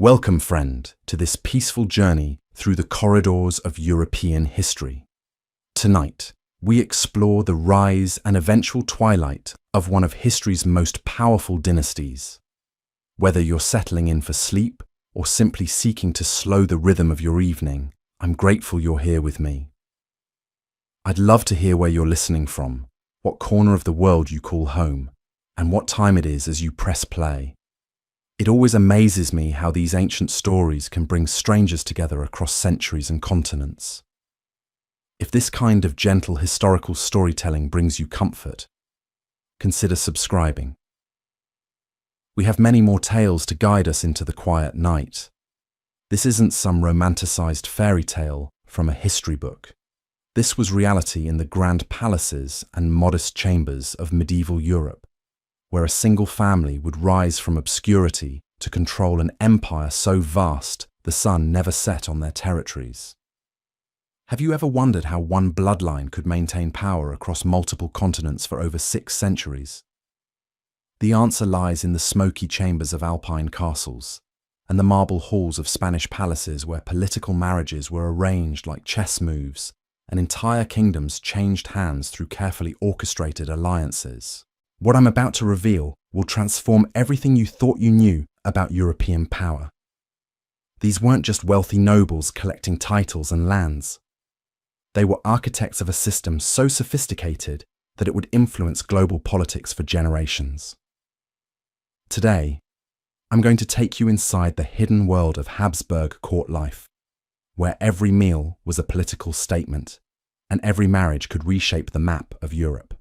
Welcome, friend, to this peaceful journey through the corridors of European history. Tonight, we explore the rise and eventual twilight of one of history's most powerful dynasties. Whether you're settling in for sleep or simply seeking to slow the rhythm of your evening, I'm grateful you're here with me. I'd love to hear where you're listening from, what corner of the world you call home, and what time it is as you press play. It always amazes me how these ancient stories can bring strangers together across centuries and continents. If this kind of gentle historical storytelling brings you comfort, consider subscribing. We have many more tales to guide us into the quiet night. This isn't some romanticized fairy tale from a history book. This was reality in the grand palaces and modest chambers of medieval Europe, where a single family would rise from obscurity to control an empire so vast the sun never set on their territories. Have you ever wondered how one bloodline could maintain power across multiple continents for over 6 centuries? The answer lies in the smoky chambers of Alpine castles and the marble halls of Spanish palaces where political marriages were arranged like chess moves and entire kingdoms changed hands through carefully orchestrated alliances. What I'm about to reveal will transform everything you thought you knew about European power. These weren't just wealthy nobles collecting titles and lands. They were architects of a system so sophisticated that it would influence global politics for generations. Today, I'm going to take you inside the hidden world of Habsburg court life, where every meal was a political statement and every marriage could reshape the map of Europe.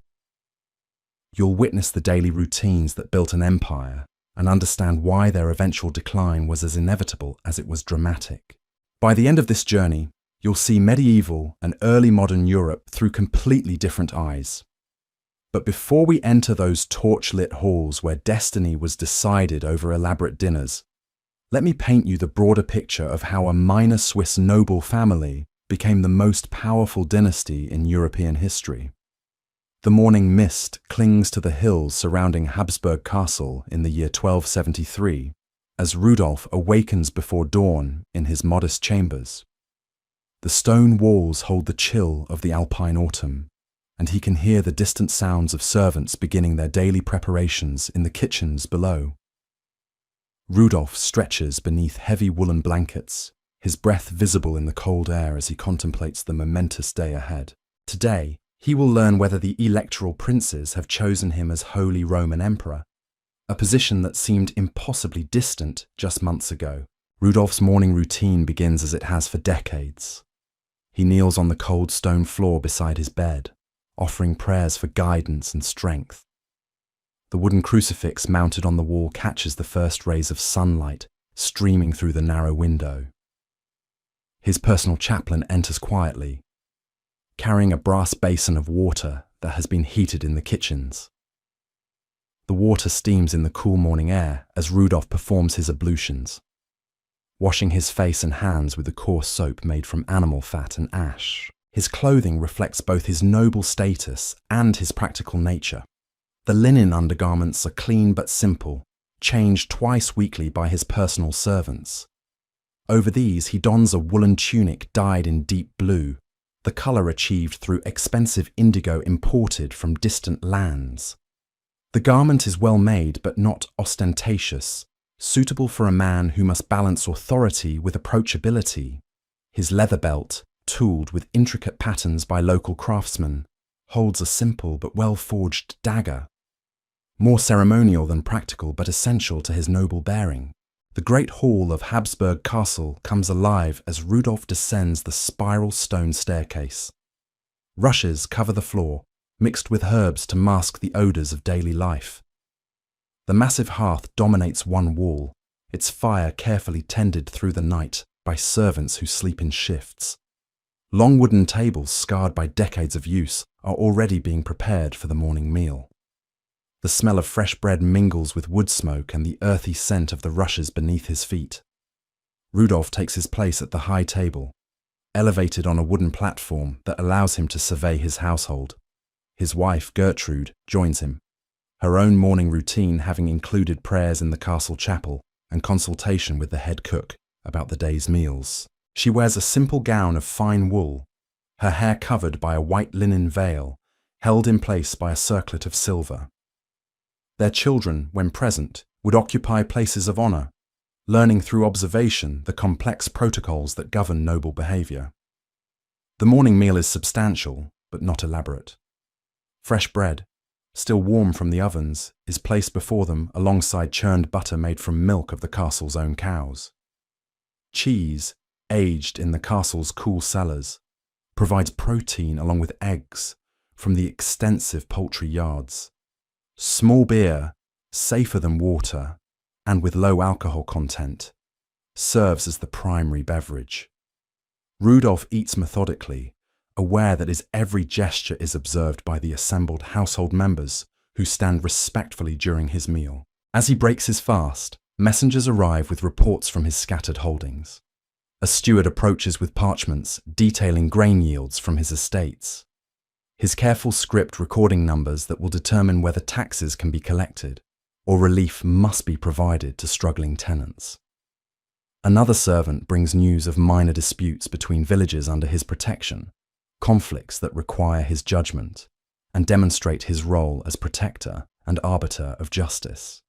You'll witness the daily routines that built an empire and understand why their eventual decline was as inevitable as it was dramatic. By the end of this journey, you'll see medieval and early modern Europe through completely different eyes. But before we enter those torch-lit halls where destiny was decided over elaborate dinners, let me paint you the broader picture of how a minor Swiss noble family became the most powerful dynasty in European history. The morning mist clings to the hills surrounding Habsburg Castle in the year 1273, as Rudolf awakens before dawn in his modest chambers. The stone walls hold the chill of the Alpine autumn, and he can hear the distant sounds of servants beginning their daily preparations in the kitchens below. Rudolf stretches beneath heavy woolen blankets, his breath visible in the cold air as he contemplates the momentous day ahead. Today, he will learn whether the electoral princes have chosen him as Holy Roman Emperor, a position that seemed impossibly distant just months ago. Rudolf's morning routine begins as it has for decades. He kneels on the cold stone floor beside his bed, offering prayers for guidance and strength. The wooden crucifix mounted on the wall catches the first rays of sunlight streaming through the narrow window. His personal chaplain enters quietly, carrying a brass basin of water that has been heated in the kitchens. The water steams in the cool morning air as Rudolf performs his ablutions, washing his face and hands with a coarse soap made from animal fat and ash. His clothing reflects both his noble status and his practical nature. The linen undergarments are clean but simple, changed twice weekly by his personal servants. Over these, he dons a woolen tunic dyed in deep blue, the colour achieved through expensive indigo imported from distant lands. The garment is well made but not ostentatious, suitable for a man who must balance authority with approachability. His leather belt, tooled with intricate patterns by local craftsmen, holds a simple but well-forged dagger, more ceremonial than practical but essential to his noble bearing. The great hall of Habsburg Castle comes alive as Rudolf descends the spiral stone staircase. Rushes cover the floor, mixed with herbs to mask the odours of daily life. The massive hearth dominates one wall, its fire carefully tended through the night by servants who sleep in shifts. Long wooden tables scarred by decades of use are already being prepared for the morning meal. The smell of fresh bread mingles with wood smoke and the earthy scent of the rushes beneath his feet. Rudolf takes his place at the high table, elevated on a wooden platform that allows him to survey his household. His wife, Gertrude, joins him, her own morning routine having included prayers in the castle chapel, and consultation with the head cook about the day's meals. She wears a simple gown of fine wool, her hair covered by a white linen veil, held in place by a circlet of silver. Their children, when present, would occupy places of honor, learning through observation the complex protocols that govern noble behavior. The morning meal is substantial, but not elaborate. Fresh bread, still warm from the ovens, is placed before them alongside churned butter made from milk of the castle's own cows. Cheese, aged in the castle's cool cellars, provides protein along with eggs from the extensive poultry yards. Small beer, safer than water and with low alcohol content, serves as the primary beverage. Rudolph eats methodically, aware that his every gesture is observed by the assembled household members who stand respectfully during his meal. As he breaks his fast, messengers arrive with reports from his scattered holdings. A steward approaches with parchments detailing grain yields from his estates. His careful script recording numbers that will determine whether taxes can be collected or relief must be provided to struggling tenants. Another servant brings news of minor disputes between villages under his protection, conflicts that require his judgment and demonstrate his role as protector and arbiter of justice.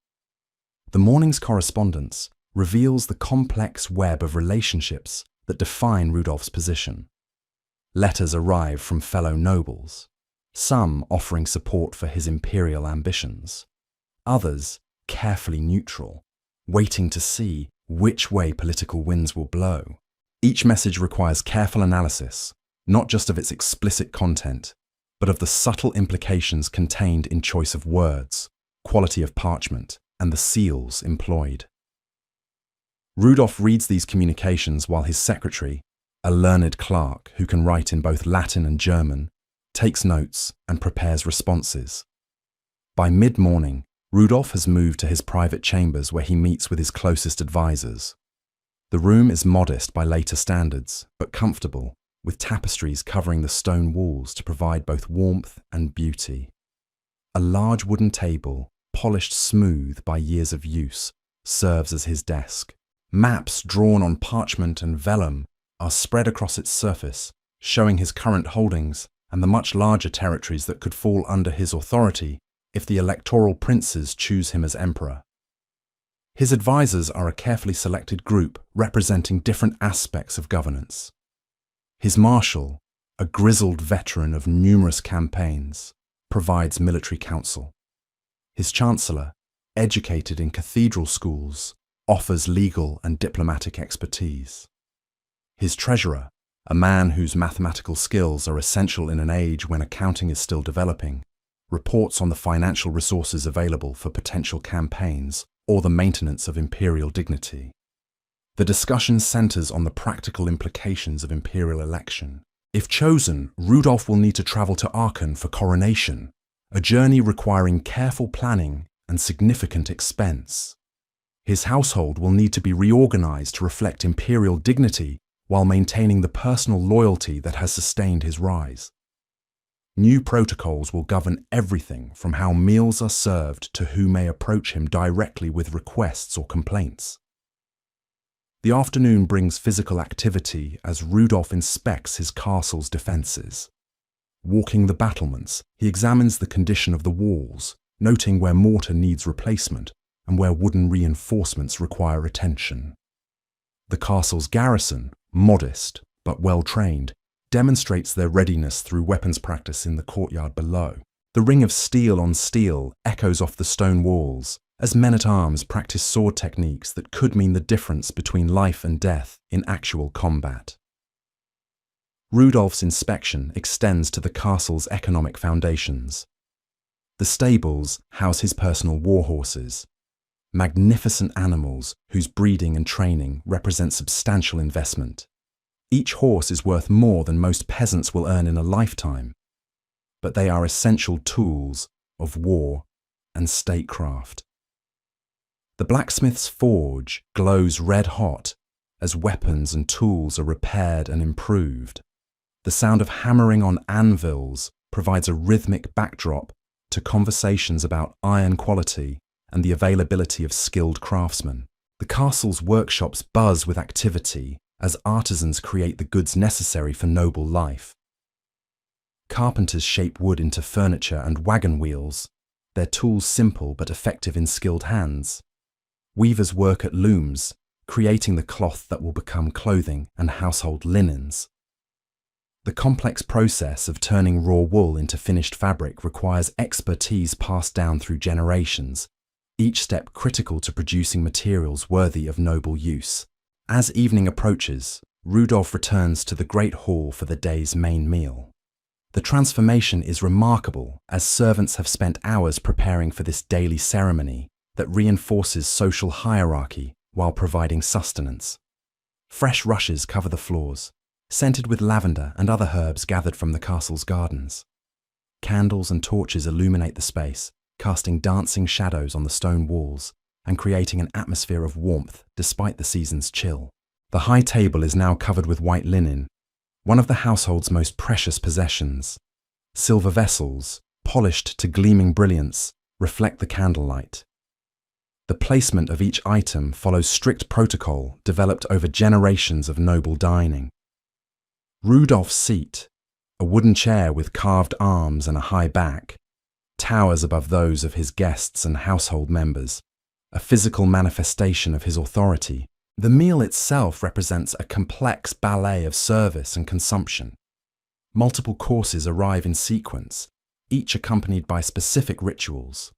The morning's correspondence reveals the complex web of relationships that define Rudolph's position. Letters arrive from fellow nobles, some offering support for his imperial ambitions, others carefully neutral, waiting to see which way political winds will blow. Each message requires careful analysis, not just of its explicit content, but of the subtle implications contained in choice of words, quality of parchment, and the seals employed. Rudolph reads these communications while his secretary, a learned clerk who can write in both Latin and German, takes notes and prepares responses. By mid-morning, Rudolph has moved to his private chambers where he meets with his closest advisors. The room is modest by later standards, but comfortable, with tapestries covering the stone walls to provide both warmth and beauty. A large wooden table, polished smooth by years of use, serves as his desk. Maps drawn on parchment and vellum are spread across its surface, showing his current holdings and the much larger territories that could fall under his authority if the electoral princes choose him as emperor. His advisors are a carefully selected group representing different aspects of governance. His marshal, a grizzled veteran of numerous campaigns, provides military counsel. His chancellor, educated in cathedral schools, offers legal and diplomatic expertise. His treasurer, a man whose mathematical skills are essential in an age when accounting is still developing, reports on the financial resources available for potential campaigns or the maintenance of imperial dignity. The discussion centers on the practical implications of imperial election. If chosen, Rudolph will need to travel to Aachen for coronation, a journey requiring careful planning and significant expense. His household will need to be reorganized to reflect imperial dignity while maintaining the personal loyalty that has sustained his rise. New protocols will govern everything from how meals are served to who may approach him directly with requests or complaints. The afternoon brings physical activity as Rudolph inspects his castle's defences. Walking the battlements, he examines the condition of the walls, noting where mortar needs replacement and where wooden reinforcements require attention. The castle's garrison, modest but well-trained, demonstrates their readiness through weapons practice in the courtyard below. The ring of steel on steel echoes off the stone walls as men-at-arms practice sword techniques that could mean the difference between life and death in actual combat. Rudolph's inspection extends to the castle's economic foundations. The stables house his personal war horses, magnificent animals whose breeding and training represent substantial investment. Each horse is worth more than most peasants will earn in a lifetime, but they are essential tools of war and statecraft. The blacksmith's forge glows red hot as weapons and tools are repaired and improved. The sound of hammering on anvils provides a rhythmic backdrop to conversations about iron quality and the availability of skilled craftsmen. The castle's workshops buzz with activity as artisans create the goods necessary for noble life. Carpenters shape wood into furniture and wagon wheels, their tools simple but effective in skilled hands. Weavers work at looms, creating the cloth that will become clothing and household linens. The complex process of turning raw wool into finished fabric requires expertise passed down through generations, each step critical to producing materials worthy of noble use. As evening approaches, Rudolph returns to the great hall for the day's main meal. The transformation is remarkable, as servants have spent hours preparing for this daily ceremony that reinforces social hierarchy while providing sustenance. Fresh rushes cover the floors, scented with lavender and other herbs gathered from the castle's gardens. Candles and torches illuminate the space, casting dancing shadows on the stone walls and creating an atmosphere of warmth despite the season's chill. The high table is now covered with white linen, one of the household's most precious possessions. Silver vessels, polished to gleaming brilliance, reflect the candlelight. The placement of each item follows strict protocol developed over generations of noble dining. Rudolph's seat, a wooden chair with carved arms and a high back, towers above those of his guests and household members, a physical manifestation of his authority. The meal itself represents a complex ballet of service and consumption. Multiple courses arrive in sequence, each accompanied by specific rituals.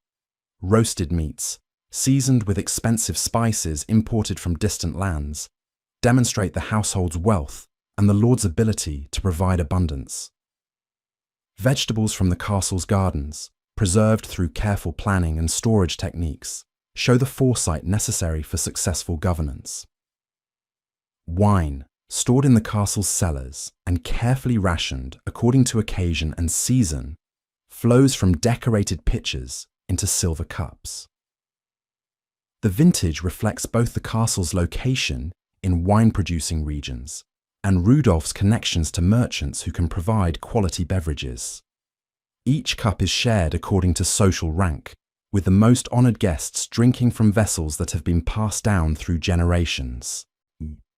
Roasted meats, seasoned with expensive spices imported from distant lands, demonstrate the household's wealth and the lord's ability to provide abundance. Vegetables from the castle's gardens, preserved through careful planning and storage techniques, show the foresight necessary for successful governance. Wine, stored in the castle's cellars and carefully rationed according to occasion and season, flows from decorated pitchers into silver cups. The vintage reflects both the castle's location in wine-producing regions and Rudolph's connections to merchants who can provide quality beverages. Each cup is shared according to social rank, with the most honored guests drinking from vessels that have been passed down through generations.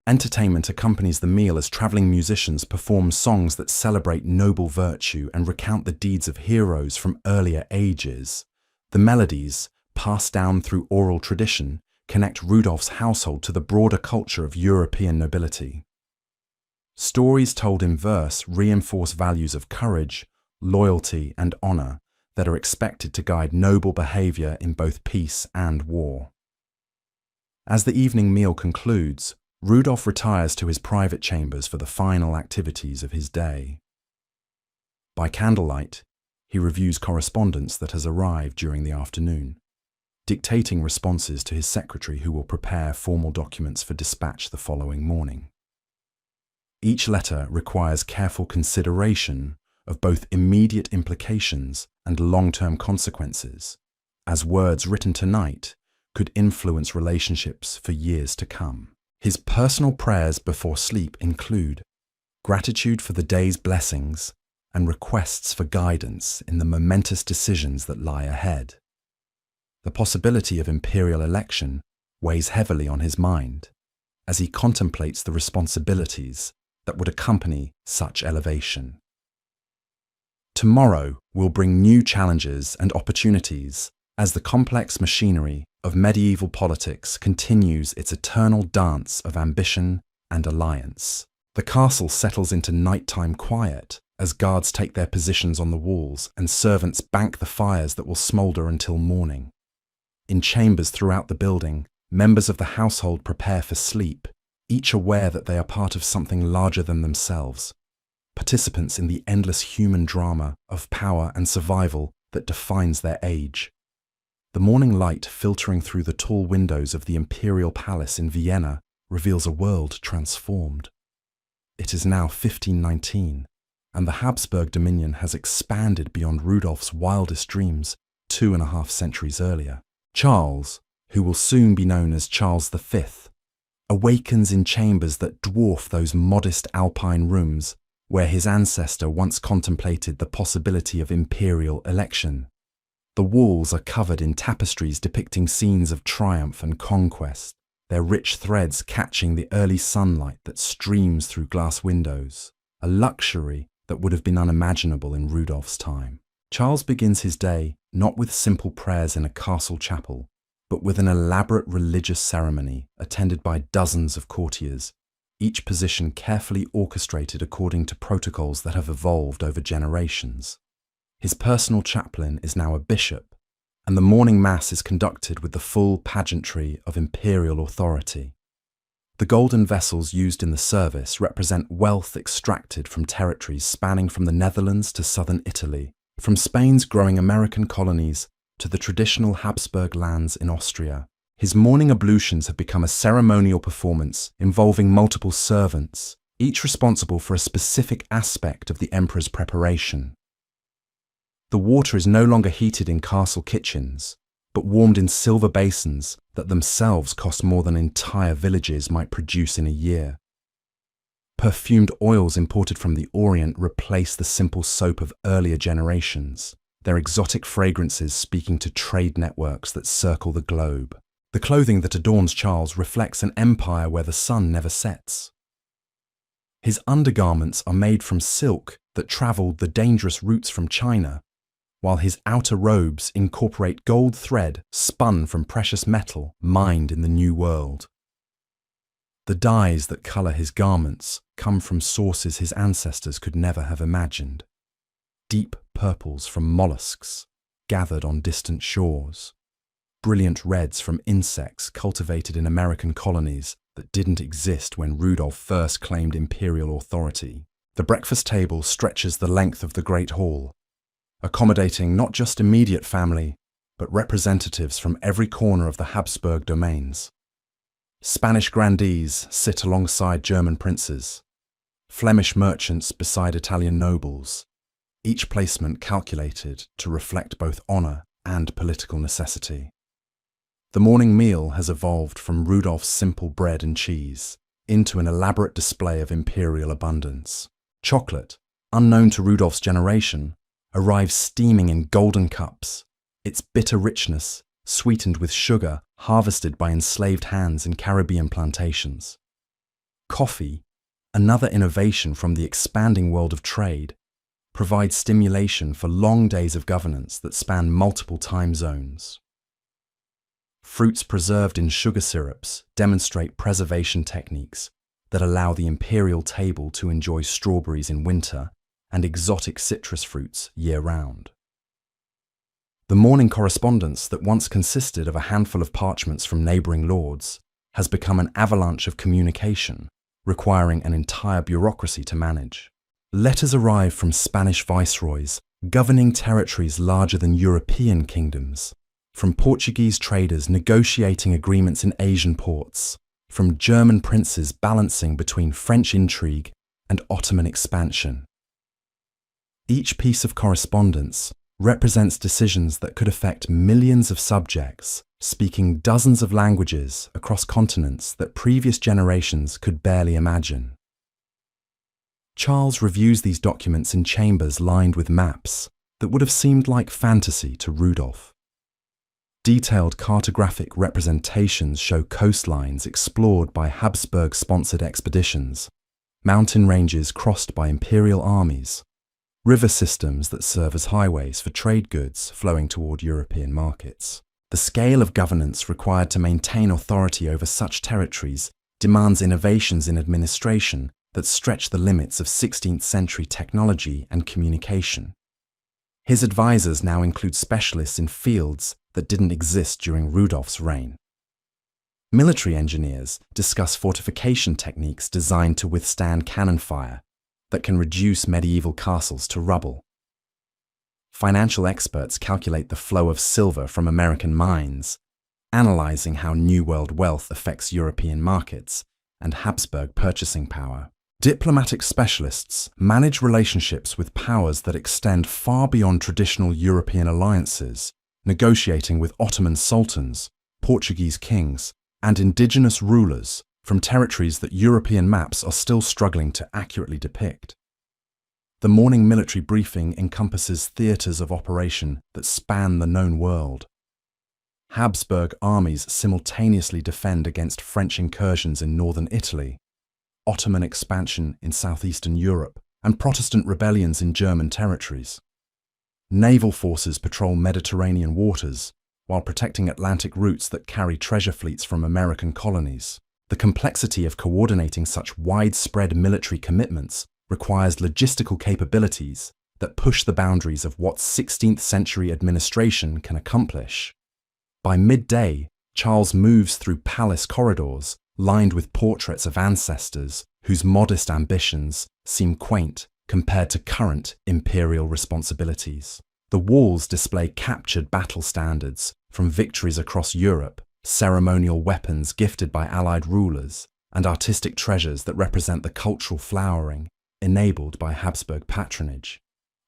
Entertainment accompanies the meal as traveling musicians perform songs that celebrate noble virtue and recount the deeds of heroes from earlier ages. The melodies, passed down through oral tradition, connect Rudolph's household to the broader culture of European nobility. Stories told in verse reinforce values of courage, loyalty, and honor that are expected to guide noble behavior in both peace and war. As the evening meal concludes, Rudolph retires to his private chambers for the final activities of his day. By candlelight, he reviews correspondence that has arrived during the afternoon, dictating responses to his secretary who will prepare formal documents for dispatch the following morning. Each letter requires careful consideration of both immediate implications and long-term consequences, as words written tonight could influence relationships for years to come. His personal prayers before sleep include gratitude for the day's blessings and requests for guidance in the momentous decisions that lie ahead. The possibility of imperial election weighs heavily on his mind as he contemplates the responsibilities that would accompany such elevation. Tomorrow will bring new challenges and opportunities as the complex machinery of medieval politics continues its eternal dance of ambition and alliance. The castle settles into nighttime quiet as guards take their positions on the walls and servants bank the fires that will smoulder until morning. In chambers throughout the building, members of the household prepare for sleep, each aware that they are part of something larger than themselves, participants in the endless human drama of power and survival that defines their age. The morning light filtering through the tall windows of the imperial palace in Vienna reveals a world transformed. It is now 1519, and the Habsburg dominion has expanded beyond Rudolph's wildest dreams 2.5 centuries earlier. Charles, who will soon be known as Charles V, awakens in chambers that dwarf those modest alpine rooms where his ancestor once contemplated the possibility of imperial election. The walls are covered in tapestries depicting scenes of triumph and conquest. their rich threads catching the early sunlight that streams through glass windows, a luxury that would have been unimaginable in Rudolph's time. Charles begins his day not with simple prayers in a castle chapel, but with an elaborate religious ceremony attended by dozens of courtiers, each position carefully orchestrated according to protocols that have evolved over generations. His personal chaplain is now a bishop, and the morning mass is conducted with the full pageantry of imperial authority. The golden vessels used in the service represent wealth extracted from territories spanning from the Netherlands to southern Italy, from Spain's growing American colonies to the traditional Habsburg lands in Austria. His morning ablutions have become a ceremonial performance involving multiple servants, each responsible for a specific aspect of the emperor's preparation. The water is no longer heated in castle kitchens, but warmed in silver basins that themselves cost more than entire villages might produce in a year. Perfumed oils imported from the Orient replace the simple soap of earlier generations, their exotic fragrances speaking to trade networks that circle the globe. The clothing that adorns Charles reflects an empire where the sun never sets. His undergarments are made from silk that travelled the dangerous routes from China, while his outer robes incorporate gold thread spun from precious metal mined in the New World. The dyes that colour his garments come from sources his ancestors could never have imagined. Deep purples from mollusks gathered on distant shores, brilliant reds from insects cultivated in American colonies that didn't exist when Rudolph first claimed imperial authority. The breakfast table stretches the length of the Great Hall, accommodating not just immediate family, but representatives from every corner of the Habsburg domains. Spanish grandees sit alongside German princes, Flemish merchants beside Italian nobles, each placement calculated to reflect both honour and political necessity. The morning meal has evolved from Rudolph's simple bread and cheese into an elaborate display of imperial abundance. Chocolate, unknown to Rudolph's generation, arrives steaming in golden cups, its bitter richness sweetened with sugar harvested by enslaved hands in Caribbean plantations. Coffee, another innovation from the expanding world of trade, provides stimulation for long days of governance that span multiple time zones. Fruits preserved in sugar syrups demonstrate preservation techniques that allow the imperial table to enjoy strawberries in winter and exotic citrus fruits year-round. The morning correspondence that once consisted of a handful of parchments from neighbouring lords has become an avalanche of communication, requiring an entire bureaucracy to manage. Letters arrive from Spanish viceroys governing territories larger than European kingdoms, from Portuguese traders negotiating agreements in Asian ports, from German princes balancing between French intrigue and Ottoman expansion. Each piece of correspondence represents decisions that could affect millions of subjects, speaking dozens of languages across continents that previous generations could barely imagine. Charles reviews these documents in chambers lined with maps that would have seemed like fantasy to Rudolph. Detailed cartographic representations show coastlines explored by Habsburg-sponsored expeditions, mountain ranges crossed by imperial armies, river systems that serve as highways for trade goods flowing toward European markets. The scale of governance required to maintain authority over such territories demands innovations in administration that stretch the limits of 16th century technology and communication. His advisors now include specialists in fields that didn't exist during Rudolph's reign. Military engineers discuss fortification techniques designed to withstand cannon fire that can reduce medieval castles to rubble. Financial experts calculate the flow of silver from American mines, analyzing how New World wealth affects European markets and Habsburg purchasing power. Diplomatic specialists manage relationships with powers that extend far beyond traditional European alliances, negotiating with Ottoman sultans, Portuguese kings, and indigenous rulers from territories that European maps are still struggling to accurately depict. The morning military briefing encompasses theatres of operation that span the known world. Habsburg armies simultaneously defend against French incursions in northern Italy, Ottoman expansion in southeastern Europe, and Protestant rebellions in German territories. Naval forces patrol Mediterranean waters, while protecting Atlantic routes that carry treasure fleets from American colonies. The complexity of coordinating such widespread military commitments requires logistical capabilities that push the boundaries of what 16th century administration can accomplish. By midday, Charles moves through palace corridors lined with portraits of ancestors whose modest ambitions seem quaint compared to current imperial responsibilities. The walls display captured battle standards from victories across Europe, ceremonial weapons gifted by Allied rulers, and artistic treasures that represent the cultural flowering enabled by Habsburg patronage.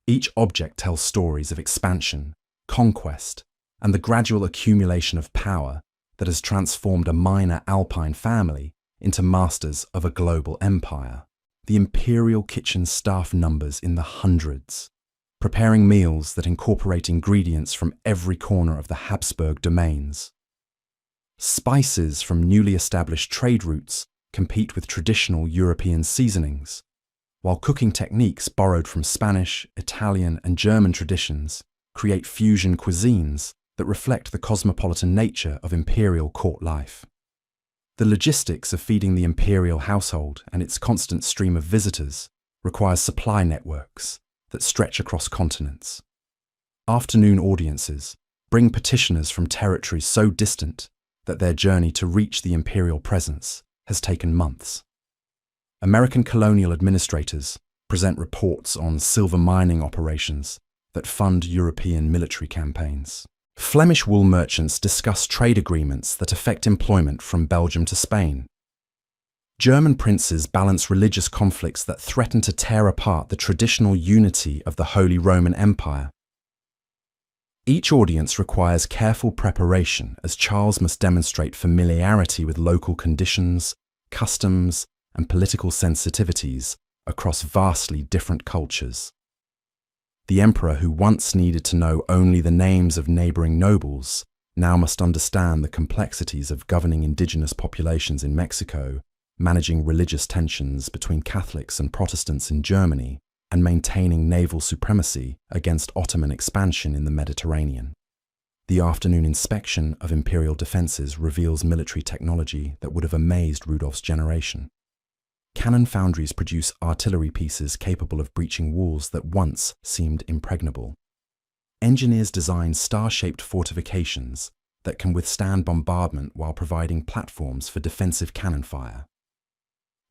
Each object tells stories of expansion, conquest, and the gradual accumulation of power that has transformed a minor Alpine family into masters of a global empire. The imperial kitchen staff numbers in the hundreds, preparing meals that incorporate ingredients from every corner of the Habsburg domains. Spices from newly established trade routes compete with traditional European seasonings, while cooking techniques borrowed from Spanish, Italian, and German traditions create fusion cuisines that reflect the cosmopolitan nature of imperial court life. The logistics of feeding the imperial household and its constant stream of visitors requires supply networks that stretch across continents. Afternoon audiences bring petitioners from territories so distant that their journey to reach the imperial presence has taken months. American colonial administrators present reports on silver mining operations that fund European military campaigns. Flemish wool merchants discuss trade agreements that affect employment from Belgium to Spain. German princes balance religious conflicts that threaten to tear apart the traditional unity of the Holy Roman Empire. Each audience requires careful preparation, as Charles must demonstrate familiarity with local conditions, customs, and political sensitivities across vastly different cultures. The emperor, who once needed to know only the names of neighboring nobles, now must understand the complexities of governing indigenous populations in Mexico, managing religious tensions between Catholics and Protestants in Germany, and maintaining naval supremacy against Ottoman expansion in the Mediterranean. The afternoon inspection of imperial defences reveals military technology that would have amazed Rudolf's generation. Cannon foundries produce artillery pieces capable of breaching walls that once seemed impregnable. Engineers design star-shaped fortifications that can withstand bombardment while providing platforms for defensive cannon fire.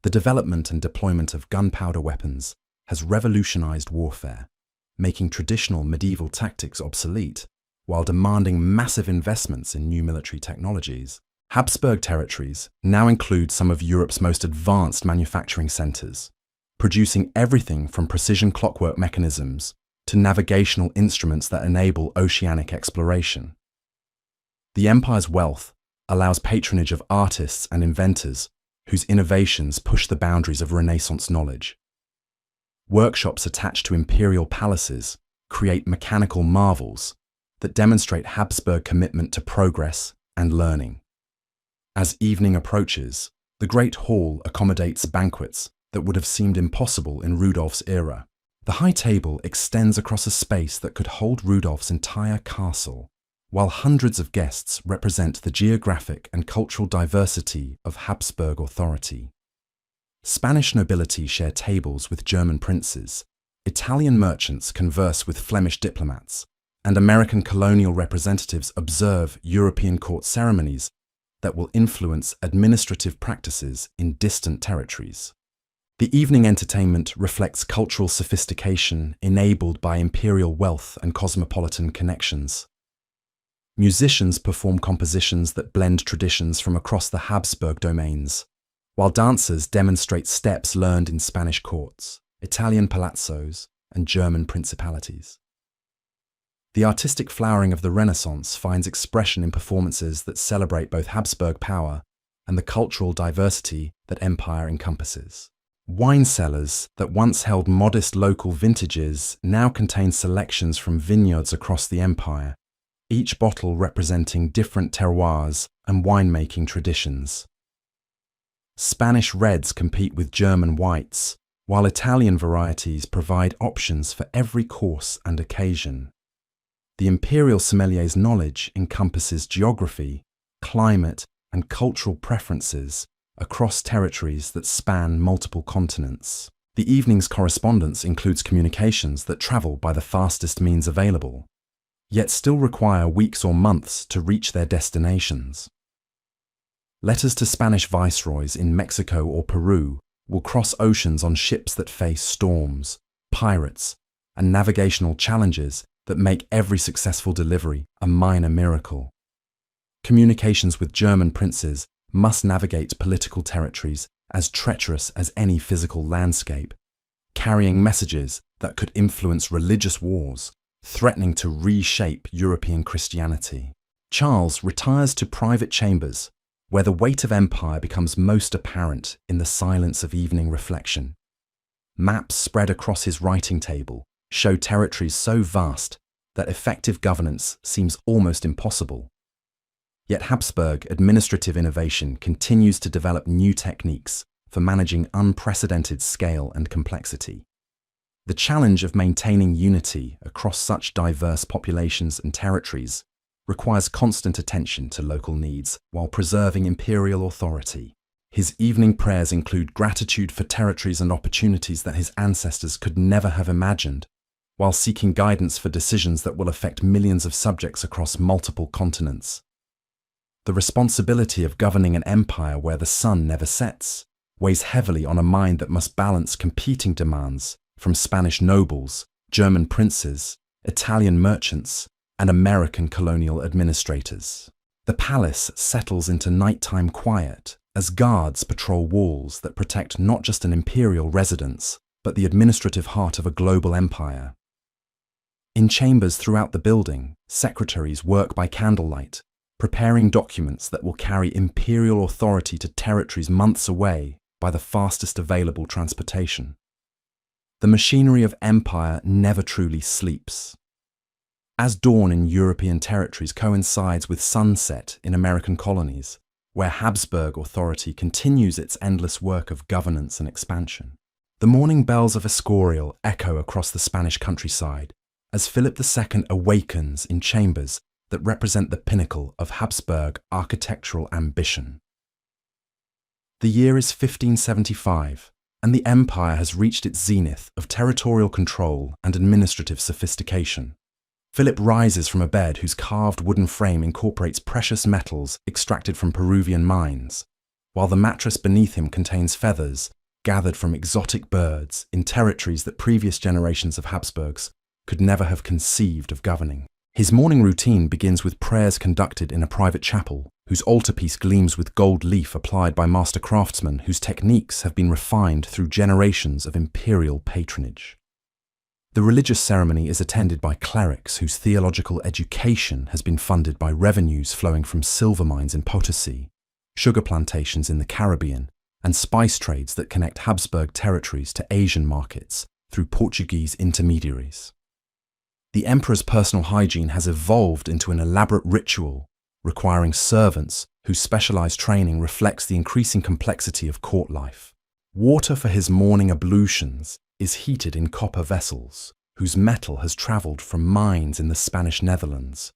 The development and deployment of gunpowder weapons has revolutionized warfare, making traditional medieval tactics obsolete while demanding massive investments in new military technologies. Habsburg territories now include some of Europe's most advanced manufacturing centers, producing everything from precision clockwork mechanisms to navigational instruments that enable oceanic exploration. The empire's wealth allows patronage of artists and inventors whose innovations push the boundaries of Renaissance knowledge. Workshops attached to imperial palaces create mechanical marvels that demonstrate Habsburg commitment to progress and learning. As evening approaches, the Great Hall accommodates banquets that would have seemed impossible in Rudolf's era. The high table extends across a space that could hold Rudolf's entire castle, while hundreds of guests represent the geographic and cultural diversity of Habsburg authority. Spanish nobility share tables with German princes, Italian merchants converse with Flemish diplomats, and American colonial representatives observe European court ceremonies that will influence administrative practices in distant territories. The evening entertainment reflects cultural sophistication enabled by imperial wealth and cosmopolitan connections. Musicians perform compositions that blend traditions from across the Habsburg domains, while dancers demonstrate steps learned in Spanish courts, Italian palazzos, and German principalities. The artistic flowering of the Renaissance finds expression in performances that celebrate both Habsburg power and the cultural diversity that empire encompasses. Wine cellars that once held modest local vintages now contain selections from vineyards across the empire, each bottle representing different terroirs and winemaking traditions. Spanish reds compete with German whites, while Italian varieties provide options for every course and occasion. The imperial sommelier's knowledge encompasses geography, climate, and cultural preferences across territories that span multiple continents. The evening's correspondence includes communications that travel by the fastest means available, yet still require weeks or months to reach their destinations. Letters to Spanish viceroys in Mexico or Peru will cross oceans on ships that face storms, pirates, and navigational challenges that make every successful delivery a minor miracle. Communications with German princes must navigate political territories as treacherous as any physical landscape, carrying messages that could influence religious wars, threatening to reshape European Christianity. Charles retires to private chambers, where the weight of empire becomes most apparent in the silence of evening reflection. Maps spread across his writing table show territories so vast that effective governance seems almost impossible. Yet Habsburg administrative innovation continues to develop new techniques for managing unprecedented scale and complexity. The challenge of maintaining unity across such diverse populations and territories requires constant attention to local needs while preserving imperial authority. His evening prayers include gratitude for territories and opportunities that his ancestors could never have imagined, while seeking guidance for decisions that will affect millions of subjects across multiple continents. The responsibility of governing an empire where the sun never sets weighs heavily on a mind that must balance competing demands from Spanish nobles, German princes, Italian merchants, and American colonial administrators. The palace settles into nighttime quiet as guards patrol walls that protect not just an imperial residence, but the administrative heart of a global empire. In chambers throughout the building, secretaries work by candlelight, preparing documents that will carry imperial authority to territories months away by the fastest available transportation. The machinery of empire never truly sleeps. As dawn in European territories coincides with sunset in American colonies, where Habsburg authority continues its endless work of governance and expansion, the morning bells of Escorial echo across the Spanish countryside as Philip II awakens in chambers that represent the pinnacle of Habsburg architectural ambition. The year is 1575, and the empire has reached its zenith of territorial control and administrative sophistication. Philip rises from a bed whose carved wooden frame incorporates precious metals extracted from Peruvian mines, while the mattress beneath him contains feathers gathered from exotic birds in territories that previous generations of Habsburgs could never have conceived of governing. His morning routine begins with prayers conducted in a private chapel, whose altarpiece gleams with gold leaf applied by master craftsmen whose techniques have been refined through generations of imperial patronage. The religious ceremony is attended by clerics whose theological education has been funded by revenues flowing from silver mines in Potosi, sugar plantations in the Caribbean, and spice trades that connect Habsburg territories to Asian markets through Portuguese intermediaries. The emperor's personal hygiene has evolved into an elaborate ritual requiring servants whose specialized training reflects the increasing complexity of court life. Water for his morning ablutions is heated in copper vessels, whose metal has traveled from mines in the Spanish Netherlands,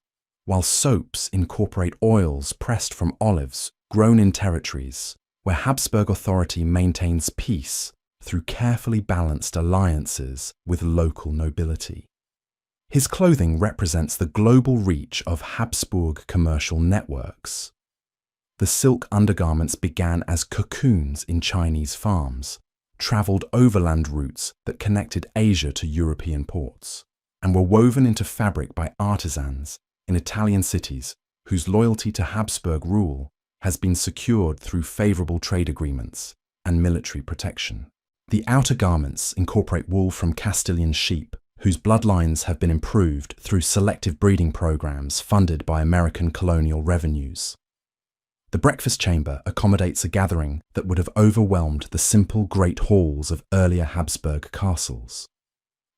while soaps incorporate oils pressed from olives grown in territories where Habsburg authority maintains peace through carefully balanced alliances with local nobility. His clothing represents the global reach of Habsburg commercial networks. The silk undergarments began as cocoons in Chinese farms, travelled overland routes that connected Asia to European ports, and were woven into fabric by artisans in Italian cities whose loyalty to Habsburg rule has been secured through favourable trade agreements and military protection. The outer garments incorporate wool from Castilian sheep, whose bloodlines have been improved through selective breeding programs funded by American colonial revenues. The breakfast chamber accommodates a gathering that would have overwhelmed the simple great halls of earlier Habsburg castles.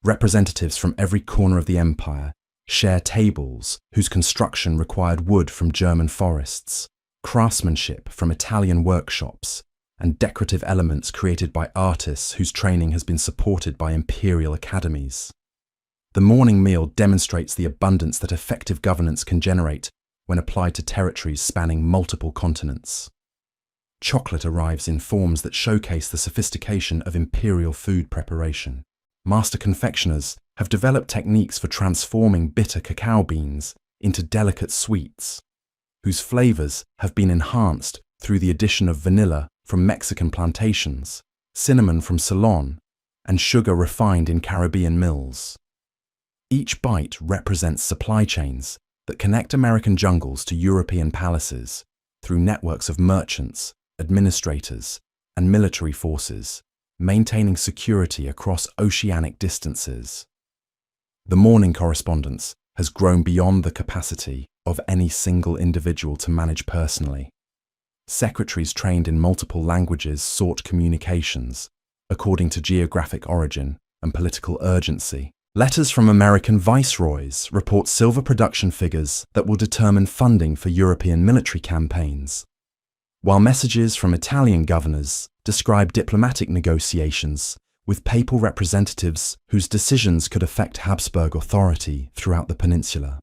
Representatives from every corner of the empire share tables whose construction required wood from German forests, craftsmanship from Italian workshops, and decorative elements created by artists whose training has been supported by imperial academies. The morning meal demonstrates the abundance that effective governance can generate when applied to territories spanning multiple continents. Chocolate arrives in forms that showcase the sophistication of imperial food preparation. Master confectioners have developed techniques for transforming bitter cacao beans into delicate sweets, whose flavors have been enhanced through the addition of vanilla from Mexican plantations, cinnamon from Ceylon, and sugar refined in Caribbean mills. Each bite represents supply chains that connect American jungles to European palaces through networks of merchants, administrators, and military forces, maintaining security across oceanic distances. The morning correspondence has grown beyond the capacity of any single individual to manage personally. Secretaries trained in multiple languages sort communications according to geographic origin and political urgency. Letters from American viceroys report silver production figures that will determine funding for European military campaigns, while messages from Italian governors describe diplomatic negotiations with papal representatives whose decisions could affect Habsburg authority throughout the peninsula.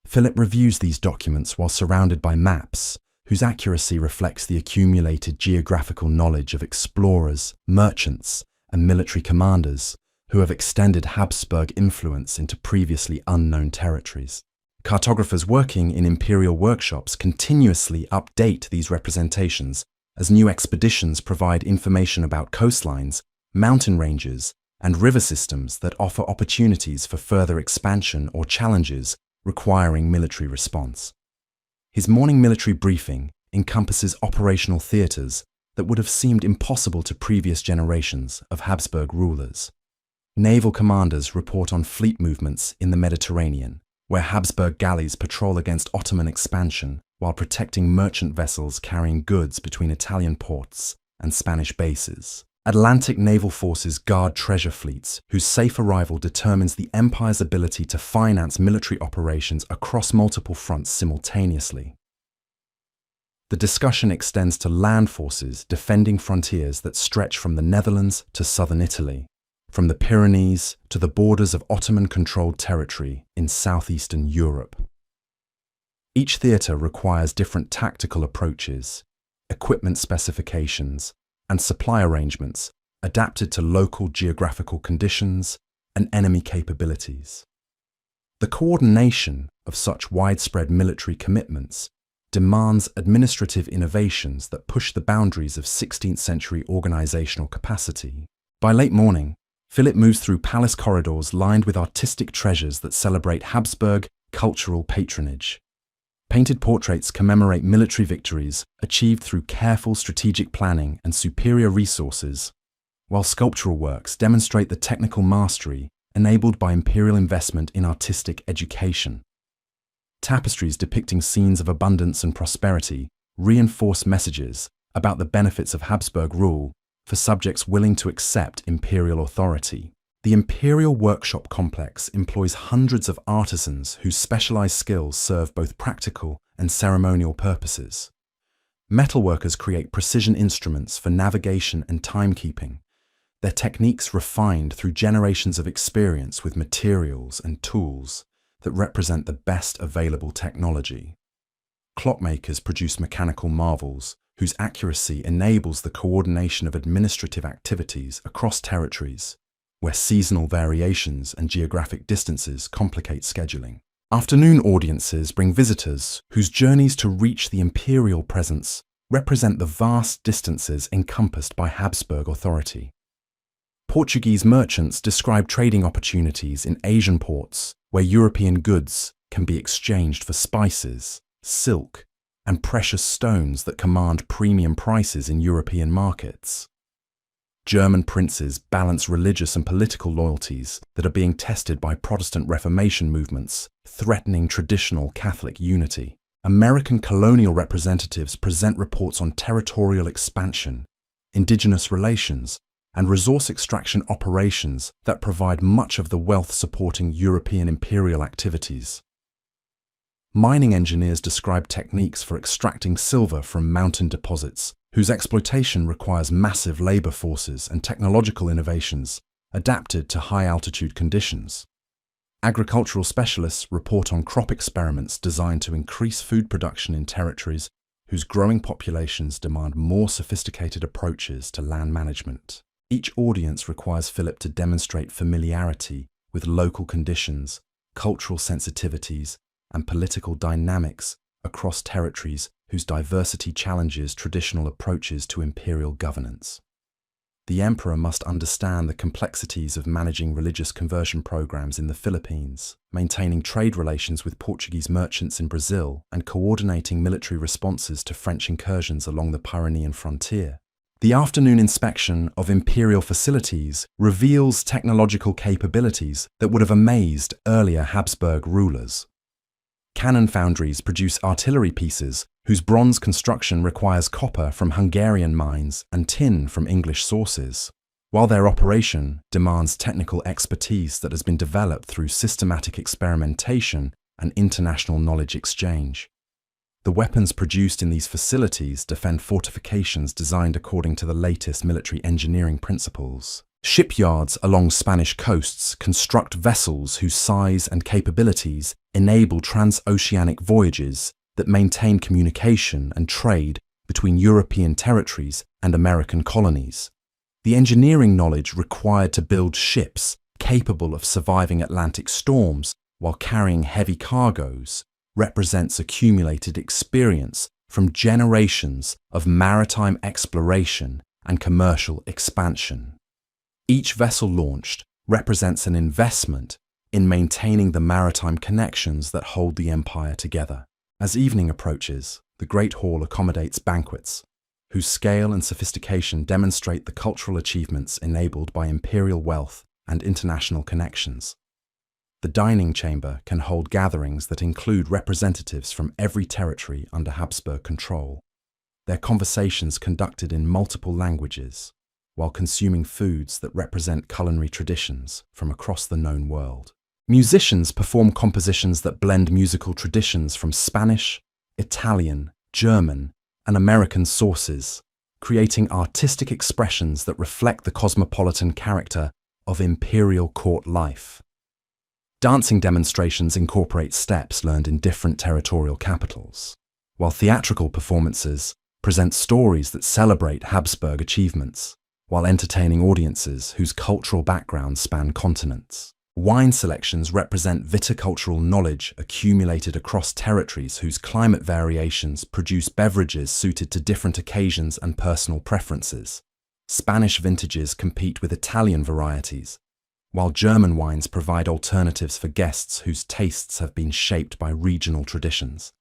Philip reviews these documents while surrounded by maps whose accuracy reflects the accumulated geographical knowledge of explorers, merchants, and military commanders who have extended Habsburg influence into previously unknown territories. Cartographers working in imperial workshops continuously update these representations as new expeditions provide information about coastlines, mountain ranges, and river systems that offer opportunities for further expansion or challenges requiring military response. His morning military briefing encompasses operational theatres that would have seemed impossible to previous generations of Habsburg rulers. Naval commanders report on fleet movements in the Mediterranean, where Habsburg galleys patrol against Ottoman expansion while protecting merchant vessels carrying goods between Italian ports and Spanish bases. Atlantic naval forces guard treasure fleets whose safe arrival determines the empire's ability to finance military operations across multiple fronts simultaneously. The discussion extends to land forces defending frontiers that stretch from the Netherlands to southern Italy, from the Pyrenees to the borders of Ottoman-controlled territory in southeastern Europe. Each theatre requires different tactical approaches, equipment specifications, and supply arrangements adapted to local geographical conditions and enemy capabilities. The coordination of such widespread military commitments demands administrative innovations that push the boundaries of 16th century organizational capacity. By late morning, Philip moves through palace corridors lined with artistic treasures that celebrate Habsburg cultural patronage. Painted portraits commemorate military victories achieved through careful strategic planning and superior resources, while sculptural works demonstrate the technical mastery enabled by imperial investment in artistic education. Tapestries depicting scenes of abundance and prosperity reinforce messages about the benefits of Habsburg rule for subjects willing to accept imperial authority. The Imperial Workshop Complex employs hundreds of artisans whose specialized skills serve both practical and ceremonial purposes. Metalworkers create precision instruments for navigation and timekeeping, their techniques refined through generations of experience with materials and tools that represent the best available technology. Clockmakers produce mechanical marvels whose accuracy enables the coordination of administrative activities across territories, where seasonal variations and geographic distances complicate scheduling. Afternoon audiences bring visitors whose journeys to reach the imperial presence represent the vast distances encompassed by Habsburg authority. Portuguese merchants describe trading opportunities in Asian ports where European goods can be exchanged for spices, silk, and precious stones that command premium prices in European markets. German princes balance religious and political loyalties that are being tested by Protestant Reformation movements, threatening traditional Catholic unity. American colonial representatives present reports on territorial expansion, indigenous relations, and resource extraction operations that provide much of the wealth supporting European imperial activities. Mining engineers describe techniques for extracting silver from mountain deposits, whose exploitation requires massive labor forces and technological innovations adapted to high-altitude conditions. Agricultural specialists report on crop experiments designed to increase food production in territories whose growing populations demand more sophisticated approaches to land management. Each audience requires Philip to demonstrate familiarity with local conditions, cultural sensitivities, and political dynamics across territories whose diversity challenges traditional approaches to imperial governance. The emperor must understand the complexities of managing religious conversion programs in the Philippines, maintaining trade relations with Portuguese merchants in Brazil, and coordinating military responses to French incursions along the Pyrenean frontier. The afternoon inspection of imperial facilities reveals technological capabilities that would have amazed earlier Habsburg rulers. Cannon foundries produce artillery pieces whose bronze construction requires copper from Hungarian mines and tin from English sources, while their operation demands technical expertise that has been developed through systematic experimentation and international knowledge exchange. The weapons produced in these facilities defend fortifications designed according to the latest military engineering principles. Shipyards along Spanish coasts construct vessels whose size and capabilities enable transoceanic voyages that maintain communication and trade between European territories and American colonies. The engineering knowledge required to build ships capable of surviving Atlantic storms while carrying heavy cargoes represents accumulated experience from generations of maritime exploration and commercial expansion. Each vessel launched represents an investment in maintaining the maritime connections that hold the empire together. As evening approaches, the Great Hall accommodates banquets, whose scale and sophistication demonstrate the cultural achievements enabled by imperial wealth and international connections. The dining chamber can hold gatherings that include representatives from every territory under Habsburg control, their conversations conducted in multiple languages, while consuming foods that represent culinary traditions from across the known world. Musicians perform compositions that blend musical traditions from Spanish, Italian, German, and American sources, creating artistic expressions that reflect the cosmopolitan character of imperial court life. Dancing demonstrations incorporate steps learned in different territorial capitals, while theatrical performances present stories that celebrate Habsburg achievements, while entertaining audiences whose cultural backgrounds span continents. Wine selections represent viticultural knowledge accumulated across territories whose climate variations produce beverages suited to different occasions and personal preferences. Spanish vintages compete with Italian varieties, while German wines provide alternatives for guests whose tastes have been shaped by regional traditions.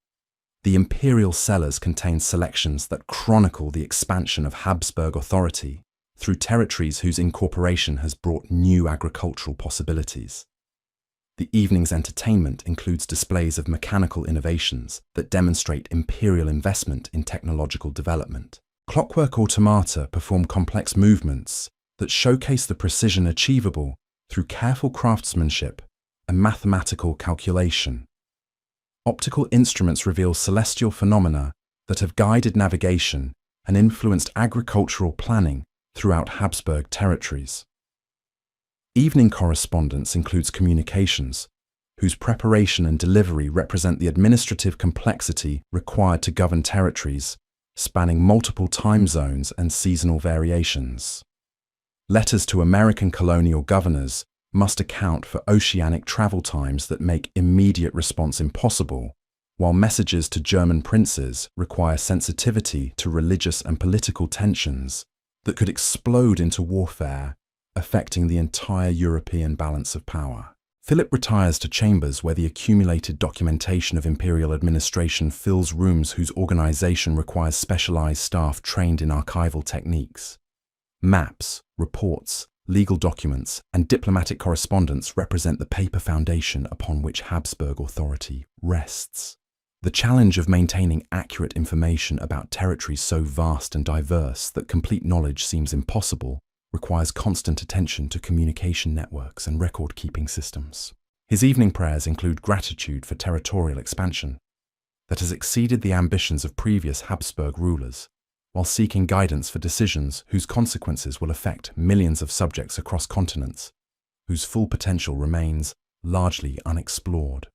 The imperial cellars contain selections that chronicle the expansion of Habsburg authority through territories whose incorporation has brought new agricultural possibilities. The evening's entertainment includes displays of mechanical innovations that demonstrate imperial investment in technological development. Clockwork automata perform complex movements that showcase the precision achievable through careful craftsmanship and mathematical calculation. Optical instruments reveal celestial phenomena that have guided navigation and influenced agricultural planning throughout Habsburg territories. Evening correspondence includes communications, whose preparation and delivery represent the administrative complexity required to govern territories, spanning multiple time zones and seasonal variations. Letters to American colonial governors must account for oceanic travel times that make immediate response impossible, while messages to German princes require sensitivity to religious and political tensions that could explode into warfare, affecting the entire European balance of power. Philip retires to chambers where the accumulated documentation of imperial administration fills rooms whose organization requires specialized staff trained in archival techniques. Maps, reports, legal documents, and diplomatic correspondence represent the paper foundation upon which Habsburg authority rests. The challenge of maintaining accurate information about territories so vast and diverse that complete knowledge seems impossible requires constant attention to communication networks and record-keeping systems. His evening prayers include gratitude for territorial expansion that has exceeded the ambitions of previous Habsburg rulers, while seeking guidance for decisions whose consequences will affect millions of subjects across continents, whose full potential remains largely unexplored.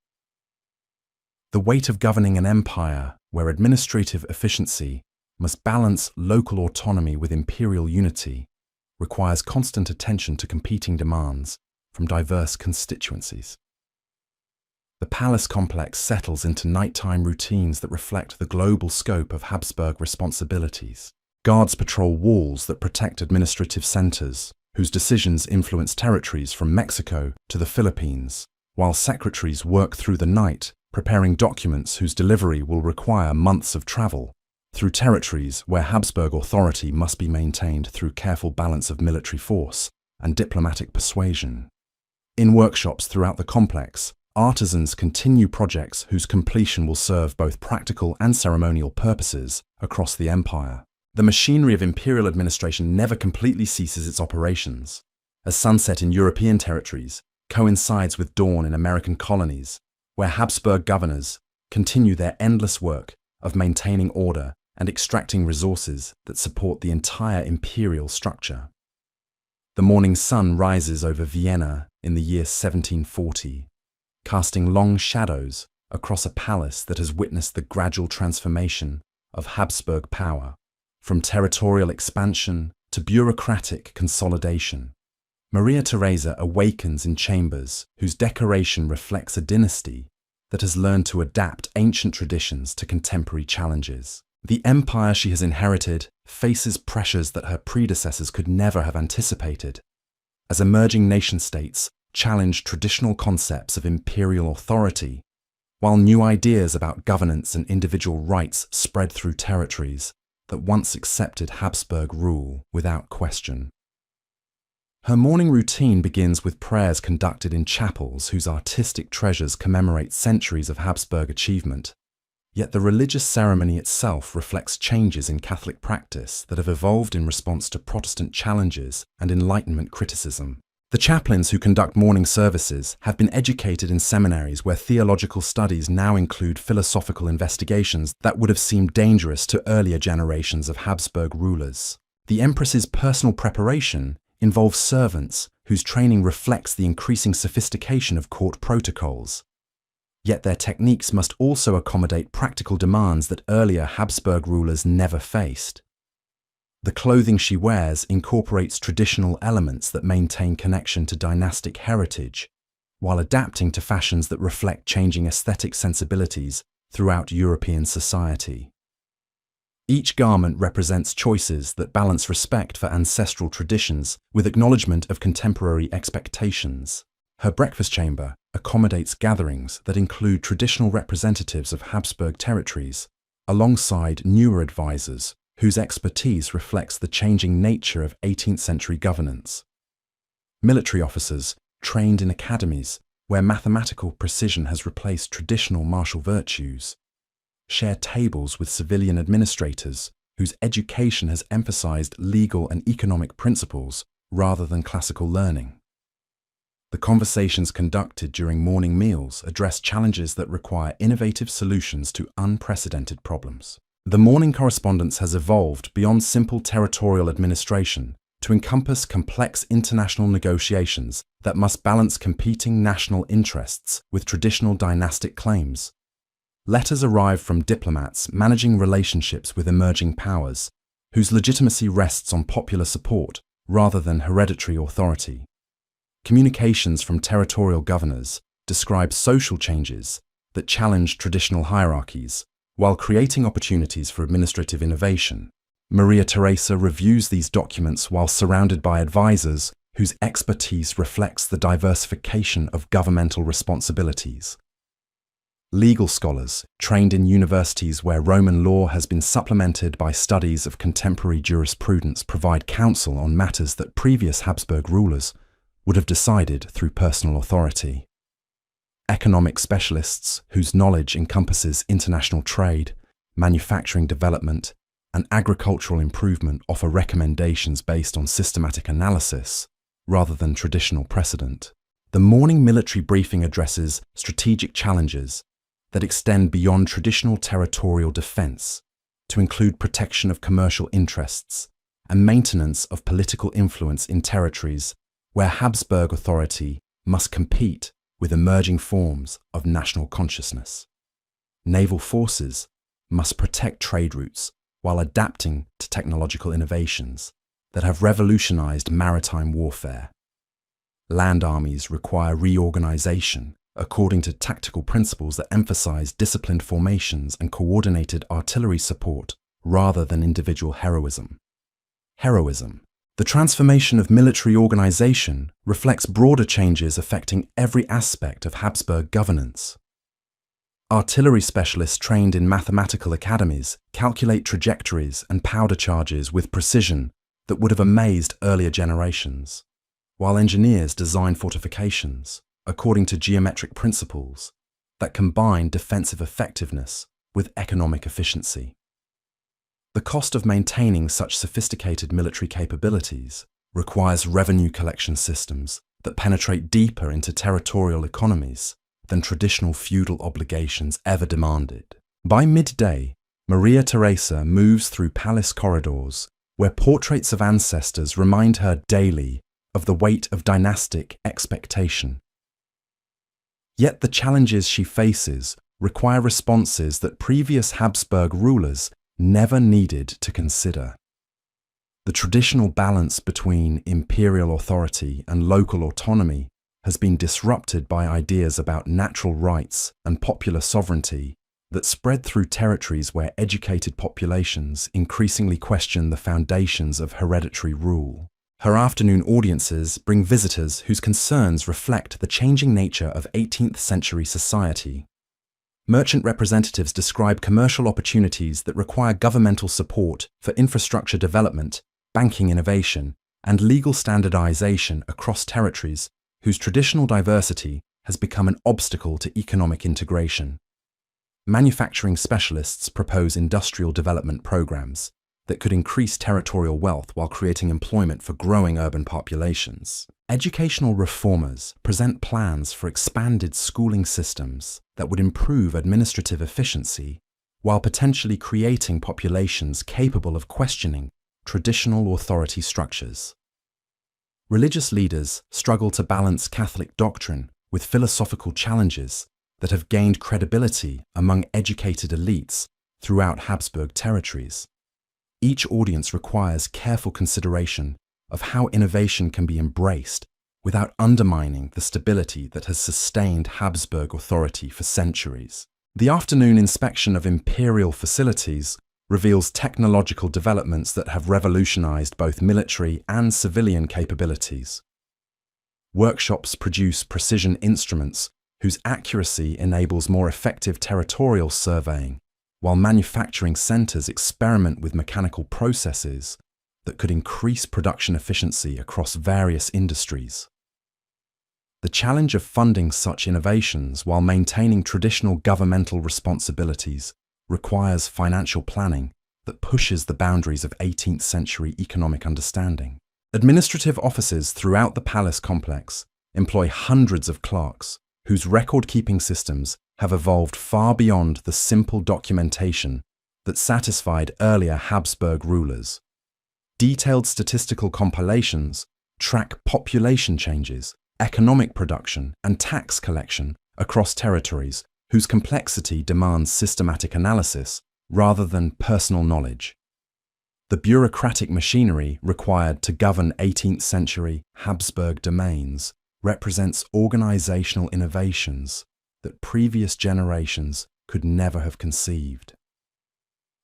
The weight of governing an empire where administrative efficiency must balance local autonomy with imperial unity requires constant attention to competing demands from diverse constituencies. The palace complex settles into nighttime routines that reflect the global scope of Habsburg responsibilities. Guards patrol walls that protect administrative centers, whose decisions influence territories from Mexico to the Philippines, while secretaries work through the night preparing documents whose delivery will require months of travel, through territories where Habsburg authority must be maintained through careful balance of military force and diplomatic persuasion. In workshops throughout the complex, artisans continue projects whose completion will serve both practical and ceremonial purposes across the empire. The machinery of imperial administration never completely ceases its operations. As sunset in European territories coincides with dawn in American colonies, where Habsburg governors continue their endless work of maintaining order and extracting resources that support the entire imperial structure. The morning sun rises over Vienna in the year 1740, casting long shadows across a palace that has witnessed the gradual transformation of Habsburg power, from territorial expansion to bureaucratic consolidation. Maria Theresa awakens in chambers whose decoration reflects a dynasty that has learned to adapt ancient traditions to contemporary challenges. The empire she has inherited faces pressures that her predecessors could never have anticipated, as emerging nation-states challenge traditional concepts of imperial authority, while new ideas about governance and individual rights spread through territories that once accepted Habsburg rule without question. Her morning routine begins with prayers conducted in chapels whose artistic treasures commemorate centuries of Habsburg achievement. Yet the religious ceremony itself reflects changes in Catholic practice that have evolved in response to Protestant challenges and Enlightenment criticism. The chaplains who conduct morning services have been educated in seminaries where theological studies now include philosophical investigations that would have seemed dangerous to earlier generations of Habsburg rulers. The Empress's personal preparation involves servants whose training reflects the increasing sophistication of court protocols. Yet their techniques must also accommodate practical demands that earlier Habsburg rulers never faced. The clothing she wears incorporates traditional elements that maintain connection to dynastic heritage, while adapting to fashions that reflect changing aesthetic sensibilities throughout European society. Each garment represents choices that balance respect for ancestral traditions with acknowledgement of contemporary expectations. Her breakfast chamber accommodates gatherings that include traditional representatives of Habsburg territories, alongside newer advisors whose expertise reflects the changing nature of 18th century governance. Military officers trained in academies where mathematical precision has replaced traditional martial virtues share tables with civilian administrators whose education has emphasized legal and economic principles rather than classical learning. The conversations conducted during morning meals address challenges that require innovative solutions to unprecedented problems. The morning correspondence has evolved beyond simple territorial administration to encompass complex international negotiations that must balance competing national interests with traditional dynastic claims. Letters arrive from diplomats managing relationships with emerging powers, whose legitimacy rests on popular support rather than hereditary authority. Communications from territorial governors describe social changes that challenge traditional hierarchies, while creating opportunities for administrative innovation. Maria Theresa reviews these documents while surrounded by advisors whose expertise reflects the diversification of governmental responsibilities. Legal scholars, trained in universities where Roman law has been supplemented by studies of contemporary jurisprudence, provide counsel on matters that previous Habsburg rulers would have decided through personal authority. Economic specialists, whose knowledge encompasses international trade, manufacturing development, and agricultural improvement offer recommendations based on systematic analysis rather than traditional precedent. The morning military briefing addresses strategic challenges that extend beyond traditional territorial defense to include protection of commercial interests and maintenance of political influence in territories where Habsburg authority must compete with emerging forms of national consciousness. Naval forces must protect trade routes while adapting to technological innovations that have revolutionized maritime warfare. Land armies require reorganization according to tactical principles that emphasize disciplined formations and coordinated artillery support rather than individual heroism. Heroism. The transformation of military organization reflects broader changes affecting every aspect of Habsburg governance. Artillery specialists trained in mathematical academies calculate trajectories and powder charges with precision that would have amazed earlier generations, while engineers design fortifications according to geometric principles that combine defensive effectiveness with economic efficiency. The cost of maintaining such sophisticated military capabilities requires revenue collection systems that penetrate deeper into territorial economies than traditional feudal obligations ever demanded. By midday, Maria Theresa moves through palace corridors where portraits of ancestors remind her daily of the weight of dynastic expectation. Yet the challenges she faces require responses that previous Habsburg rulers never needed to consider. The traditional balance between imperial authority and local autonomy has been disrupted by ideas about natural rights and popular sovereignty that spread through territories where educated populations increasingly question the foundations of hereditary rule. Her afternoon audiences bring visitors whose concerns reflect the changing nature of 18th century society. Merchant representatives describe commercial opportunities that require governmental support for infrastructure development, banking innovation, and legal standardization across territories whose traditional diversity has become an obstacle to economic integration. Manufacturing specialists propose industrial development programs that could increase territorial wealth while creating employment for growing urban populations. Educational reformers present plans for expanded schooling systems that would improve administrative efficiency while potentially creating populations capable of questioning traditional authority structures. Religious leaders struggle to balance Catholic doctrine with philosophical challenges that have gained credibility among educated elites throughout Habsburg territories. Each audience requires careful consideration of how innovation can be embraced without undermining the stability that has sustained Habsburg authority for centuries. The afternoon inspection of imperial facilities reveals technological developments that have revolutionized both military and civilian capabilities. Workshops produce precision instruments whose accuracy enables more effective territorial surveying, while manufacturing centers experiment with mechanical processes that could increase production efficiency across various industries. The challenge of funding such innovations while maintaining traditional governmental responsibilities requires financial planning that pushes the boundaries of 18th century economic understanding. Administrative offices throughout the palace complex employ hundreds of clerks whose record-keeping systems have evolved far beyond the simple documentation that satisfied earlier Habsburg rulers. Detailed statistical compilations track population changes, economic production, and tax collection across territories whose complexity demands systematic analysis rather than personal knowledge. The bureaucratic machinery required to govern 18th century Habsburg domains represents organizational innovations that previous generations could never have conceived.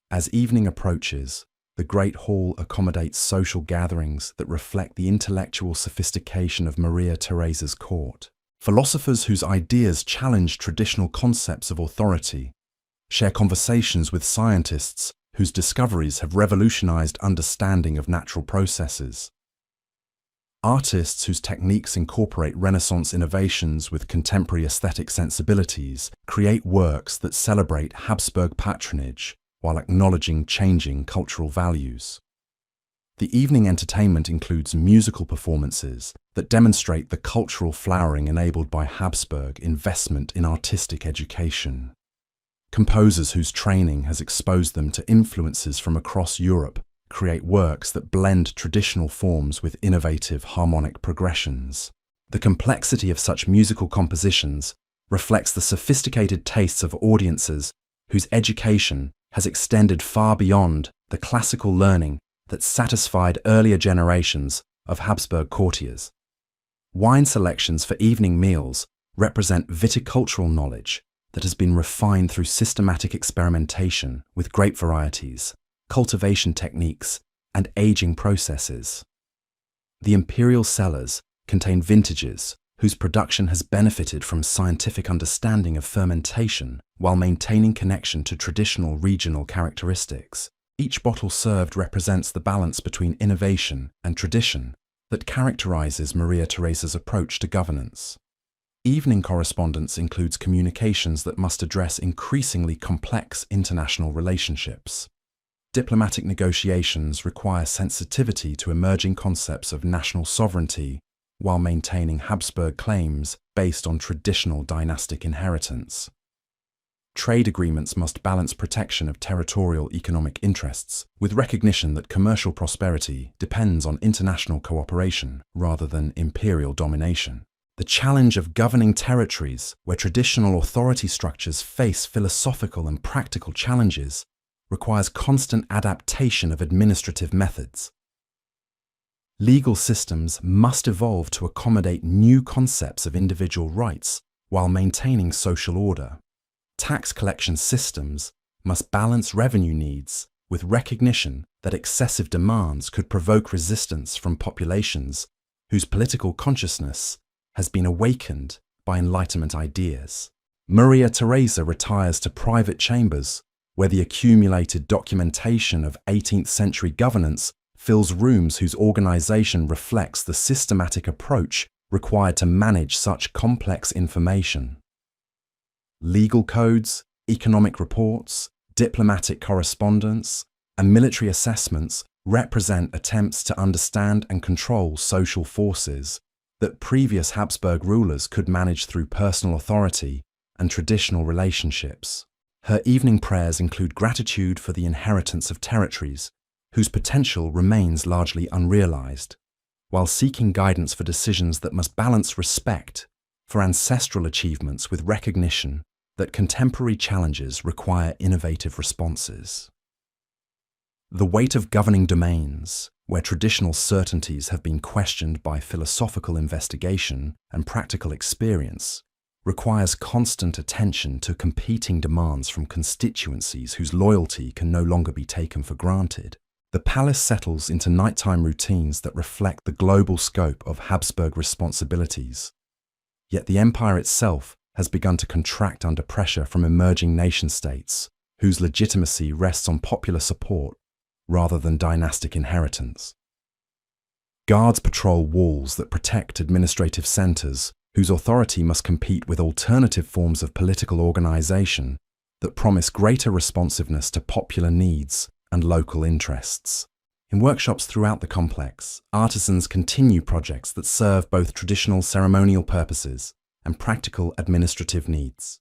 As evening approaches, the Great Hall accommodates social gatherings that reflect the intellectual sophistication of Maria Theresa's court. Philosophers whose ideas challenge traditional concepts of authority share conversations with scientists whose discoveries have revolutionized understanding of natural processes. Artists whose techniques incorporate Renaissance innovations with contemporary aesthetic sensibilities create works that celebrate Habsburg patronage while acknowledging changing cultural values. The evening entertainment includes musical performances that demonstrate the cultural flowering enabled by Habsburg investment in artistic education. Composers whose training has exposed them to influences from across Europe create works that blend traditional forms with innovative harmonic progressions. The complexity of such musical compositions reflects the sophisticated tastes of audiences whose education has extended far beyond the classical learning that satisfied earlier generations of Habsburg courtiers. Wine selections for evening meals represent viticultural knowledge that has been refined through systematic experimentation with grape varieties, cultivation techniques, and aging processes. The imperial cellars contain vintages whose production has benefited from scientific understanding of fermentation while maintaining connection to traditional regional characteristics. Each bottle served represents the balance between innovation and tradition that characterizes Maria Theresa's approach to governance. Evening correspondence includes communications that must address increasingly complex international relationships. Diplomatic negotiations require sensitivity to emerging concepts of national sovereignty while maintaining Habsburg claims based on traditional dynastic inheritance. Trade agreements must balance protection of territorial economic interests with recognition that commercial prosperity depends on international cooperation rather than imperial domination. The challenge of governing territories where traditional authority structures face philosophical and practical challenges requires constant adaptation of administrative methods. Legal systems must evolve to accommodate new concepts of individual rights while maintaining social order. Tax collection systems must balance revenue needs with recognition that excessive demands could provoke resistance from populations whose political consciousness has been awakened by Enlightenment ideas. Maria Theresa retires to private chambers where the accumulated documentation of 18th century governance fills rooms whose organization reflects the systematic approach required to manage such complex information. Legal codes, economic reports, diplomatic correspondence, and military assessments represent attempts to understand and control social forces that previous Habsburg rulers could manage through personal authority and traditional relationships. Her evening prayers include gratitude for the inheritance of territories whose potential remains largely unrealized, while seeking guidance for decisions that must balance respect for ancestral achievements with recognition that contemporary challenges require innovative responses. The weight of governing domains, where traditional certainties have been questioned by philosophical investigation and practical experience, requires constant attention to competing demands from constituencies whose loyalty can no longer be taken for granted. The palace settles into nighttime routines that reflect the global scope of Habsburg responsibilities. Yet the empire itself has begun to contract under pressure from emerging nation-states, whose legitimacy rests on popular support rather than dynastic inheritance. Guards patrol walls that protect administrative centers, whose authority must compete with alternative forms of political organization that promise greater responsiveness to popular needs and local interests. In workshops throughout the complex, artisans continue projects that serve both traditional ceremonial purposes and practical administrative needs.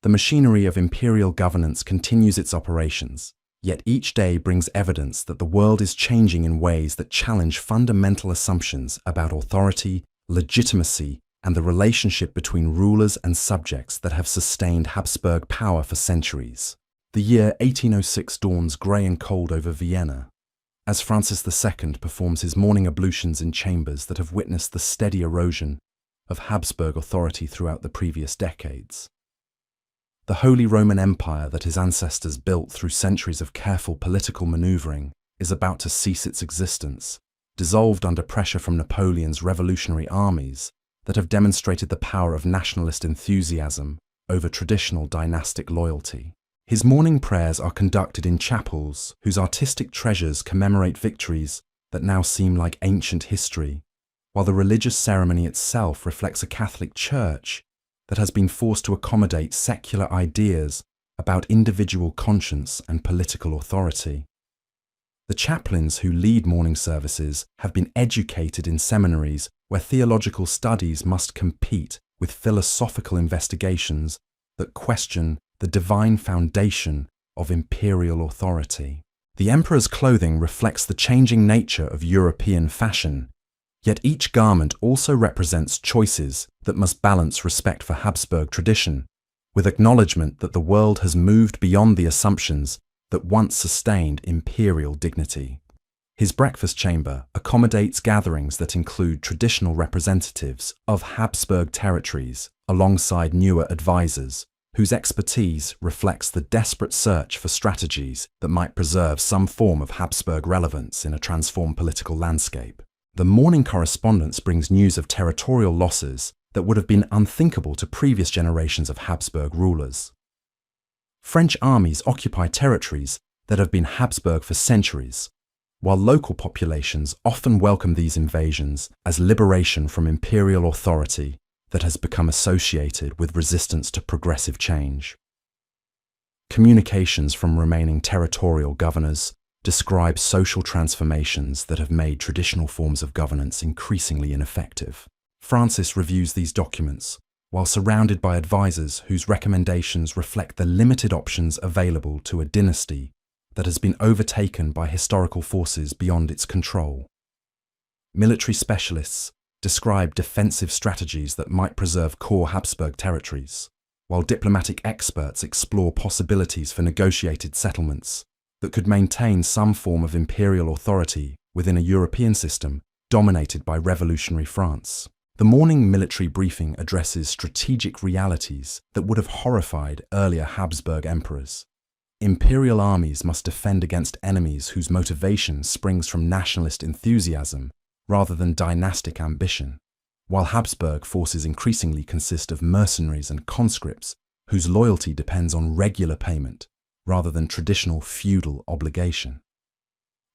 The machinery of imperial governance continues its operations, yet each day brings evidence that the world is changing in ways that challenge fundamental assumptions about authority, legitimacy, and the relationship between rulers and subjects that have sustained Habsburg power for centuries. The year 1806 dawns grey and cold over Vienna, as Francis II performs his morning ablutions in chambers that have witnessed the steady erosion of Habsburg authority throughout the previous decades. The Holy Roman Empire that his ancestors built through centuries of careful political maneuvering is about to cease its existence, dissolved under pressure from Napoleon's revolutionary armies that have demonstrated the power of nationalist enthusiasm over traditional dynastic loyalty. His morning prayers are conducted in chapels whose artistic treasures commemorate victories that now seem like ancient history, while the religious ceremony itself reflects a Catholic Church that has been forced to accommodate secular ideas about individual conscience and political authority. The chaplains who lead morning services have been educated in seminaries where theological studies must compete with philosophical investigations that question the divine foundation of imperial authority. The emperor's clothing reflects the changing nature of European fashion, yet each garment also represents choices that must balance respect for Habsburg tradition, with acknowledgement that the world has moved beyond the assumptions that once sustained imperial dignity. His breakfast chamber accommodates gatherings that include traditional representatives of Habsburg territories alongside newer advisors, whose expertise reflects the desperate search for strategies that might preserve some form of Habsburg relevance in a transformed political landscape. The morning correspondence brings news of territorial losses that would have been unthinkable to previous generations of Habsburg rulers. French armies occupy territories that have been Habsburg for centuries, while local populations often welcome these invasions as liberation from imperial authority that has become associated with resistance to progressive change. Communications from remaining territorial governors describe social transformations that have made traditional forms of governance increasingly ineffective. Francis reviews these documents while surrounded by advisors whose recommendations reflect the limited options available to a dynasty that has been overtaken by historical forces beyond its control. Military specialists describe defensive strategies that might preserve core Habsburg territories, while diplomatic experts explore possibilities for negotiated settlements that could maintain some form of imperial authority within a European system dominated by revolutionary France. The morning military briefing addresses strategic realities that would have horrified earlier Habsburg emperors. Imperial armies must defend against enemies whose motivation springs from nationalist enthusiasm rather than dynastic ambition, while Habsburg forces increasingly consist of mercenaries and conscripts whose loyalty depends on regular payment rather than traditional feudal obligation.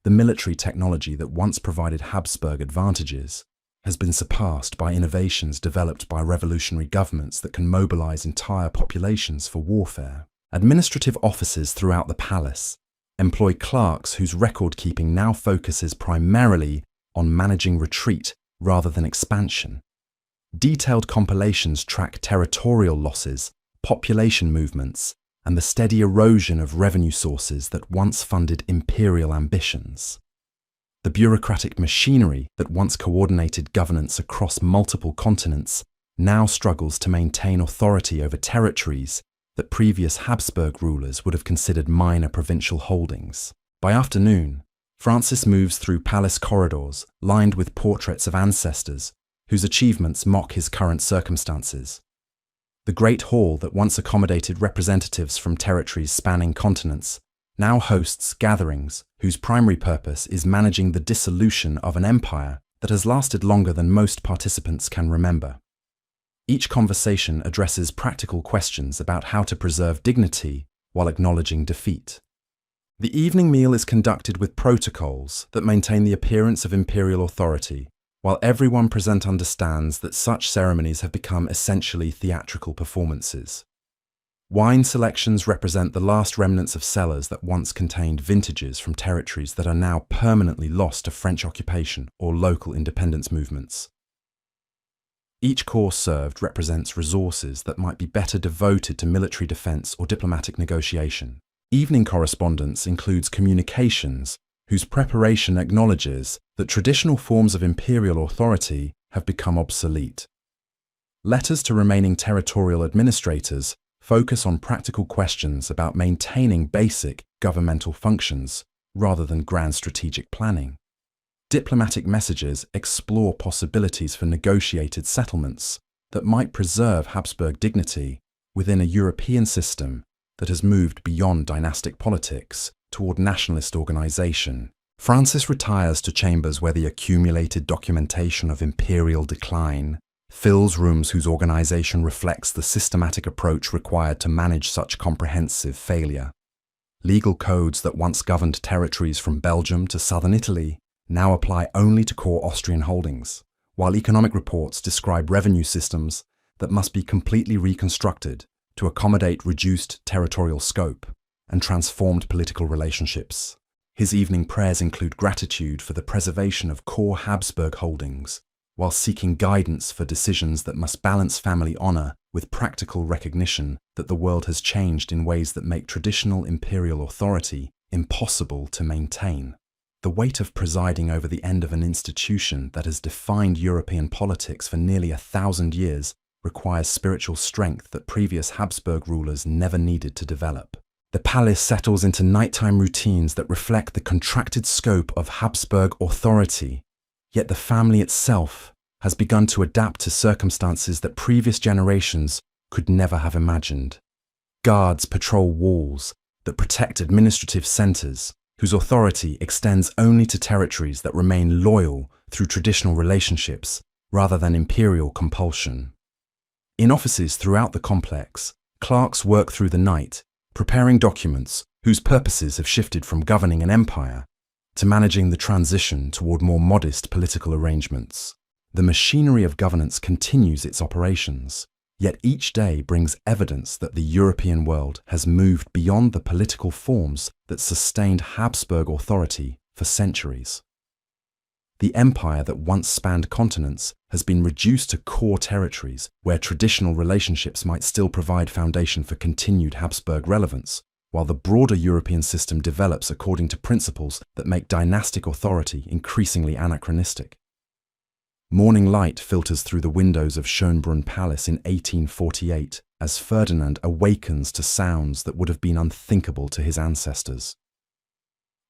The military technology that once provided Habsburg advantages has been surpassed by innovations developed by revolutionary governments that can mobilize entire populations for warfare. Administrative offices throughout the palace employ clerks whose record-keeping now focuses primarily on managing retreat rather than expansion. Detailed compilations track territorial losses, population movements, and the steady erosion of revenue sources that once funded imperial ambitions. The bureaucratic machinery that once coordinated governance across multiple continents now struggles to maintain authority over territories that previous Habsburg rulers would have considered minor provincial holdings. By afternoon, Francis moves through palace corridors lined with portraits of ancestors whose achievements mock his current circumstances. The great hall that once accommodated representatives from territories spanning continents now hosts gatherings whose primary purpose is managing the dissolution of an empire that has lasted longer than most participants can remember. Each conversation addresses practical questions about how to preserve dignity while acknowledging defeat. The evening meal is conducted with protocols that maintain the appearance of imperial authority, while everyone present understands that such ceremonies have become essentially theatrical performances. Wine selections represent the last remnants of cellars that once contained vintages from territories that are now permanently lost to French occupation or local independence movements. Each course served represents resources that might be better devoted to military defense or diplomatic negotiation. Evening correspondence includes communications whose preparation acknowledges that traditional forms of imperial authority have become obsolete. Letters to remaining territorial administrators focus on practical questions about maintaining basic governmental functions rather than grand strategic planning. Diplomatic messages explore possibilities for negotiated settlements that might preserve Habsburg dignity within a European system that has moved beyond dynastic politics toward nationalist organization. Francis retires to chambers where the accumulated documentation of imperial decline fills rooms whose organization reflects the systematic approach required to manage such comprehensive failure. Legal codes that once governed territories from Belgium to southern Italy now apply only to core Austrian holdings, while economic reports describe revenue systems that must be completely reconstructed to accommodate reduced territorial scope and transformed political relationships. His evening prayers include gratitude for the preservation of core Habsburg holdings, while seeking guidance for decisions that must balance family honor with practical recognition that the world has changed in ways that make traditional imperial authority impossible to maintain. The weight of presiding over the end of an institution that has defined European politics for nearly 1,000 years requires spiritual strength that previous Habsburg rulers never needed to develop. The palace settles into nighttime routines that reflect the contracted scope of Habsburg authority, yet the family itself has begun to adapt to circumstances that previous generations could never have imagined. Guards patrol walls that protect administrative centers, whose authority extends only to territories that remain loyal through traditional relationships rather than imperial compulsion. In offices throughout the complex, clerks work through the night, preparing documents whose purposes have shifted from governing an empire to managing the transition toward more modest political arrangements. The machinery of governance continues its operations, yet each day brings evidence that the European world has moved beyond the political forms that sustained Habsburg authority for centuries. The empire that once spanned continents has been reduced to core territories where traditional relationships might still provide foundation for continued Habsburg relevance, while the broader European system develops according to principles that make dynastic authority increasingly anachronistic. Morning light filters through the windows of Schönbrunn Palace in 1848 as Ferdinand awakens to sounds that would have been unthinkable to his ancestors.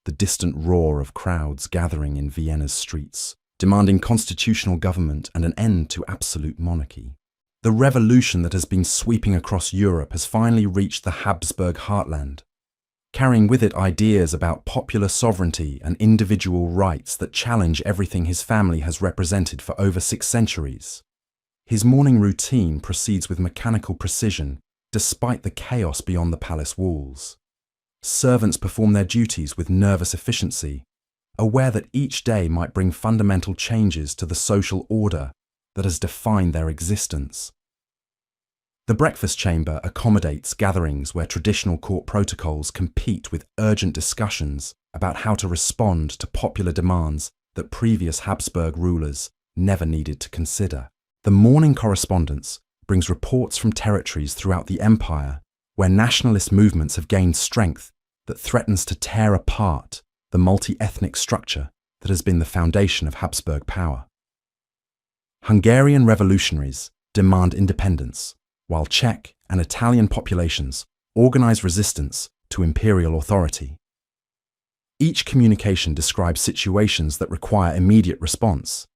The distant roar of crowds gathering in Vienna's streets, demanding constitutional government and an end to absolute monarchy. The revolution that has been sweeping across Europe has finally reached the Habsburg heartland, carrying with it ideas about popular sovereignty and individual rights that challenge everything his family has represented for over 6 centuries. His morning routine proceeds with mechanical precision, despite the chaos beyond the palace walls. Servants perform their duties with nervous efficiency, aware that each day might bring fundamental changes to the social order that has defined their existence. The breakfast chamber accommodates gatherings where traditional court protocols compete with urgent discussions about how to respond to popular demands that previous Habsburg rulers never needed to consider. The morning correspondence brings reports from territories throughout the empire where nationalist movements have gained strength that threatens to tear apart the multi-ethnic structure that has been the foundation of Habsburg power. Hungarian revolutionaries demand independence, while Czech and Italian populations organize resistance to imperial authority. Each communication describes situations that require immediate response,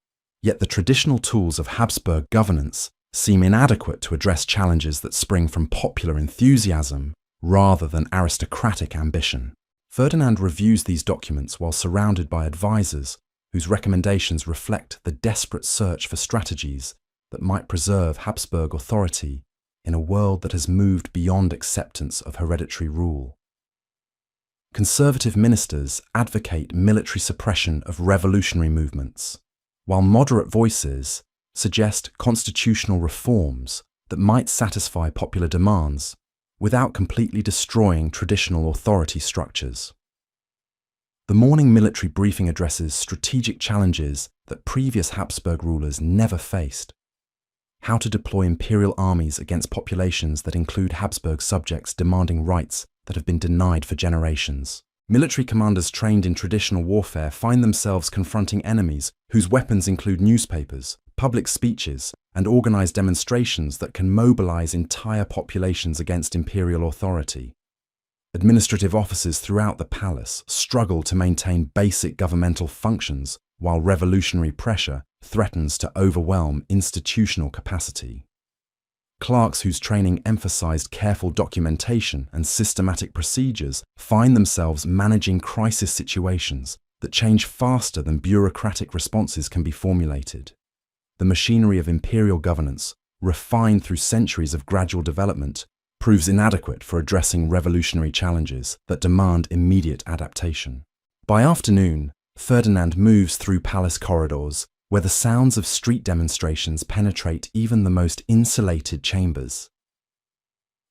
yet the traditional tools of Habsburg governance seem inadequate to address challenges that spring from popular enthusiasm rather than aristocratic ambition. Ferdinand reviews these documents while surrounded by advisors whose recommendations reflect the desperate search for strategies that might preserve Habsburg authority in a world that has moved beyond acceptance of hereditary rule. Conservative ministers advocate military suppression of revolutionary movements, while moderate voices suggest constitutional reforms that might satisfy popular demands without completely destroying traditional authority structures. The morning military briefing addresses strategic challenges that previous Habsburg rulers never faced. How to deploy imperial armies against populations that include Habsburg subjects demanding rights that have been denied for generations. Military commanders trained in traditional warfare find themselves confronting enemies whose weapons include newspapers, public speeches, and organized demonstrations that can mobilize entire populations against imperial authority. Administrative offices throughout the palace struggle to maintain basic governmental functions while revolutionary pressure threatens to overwhelm institutional capacity. Clerks whose training emphasized careful documentation and systematic procedures find themselves managing crisis situations that change faster than bureaucratic responses can be formulated. The machinery of imperial governance, refined through centuries of gradual development, proves inadequate for addressing revolutionary challenges that demand immediate adaptation. By afternoon, Ferdinand moves through palace corridors where the sounds of street demonstrations penetrate even the most insulated chambers.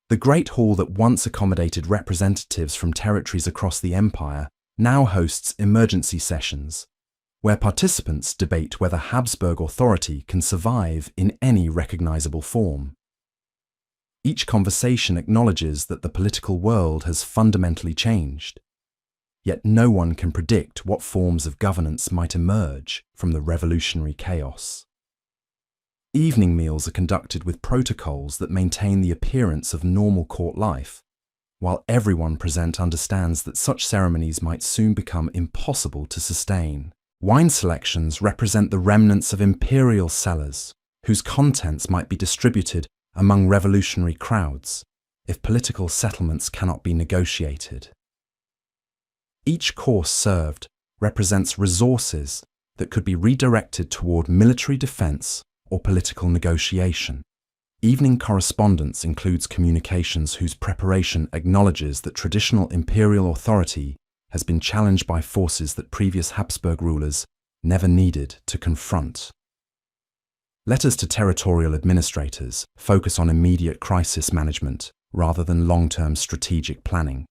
The Great Hall that once accommodated representatives from territories across the empire now hosts emergency sessions, where participants debate whether Habsburg authority can survive in any recognizable form. Each conversation acknowledges that the political world has fundamentally changed, yet no one can predict what forms of governance might emerge from the revolutionary chaos. Evening meals are conducted with protocols that maintain the appearance of normal court life, while everyone present understands that such ceremonies might soon become impossible to sustain. Wine selections represent the remnants of imperial cellars, whose contents might be distributed among revolutionary crowds if political settlements cannot be negotiated. Each course served represents resources that could be redirected toward military defense or political negotiation. Evening correspondence includes communications whose preparation acknowledges that traditional imperial authority has been challenged by forces that previous Habsburg rulers never needed to confront. Letters to territorial administrators focus on immediate crisis management rather than long-term strategic planning,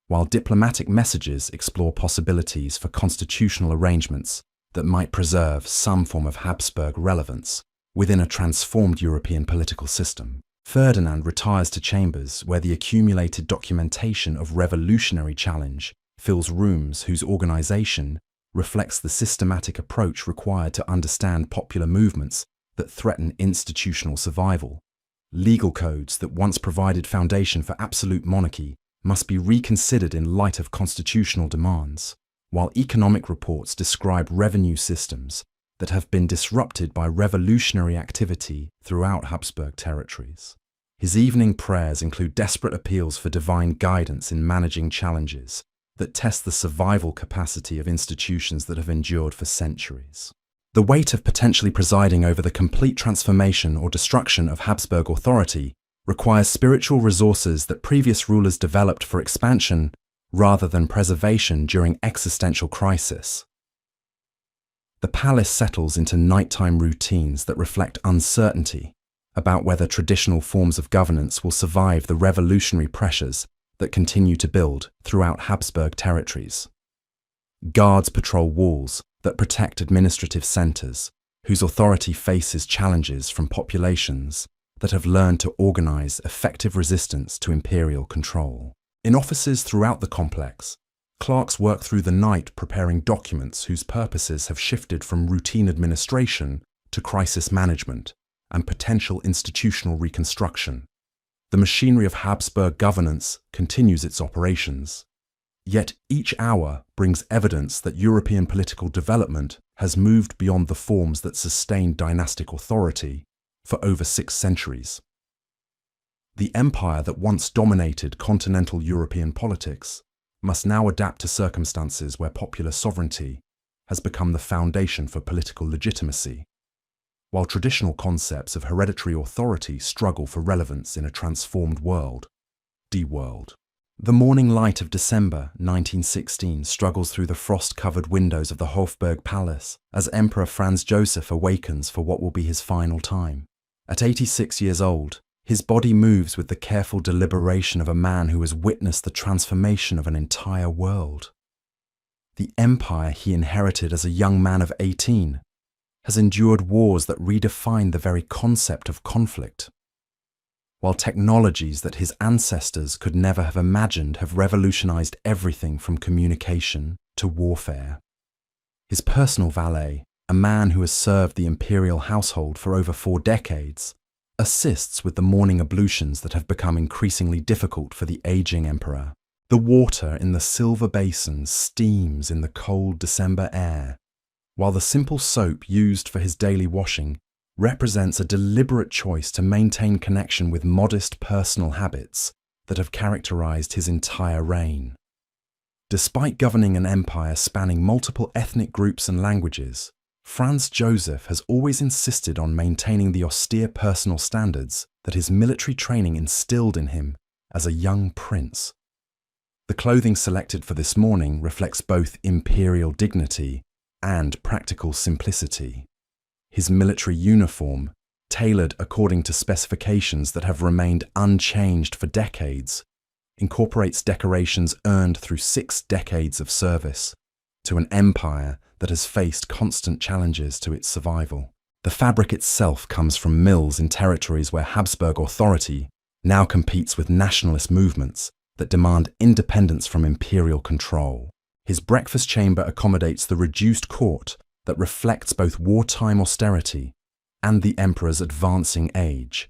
while diplomatic messages explore possibilities for constitutional arrangements that might preserve some form of Habsburg relevance within a transformed European political system. Ferdinand retires to chambers where the accumulated documentation of revolutionary challenge fills rooms whose organization reflects the systematic approach required to understand popular movements that threaten institutional survival. Legal codes that once provided foundation for absolute monarchy must be reconsidered in light of constitutional demands, while economic reports describe revenue systems that have been disrupted by revolutionary activity throughout Habsburg territories. His evening prayers include desperate appeals for divine guidance in managing challenges that test the survival capacity of institutions that have endured for centuries. The weight of potentially presiding over the complete transformation or destruction of Habsburg authority requires spiritual resources that previous rulers developed for expansion rather than preservation during existential crisis. The palace settles into nighttime routines that reflect uncertainty about whether traditional forms of governance will survive the revolutionary pressures that continue to build throughout Habsburg territories. Guards patrol walls that protect administrative centers, whose authority faces challenges from populations that have learned to organize effective resistance to imperial control. In offices throughout the complex, clerks work through the night preparing documents whose purposes have shifted from routine administration to crisis management and potential institutional reconstruction. The machinery of Habsburg governance continues its operations. Yet each hour brings evidence that European political development has moved beyond the forms that sustained dynastic authority for over 6 centuries. The empire that once dominated continental European politics must now adapt to circumstances where popular sovereignty has become the foundation for political legitimacy, while traditional concepts of hereditary authority struggle for relevance in a transformed world. D-World. The morning light of December 1916 struggles through the frost-covered windows of the Hofburg Palace as Emperor Franz Joseph awakens for what will be his final time. At 86 years old, his body moves with the careful deliberation of a man who has witnessed the transformation of an entire world. The empire he inherited as a young man of 18 has endured wars that redefined the very concept of conflict, while technologies that his ancestors could never have imagined have revolutionized everything from communication to warfare. His personal valet, a man who has served the imperial household for over 4 decades, assists with the morning ablutions that have become increasingly difficult for the aging emperor. The water in the silver basins steams in the cold December air, while the simple soap used for his daily washing represents a deliberate choice to maintain connection with modest personal habits that have characterized his entire reign. Despite governing an empire spanning multiple ethnic groups and languages, Franz Joseph has always insisted on maintaining the austere personal standards that his military training instilled in him as a young prince. The clothing selected for this morning reflects both imperial dignity and practical simplicity. His military uniform, tailored according to specifications that have remained unchanged for decades, incorporates decorations earned through 6 decades of service to an empire that has faced constant challenges to its survival. The fabric itself comes from mills in territories where Habsburg authority now competes with nationalist movements that demand independence from imperial control. His breakfast chamber accommodates the reduced court that reflects both wartime austerity and the emperor's advancing age.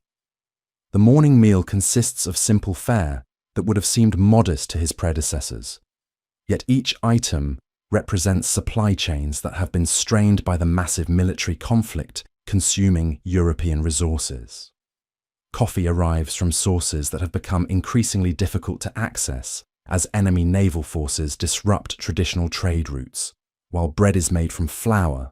The morning meal consists of simple fare that would have seemed modest to his predecessors, yet each item represents supply chains that have been strained by the massive military conflict consuming European resources. Coffee arrives from sources that have become increasingly difficult to access as enemy naval forces disrupt traditional trade routes, while bread is made from flour,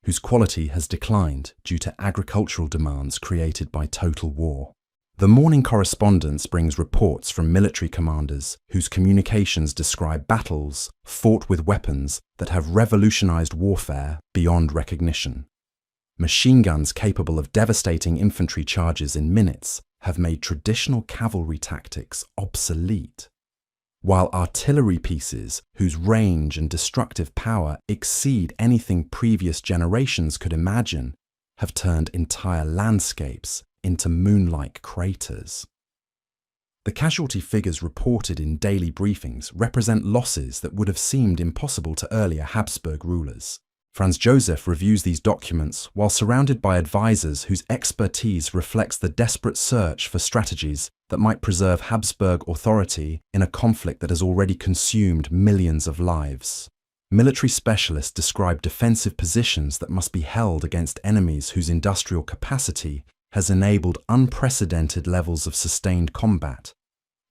whose quality has declined due to agricultural demands created by total war. The morning correspondence brings reports from military commanders whose communications describe battles fought with weapons that have revolutionized warfare beyond recognition. Machine guns capable of devastating infantry charges in minutes have made traditional cavalry tactics obsolete, while artillery pieces whose range and destructive power exceed anything previous generations could imagine have turned entire landscapes into moon-like craters. The casualty figures reported in daily briefings represent losses that would have seemed impossible to earlier Habsburg rulers. Franz Joseph reviews these documents while surrounded by advisors whose expertise reflects the desperate search for strategies that might preserve Habsburg authority in a conflict that has already consumed millions of lives. Military specialists describe defensive positions that must be held against enemies whose industrial capacity has enabled unprecedented levels of sustained combat,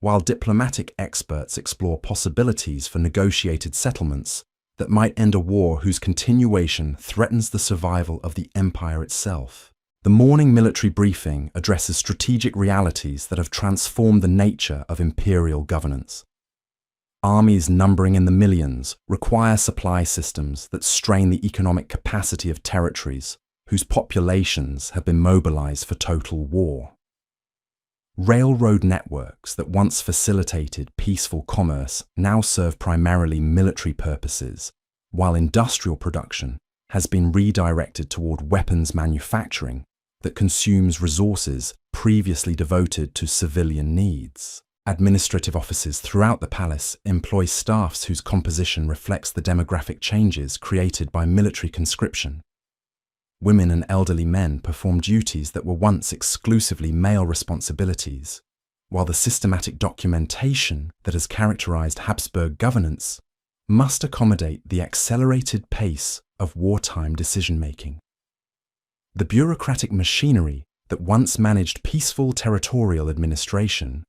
while diplomatic experts explore possibilities for negotiated settlements that might end a war whose continuation threatens the survival of the empire itself. The morning military briefing addresses strategic realities that have transformed the nature of imperial governance. Armies numbering in the millions require supply systems that strain the economic capacity of territories whose populations have been mobilized for total war. Railroad networks that once facilitated peaceful commerce now serve primarily military purposes, while industrial production has been redirected toward weapons manufacturing that consumes resources previously devoted to civilian needs. Administrative offices throughout the palace employ staffs whose composition reflects the demographic changes created by military conscription. Women and elderly men perform duties that were once exclusively male responsibilities, while the systematic documentation that has characterized Habsburg governance must accommodate the accelerated pace of wartime decision-making. The bureaucratic machinery that once managed peaceful territorial administration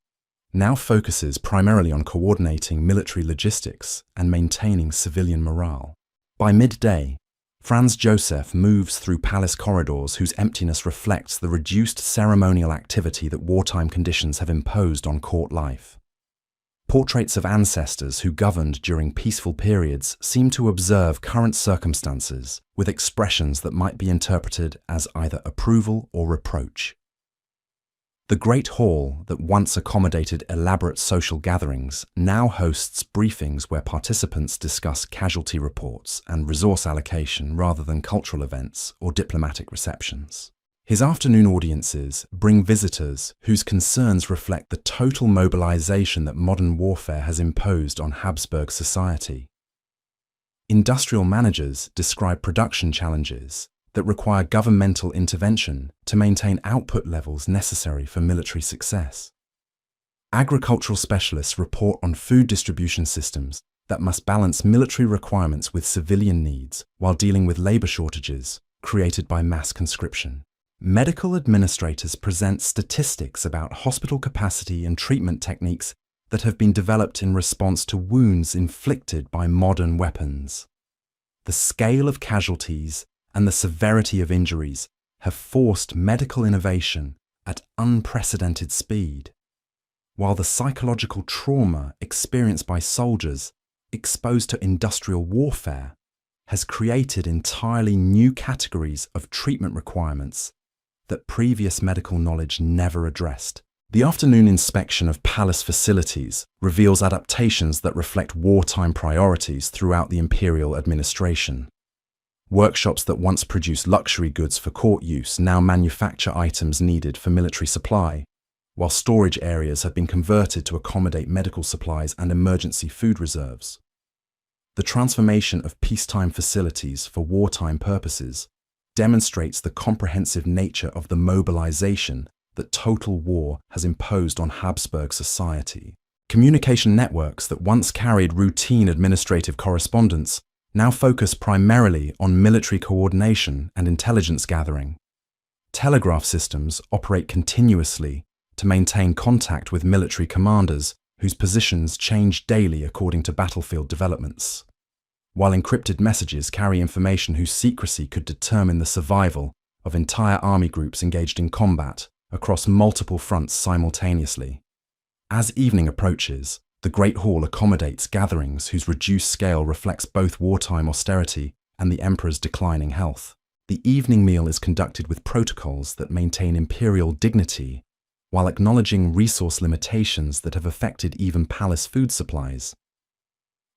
now focuses primarily on coordinating military logistics and maintaining civilian morale. By midday, Franz Joseph moves through palace corridors whose emptiness reflects the reduced ceremonial activity that wartime conditions have imposed on court life. Portraits of ancestors who governed during peaceful periods seem to observe current circumstances with expressions that might be interpreted as either approval or reproach. The Great Hall that once accommodated elaborate social gatherings now hosts briefings where participants discuss casualty reports and resource allocation rather than cultural events or diplomatic receptions. His afternoon audiences bring visitors whose concerns reflect the total mobilization that modern warfare has imposed on Habsburg society. Industrial managers describe production challenges that require governmental intervention to maintain output levels necessary for military success. Agricultural specialists report on food distribution systems that must balance military requirements with civilian needs while dealing with labor shortages created by mass conscription. Medical administrators present statistics about hospital capacity and treatment techniques that have been developed in response to wounds inflicted by modern weapons. The scale of casualties and the severity of injuries have forced medical innovation at unprecedented speed, while the psychological trauma experienced by soldiers exposed to industrial warfare has created entirely new categories of treatment requirements that previous medical knowledge never addressed. The afternoon inspection of palace facilities reveals adaptations that reflect wartime priorities throughout the imperial administration. Workshops that once produced luxury goods for court use now manufacture items needed for military supply, while storage areas have been converted to accommodate medical supplies and emergency food reserves. The transformation of peacetime facilities for wartime purposes demonstrates the comprehensive nature of the mobilization that total war has imposed on Habsburg society. Communication networks that once carried routine administrative correspondence now focus primarily on military coordination and intelligence gathering. Telegraph systems operate continuously to maintain contact with military commanders whose positions change daily according to battlefield developments, while encrypted messages carry information whose secrecy could determine the survival of entire army groups engaged in combat across multiple fronts simultaneously. As evening approaches, the Great Hall accommodates gatherings whose reduced scale reflects both wartime austerity and the emperor's declining health. The evening meal is conducted with protocols that maintain imperial dignity while acknowledging resource limitations that have affected even palace food supplies.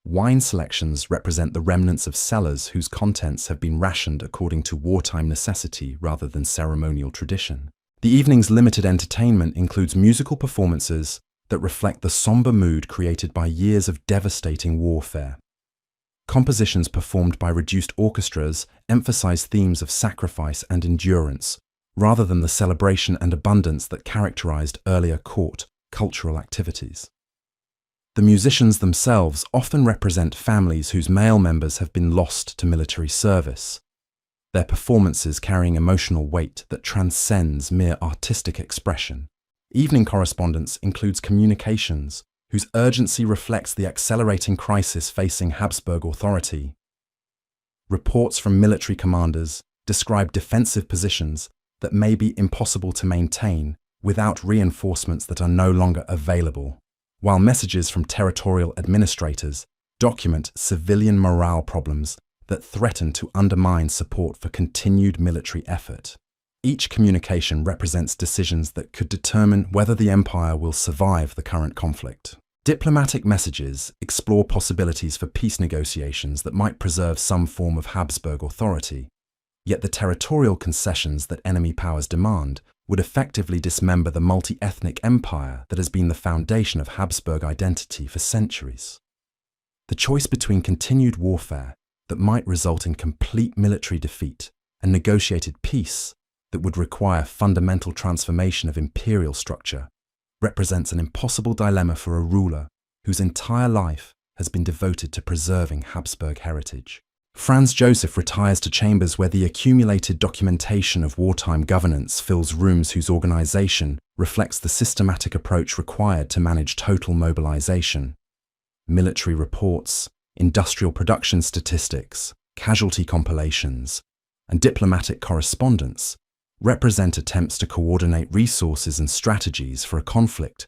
Wine selections represent the remnants of cellars whose contents have been rationed according to wartime necessity rather than ceremonial tradition. The evening's limited entertainment includes musical performances that reflect the somber mood created by years of devastating warfare. Compositions performed by reduced orchestras emphasize themes of sacrifice and endurance, rather than the celebration and abundance that characterized earlier court cultural activities. The musicians themselves often represent families whose male members have been lost to military service, their performances carrying emotional weight that transcends mere artistic expression. Evening correspondence includes communications whose urgency reflects the accelerating crisis facing Habsburg authority. Reports from military commanders describe defensive positions that may be impossible to maintain without reinforcements that are no longer available, while messages from territorial administrators document civilian morale problems that threaten to undermine support for continued military effort. Each communication represents decisions that could determine whether the empire will survive the current conflict. Diplomatic messages explore possibilities for peace negotiations that might preserve some form of Habsburg authority, yet the territorial concessions that enemy powers demand would effectively dismember the multi-ethnic empire that has been the foundation of Habsburg identity for centuries. The choice between continued warfare that might result in complete military defeat and negotiated peace that would require fundamental transformation of imperial structure represents an impossible dilemma for a ruler whose entire life has been devoted to preserving Habsburg heritage. Franz Joseph retires to chambers where the accumulated documentation of wartime governance fills rooms whose organization reflects the systematic approach required to manage total mobilization. Military reports, industrial production statistics, casualty compilations, and diplomatic correspondence represent attempts to coordinate resources and strategies for a conflict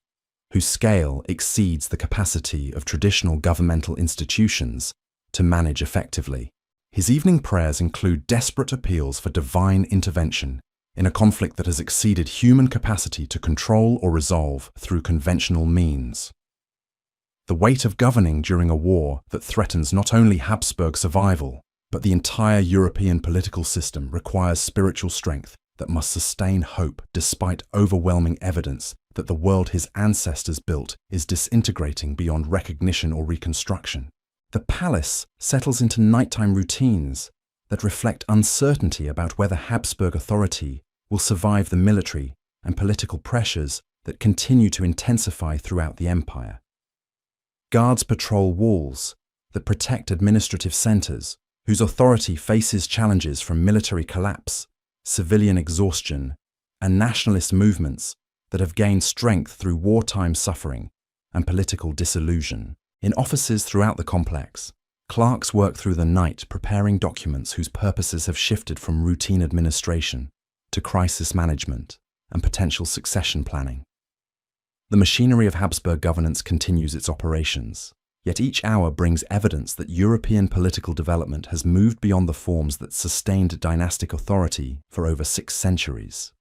whose scale exceeds the capacity of traditional governmental institutions to manage effectively. His evening prayers include desperate appeals for divine intervention in a conflict that has exceeded human capacity to control or resolve through conventional means. The weight of governing during a war that threatens not only Habsburg survival, but the entire European political system requires spiritual strength that must sustain hope despite overwhelming evidence that the world his ancestors built is disintegrating beyond recognition or reconstruction. The palace settles into nighttime routines that reflect uncertainty about whether Habsburg authority will survive the military and political pressures that continue to intensify throughout the empire. Guards patrol walls that protect administrative centers whose authority faces challenges from military collapse, civilian exhaustion, and nationalist movements that have gained strength through wartime suffering and political disillusion. In offices throughout the complex, clerks work through the night preparing documents whose purposes have shifted from routine administration to crisis management and potential succession planning. The machinery of Habsburg governance continues its operations, yet each hour brings evidence that European political development has moved beyond the forms that sustained dynastic authority for over 6 centuries.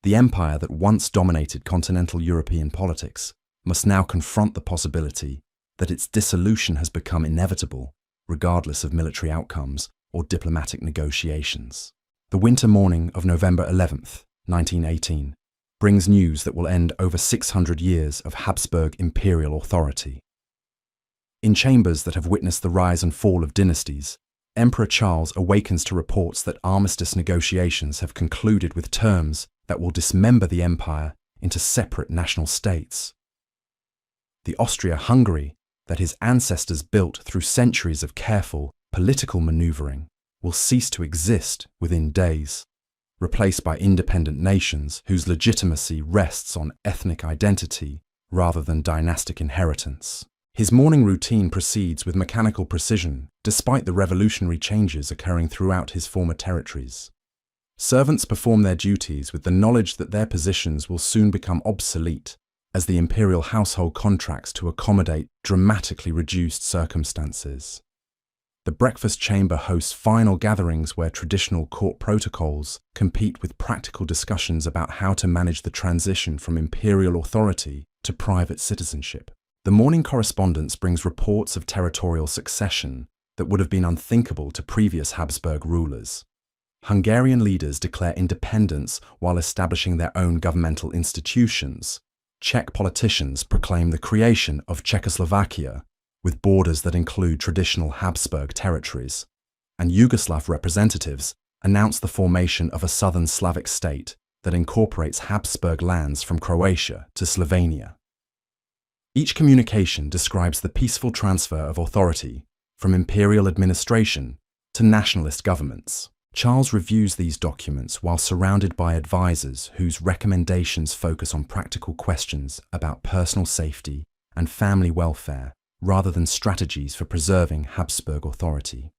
The empire that once dominated continental European politics must now confront the possibility that its dissolution has become inevitable, regardless of military outcomes or diplomatic negotiations. The winter morning of November 11th, 1918, brings news that will end over 600 years of Habsburg imperial authority. In chambers that have witnessed the rise and fall of dynasties, Emperor Charles awakens to reports that armistice negotiations have concluded with terms that will dismember the empire into separate national states. The Austria-Hungary that his ancestors built through centuries of careful political maneuvering will cease to exist within days, replaced by independent nations whose legitimacy rests on ethnic identity rather than dynastic inheritance. His morning routine proceeds with mechanical precision, despite the revolutionary changes occurring throughout his former territories. Servants perform their duties with the knowledge that their positions will soon become obsolete as the imperial household contracts to accommodate dramatically reduced circumstances. The breakfast chamber hosts final gatherings where traditional court protocols compete with practical discussions about how to manage the transition from imperial authority to private citizenship. The morning correspondence brings reports of territorial succession that would have been unthinkable to previous Habsburg rulers. Hungarian leaders declare independence while establishing their own governmental institutions. Czech politicians proclaim the creation of Czechoslovakia, with borders that include traditional Habsburg territories, and Yugoslav representatives announce the formation of a southern Slavic state that incorporates Habsburg lands from Croatia to Slovenia. Each communication describes the peaceful transfer of authority from imperial administration to nationalist governments. Charles reviews these documents while surrounded by advisors whose recommendations focus on practical questions about personal safety and family welfare rather than strategies for preserving Habsburg authority.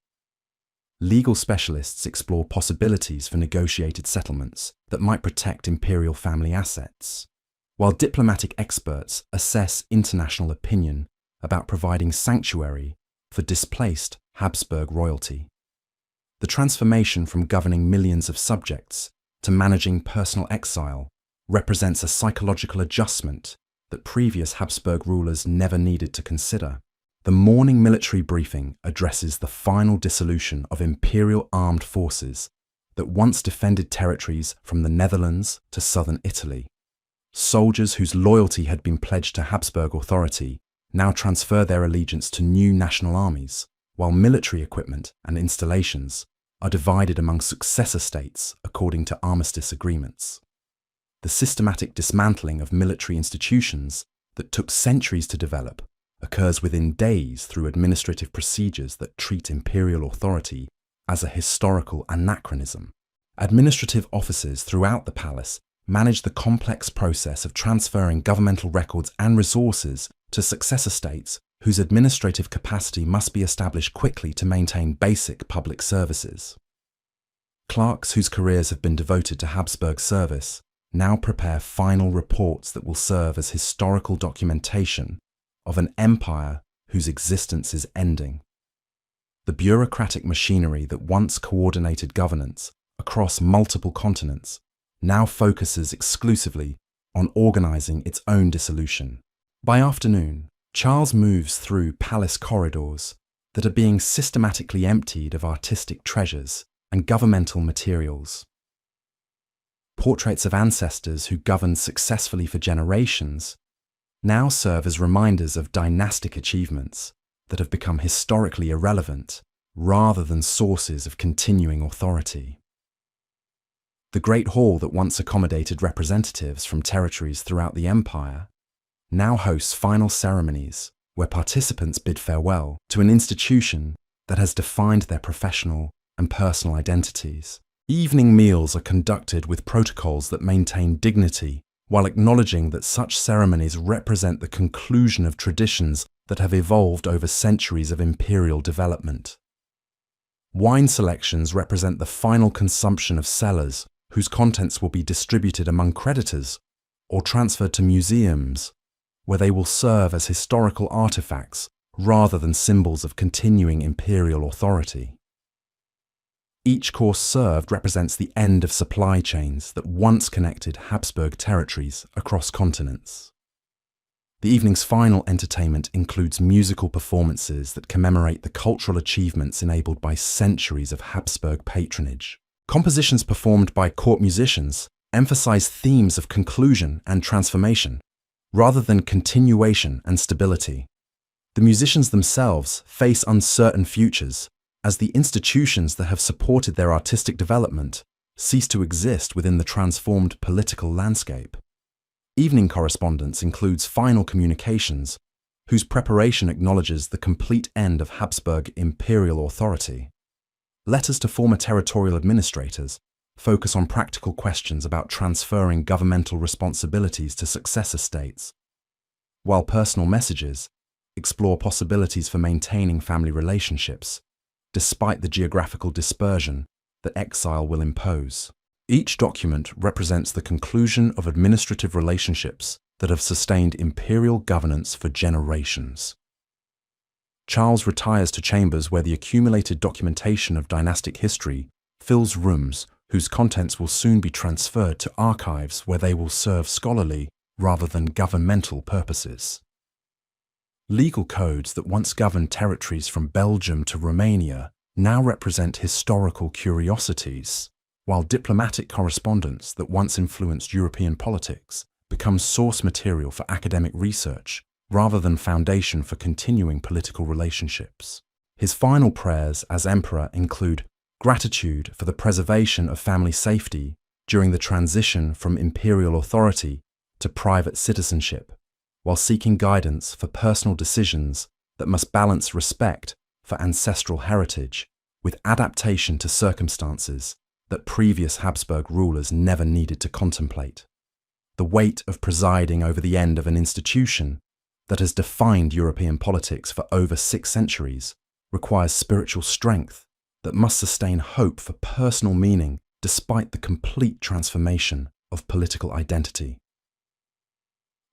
Legal specialists explore possibilities for negotiated settlements that might protect imperial family assets, while diplomatic experts assess international opinion about providing sanctuary for displaced Habsburg royalty. The transformation from governing millions of subjects to managing personal exile represents a psychological adjustment that previous Habsburg rulers never needed to consider. The morning military briefing addresses the final dissolution of imperial armed forces that once defended territories from the Netherlands to southern Italy. Soldiers whose loyalty had been pledged to Habsburg authority now transfer their allegiance to new national armies, while military equipment and installations are divided among successor states according to armistice agreements. The systematic dismantling of military institutions that took centuries to develop occurs within days through administrative procedures that treat imperial authority as a historical anachronism. Administrative offices throughout the palace manage the complex process of transferring governmental records and resources to successor states whose administrative capacity must be established quickly to maintain basic public services. Clerks whose careers have been devoted to Habsburg service now prepare final reports that will serve as historical documentation of an empire whose existence is ending. The bureaucratic machinery that once coordinated governance across multiple continents now focuses exclusively on organizing its own dissolution. By afternoon, Charles moves through palace corridors that are being systematically emptied of artistic treasures and governmental materials. Portraits of ancestors who governed successfully for generations now serve as reminders of dynastic achievements that have become historically irrelevant rather than sources of continuing authority. The Great Hall that once accommodated representatives from territories throughout the empire now hosts final ceremonies where participants bid farewell to an institution that has defined their professional and personal identities. Evening meals are conducted with protocols that maintain dignity while acknowledging that such ceremonies represent the conclusion of traditions that have evolved over centuries of imperial development. Wine selections represent the final consumption of cellars whose contents will be distributed among creditors or transferred to museums, where they will serve as historical artifacts rather than symbols of continuing imperial authority. Each course served represents the end of supply chains that once connected Habsburg territories across continents. The evening's final entertainment includes musical performances that commemorate the cultural achievements enabled by centuries of Habsburg patronage. Compositions performed by court musicians emphasize themes of conclusion and transformation, rather than continuation and stability. The musicians themselves face uncertain futures, as the institutions that have supported their artistic development cease to exist within the transformed political landscape. Evening correspondence includes final communications, whose preparation acknowledges the complete end of Habsburg imperial authority. Letters to former territorial administrators focus on practical questions about transferring governmental responsibilities to successor states, while personal messages explore possibilities for maintaining family relationships, despite the geographical dispersion that exile will impose. Each document represents the conclusion of administrative relationships that have sustained imperial governance for generations. Charles retires to chambers where the accumulated documentation of dynastic history fills rooms whose contents will soon be transferred to archives where they will serve scholarly rather than governmental purposes. Legal codes that once governed territories from Belgium to Romania now represent historical curiosities, while diplomatic correspondence that once influenced European politics becomes source material for academic research rather than foundation for continuing political relationships. His final prayers as emperor include gratitude for the preservation of family safety during the transition from imperial authority to private citizenship, while seeking guidance for personal decisions that must balance respect for ancestral heritage with adaptation to circumstances that previous Habsburg rulers never needed to contemplate. The weight of presiding over the end of an institution that has defined European politics for over 6 centuries requires spiritual strength that must sustain hope for personal meaning despite the complete transformation of political identity.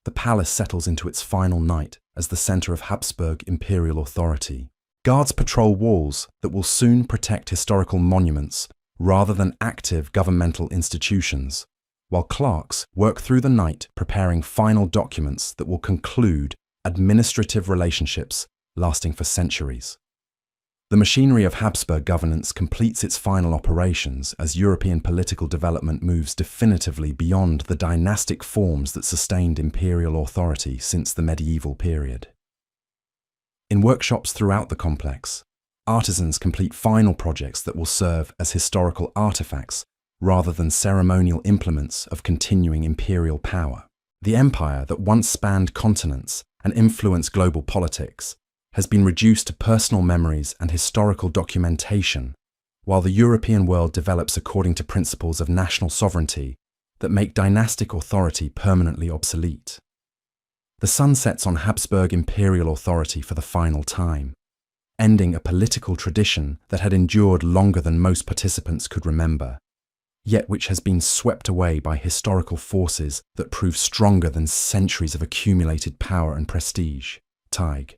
The palace settles into its final night as the center of Habsburg imperial authority. Guards patrol walls that will soon protect historical monuments rather than active governmental institutions, while clerks work through the night preparing final documents that will conclude administrative relationships lasting for centuries. The machinery of Habsburg governance completes its final operations as European political development moves definitively beyond the dynastic forms that sustained imperial authority since the medieval period. In workshops throughout the complex, artisans complete final projects that will serve as historical artifacts rather than ceremonial implements of continuing imperial power. The empire that once spanned continents and influenced global politics has been reduced to personal memories and historical documentation, while the European world develops according to principles of national sovereignty that make dynastic authority permanently obsolete. The sun sets on Habsburg imperial authority for the final time, ending a political tradition that had endured longer than most participants could remember, yet which has been swept away by historical forces that prove stronger than centuries of accumulated power and prestige. Tig.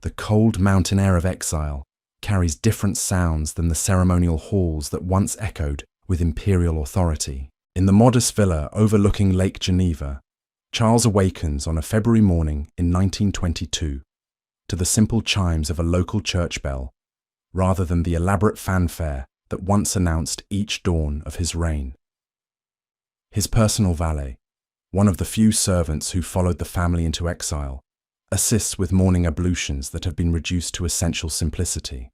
The cold mountain air of exile carries different sounds than the ceremonial halls that once echoed with imperial authority. In the modest villa overlooking Lake Geneva, Charles awakens on a February morning in 1922 to the simple chimes of a local church bell, rather than the elaborate fanfare that once announced each dawn of his reign. His personal valet, one of the few servants who followed the family into exile, assists with morning ablutions that have been reduced to essential simplicity.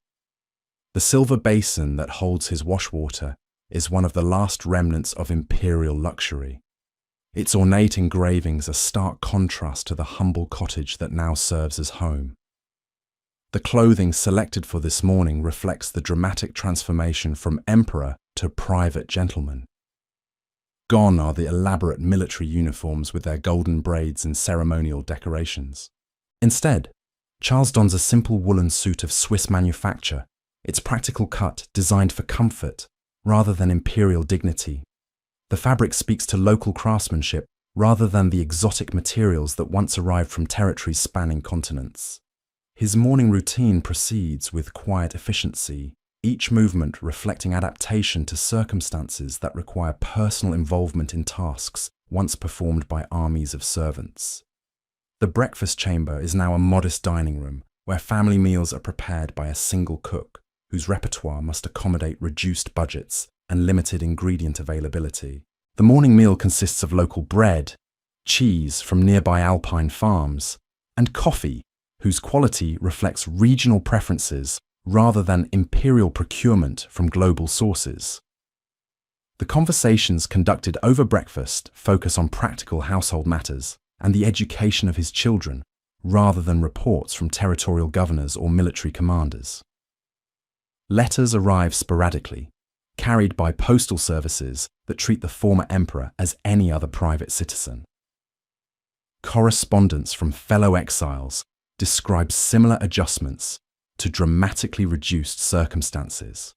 The silver basin that holds his washwater is one of the last remnants of imperial luxury. Its ornate engravings are stark contrast to the humble cottage that now serves as home. The clothing selected for this morning reflects the dramatic transformation from emperor to private gentleman. Gone are the elaborate military uniforms with their golden braids and ceremonial decorations. Instead, Charles dons a simple woolen suit of Swiss manufacture, its practical cut designed for comfort rather than imperial dignity. The fabric speaks to local craftsmanship rather than the exotic materials that once arrived from territories spanning continents. His morning routine proceeds with quiet efficiency, each movement reflecting adaptation to circumstances that require personal involvement in tasks once performed by armies of servants. The breakfast chamber is now a modest dining room where family meals are prepared by a single cook, whose repertoire must accommodate reduced budgets and limited ingredient availability. The morning meal consists of local bread, cheese from nearby alpine farms, and coffee, whose quality reflects regional preferences rather than imperial procurement from global sources. The conversations conducted over breakfast focus on practical household matters and the education of his children, rather than reports from territorial governors or military commanders. Letters arrive sporadically, carried by postal services that treat the former emperor as any other private citizen. Correspondence from fellow exiles describes similar adjustments to dramatically reduced circumstances,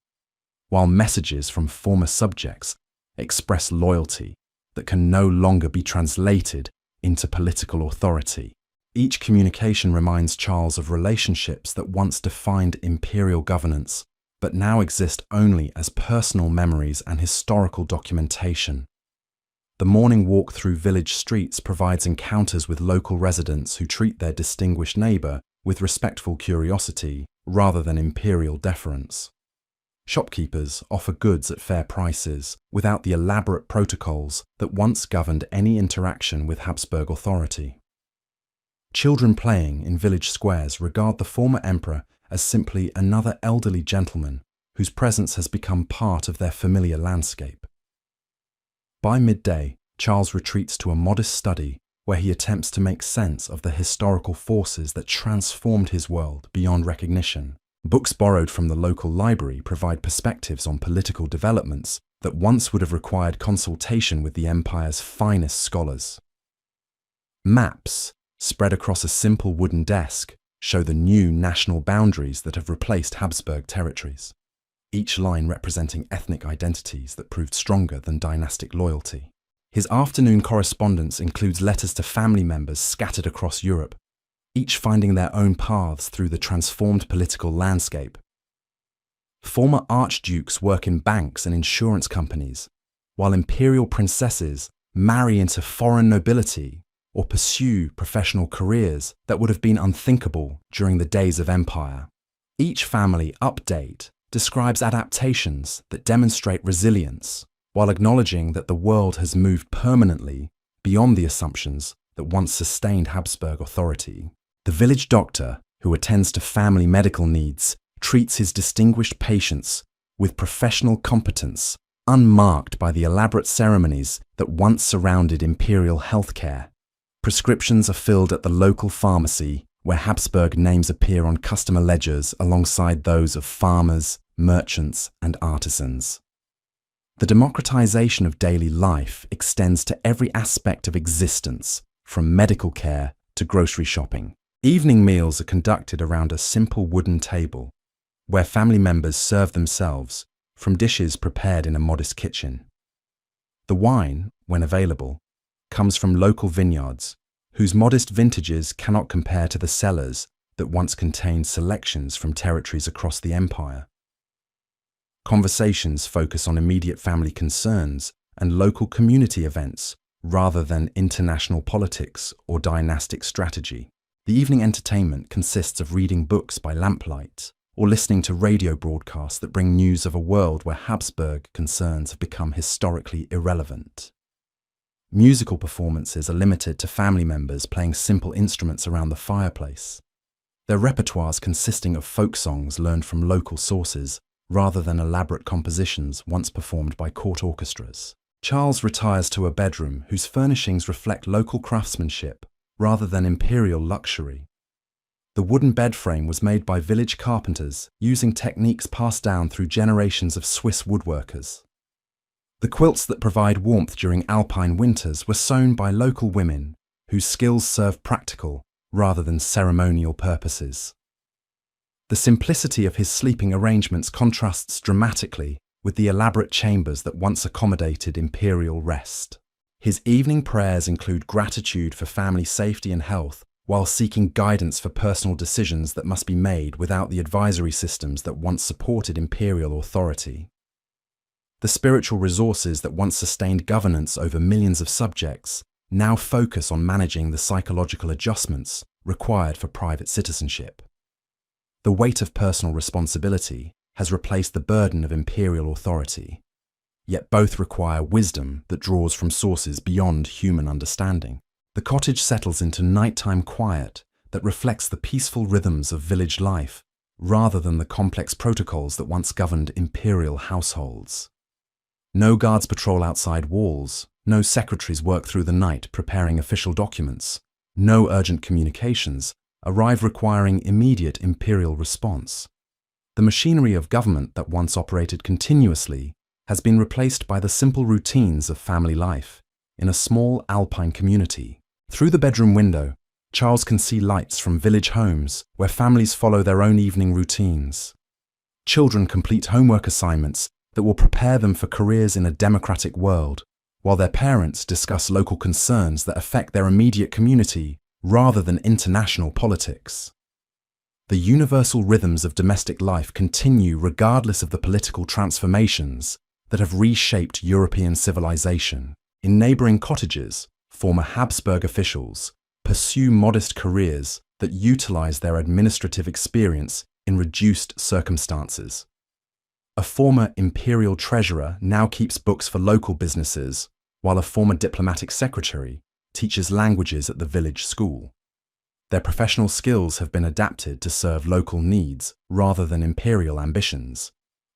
while messages from former subjects express loyalty that can no longer be translated into political authority. Each communication reminds Charles of relationships that once defined imperial governance, but now exist only as personal memories and historical documentation. The morning walk through village streets provides encounters with local residents who treat their distinguished neighbour with respectful curiosity rather than imperial deference. Shopkeepers offer goods at fair prices without the elaborate protocols that once governed any interaction with Habsburg authority. Children playing in village squares regard the former emperor as simply another elderly gentleman whose presence has become part of their familiar landscape. By midday, Charles retreats to a modest study where he attempts to make sense of the historical forces that transformed his world beyond recognition. Books borrowed from the local library provide perspectives on political developments that once would have required consultation with the empire's finest scholars. Maps, spread across a simple wooden desk, show the new national boundaries that have replaced Habsburg territories, each line representing ethnic identities that proved stronger than dynastic loyalty. His afternoon correspondence includes letters to family members scattered across Europe, each finding their own paths through the transformed political landscape. Former archdukes work in banks and insurance companies, while imperial princesses marry into foreign nobility or pursue professional careers that would have been unthinkable during the days of empire. Each family update describes adaptations that demonstrate resilience, while acknowledging that the world has moved permanently beyond the assumptions that once sustained Habsburg authority. The village doctor, who attends to family medical needs, treats his distinguished patients with professional competence, unmarked by the elaborate ceremonies that once surrounded imperial healthcare. Prescriptions are filled at the local pharmacy, where Habsburg names appear on customer ledgers alongside those of farmers, merchants, and artisans. The democratization of daily life extends to every aspect of existence, from medical care to grocery shopping. Evening meals are conducted around a simple wooden table, where family members serve themselves from dishes prepared in a modest kitchen. The wine, when available, comes from local vineyards, whose modest vintages cannot compare to the cellars that once contained selections from territories across the empire. Conversations focus on immediate family concerns and local community events rather than international politics or dynastic strategy. The evening entertainment consists of reading books by lamplight or listening to radio broadcasts that bring news of a world where Habsburg concerns have become historically irrelevant. Musical performances are limited to family members playing simple instruments around the fireplace, their repertoires consisting of folk songs learned from local sources rather than elaborate compositions once performed by court orchestras. Charles retires to a bedroom whose furnishings reflect local craftsmanship rather than imperial luxury. The wooden bed frame was made by village carpenters using techniques passed down through generations of Swiss woodworkers. The quilts that provide warmth during alpine winters were sewn by local women whose skills serve practical rather than ceremonial purposes. The simplicity of his sleeping arrangements contrasts dramatically with the elaborate chambers that once accommodated imperial rest. His evening prayers include gratitude for family safety and health, while seeking guidance for personal decisions that must be made without the advisory systems that once supported imperial authority. The spiritual resources that once sustained governance over millions of subjects now focus on managing the psychological adjustments required for private citizenship. The weight of personal responsibility has replaced the burden of imperial authority, yet both require wisdom that draws from sources beyond human understanding. The cottage settles into nighttime quiet that reflects the peaceful rhythms of village life rather than the complex protocols that once governed imperial households. No guards patrol outside walls, no secretaries work through the night preparing official documents, no urgent communications arrive requiring immediate imperial response. The machinery of government that once operated continuously has been replaced by the simple routines of family life in a small alpine community. Through the bedroom window, Charles can see lights from village homes where families follow their own evening routines. Children complete homework assignments that will prepare them for careers in a democratic world, while their parents discuss local concerns that affect their immediate community rather than international politics. The universal rhythms of domestic life continue regardless of the political transformations that have reshaped European civilization. In neighboring cottages, former Habsburg officials pursue modest careers that utilize their administrative experience in reduced circumstances. A former imperial treasurer now keeps books for local businesses, while a former diplomatic secretary teaches languages at the village school. Their professional skills have been adapted to serve local needs rather than imperial ambitions,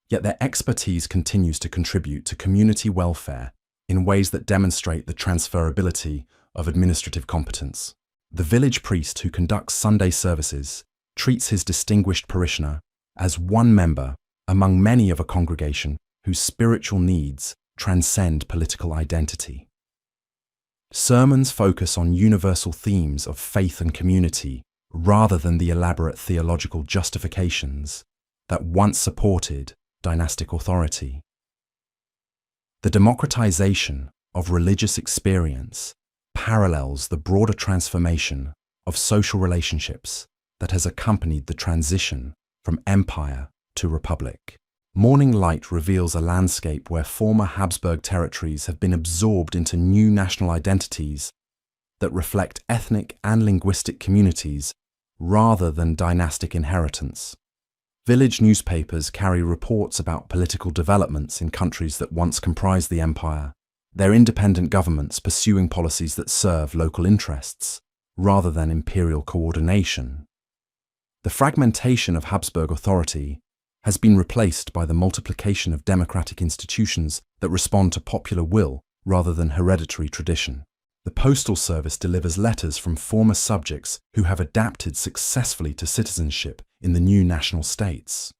yet their expertise continues to contribute to community welfare in ways that demonstrate the transferability of administrative competence. The village priest who conducts Sunday services treats his distinguished parishioner as one member among many of a congregation whose spiritual needs transcend political identity. Sermons focus on universal themes of faith and community rather than the elaborate theological justifications that once supported dynastic authority. The democratization of religious experience parallels the broader transformation of social relationships that has accompanied the transition from empire to republic. Morning light reveals a landscape where former Habsburg territories have been absorbed into new national identities that reflect ethnic and linguistic communities rather than dynastic inheritance. Village newspapers carry reports about political developments in countries that once comprised the empire, their independent governments pursuing policies that serve local interests rather than imperial coordination. The fragmentation of Habsburg authority has been replaced by the multiplication of democratic institutions that respond to popular will rather than hereditary tradition. The postal service delivers letters from former subjects who have adapted successfully to citizenship in the new national states.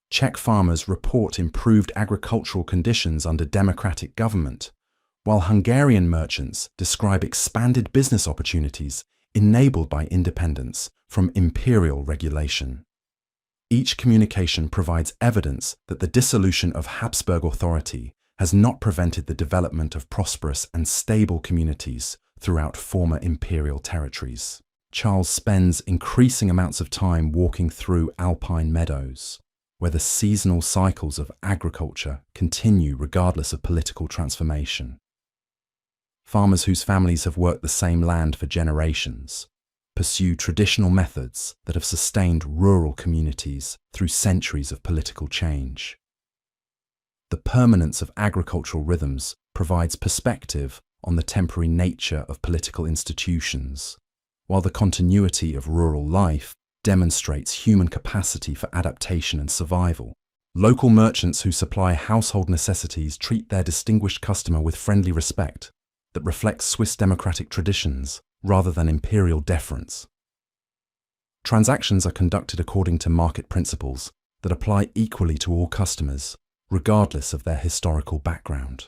Czech farmers report improved agricultural conditions under democratic government, while Hungarian merchants describe expanded business opportunities enabled by independence from imperial regulation. Each communication provides evidence that the dissolution of Habsburg authority has not prevented the development of prosperous and stable communities throughout former imperial territories. Charles spends increasing amounts of time walking through alpine meadows, where the seasonal cycles of agriculture continue regardless of political transformation. Farmers whose families have worked the same land for generations pursue traditional methods that have sustained rural communities through centuries of political change. The permanence of agricultural rhythms provides perspective on the temporary nature of political institutions, while the continuity of rural life demonstrates human capacity for adaptation and survival. Local merchants who supply household necessities treat their distinguished customer with friendly respect that reflects Swiss democratic traditions rather than imperial deference. Transactions are conducted according to market principles that apply equally to all customers, regardless of their historical background.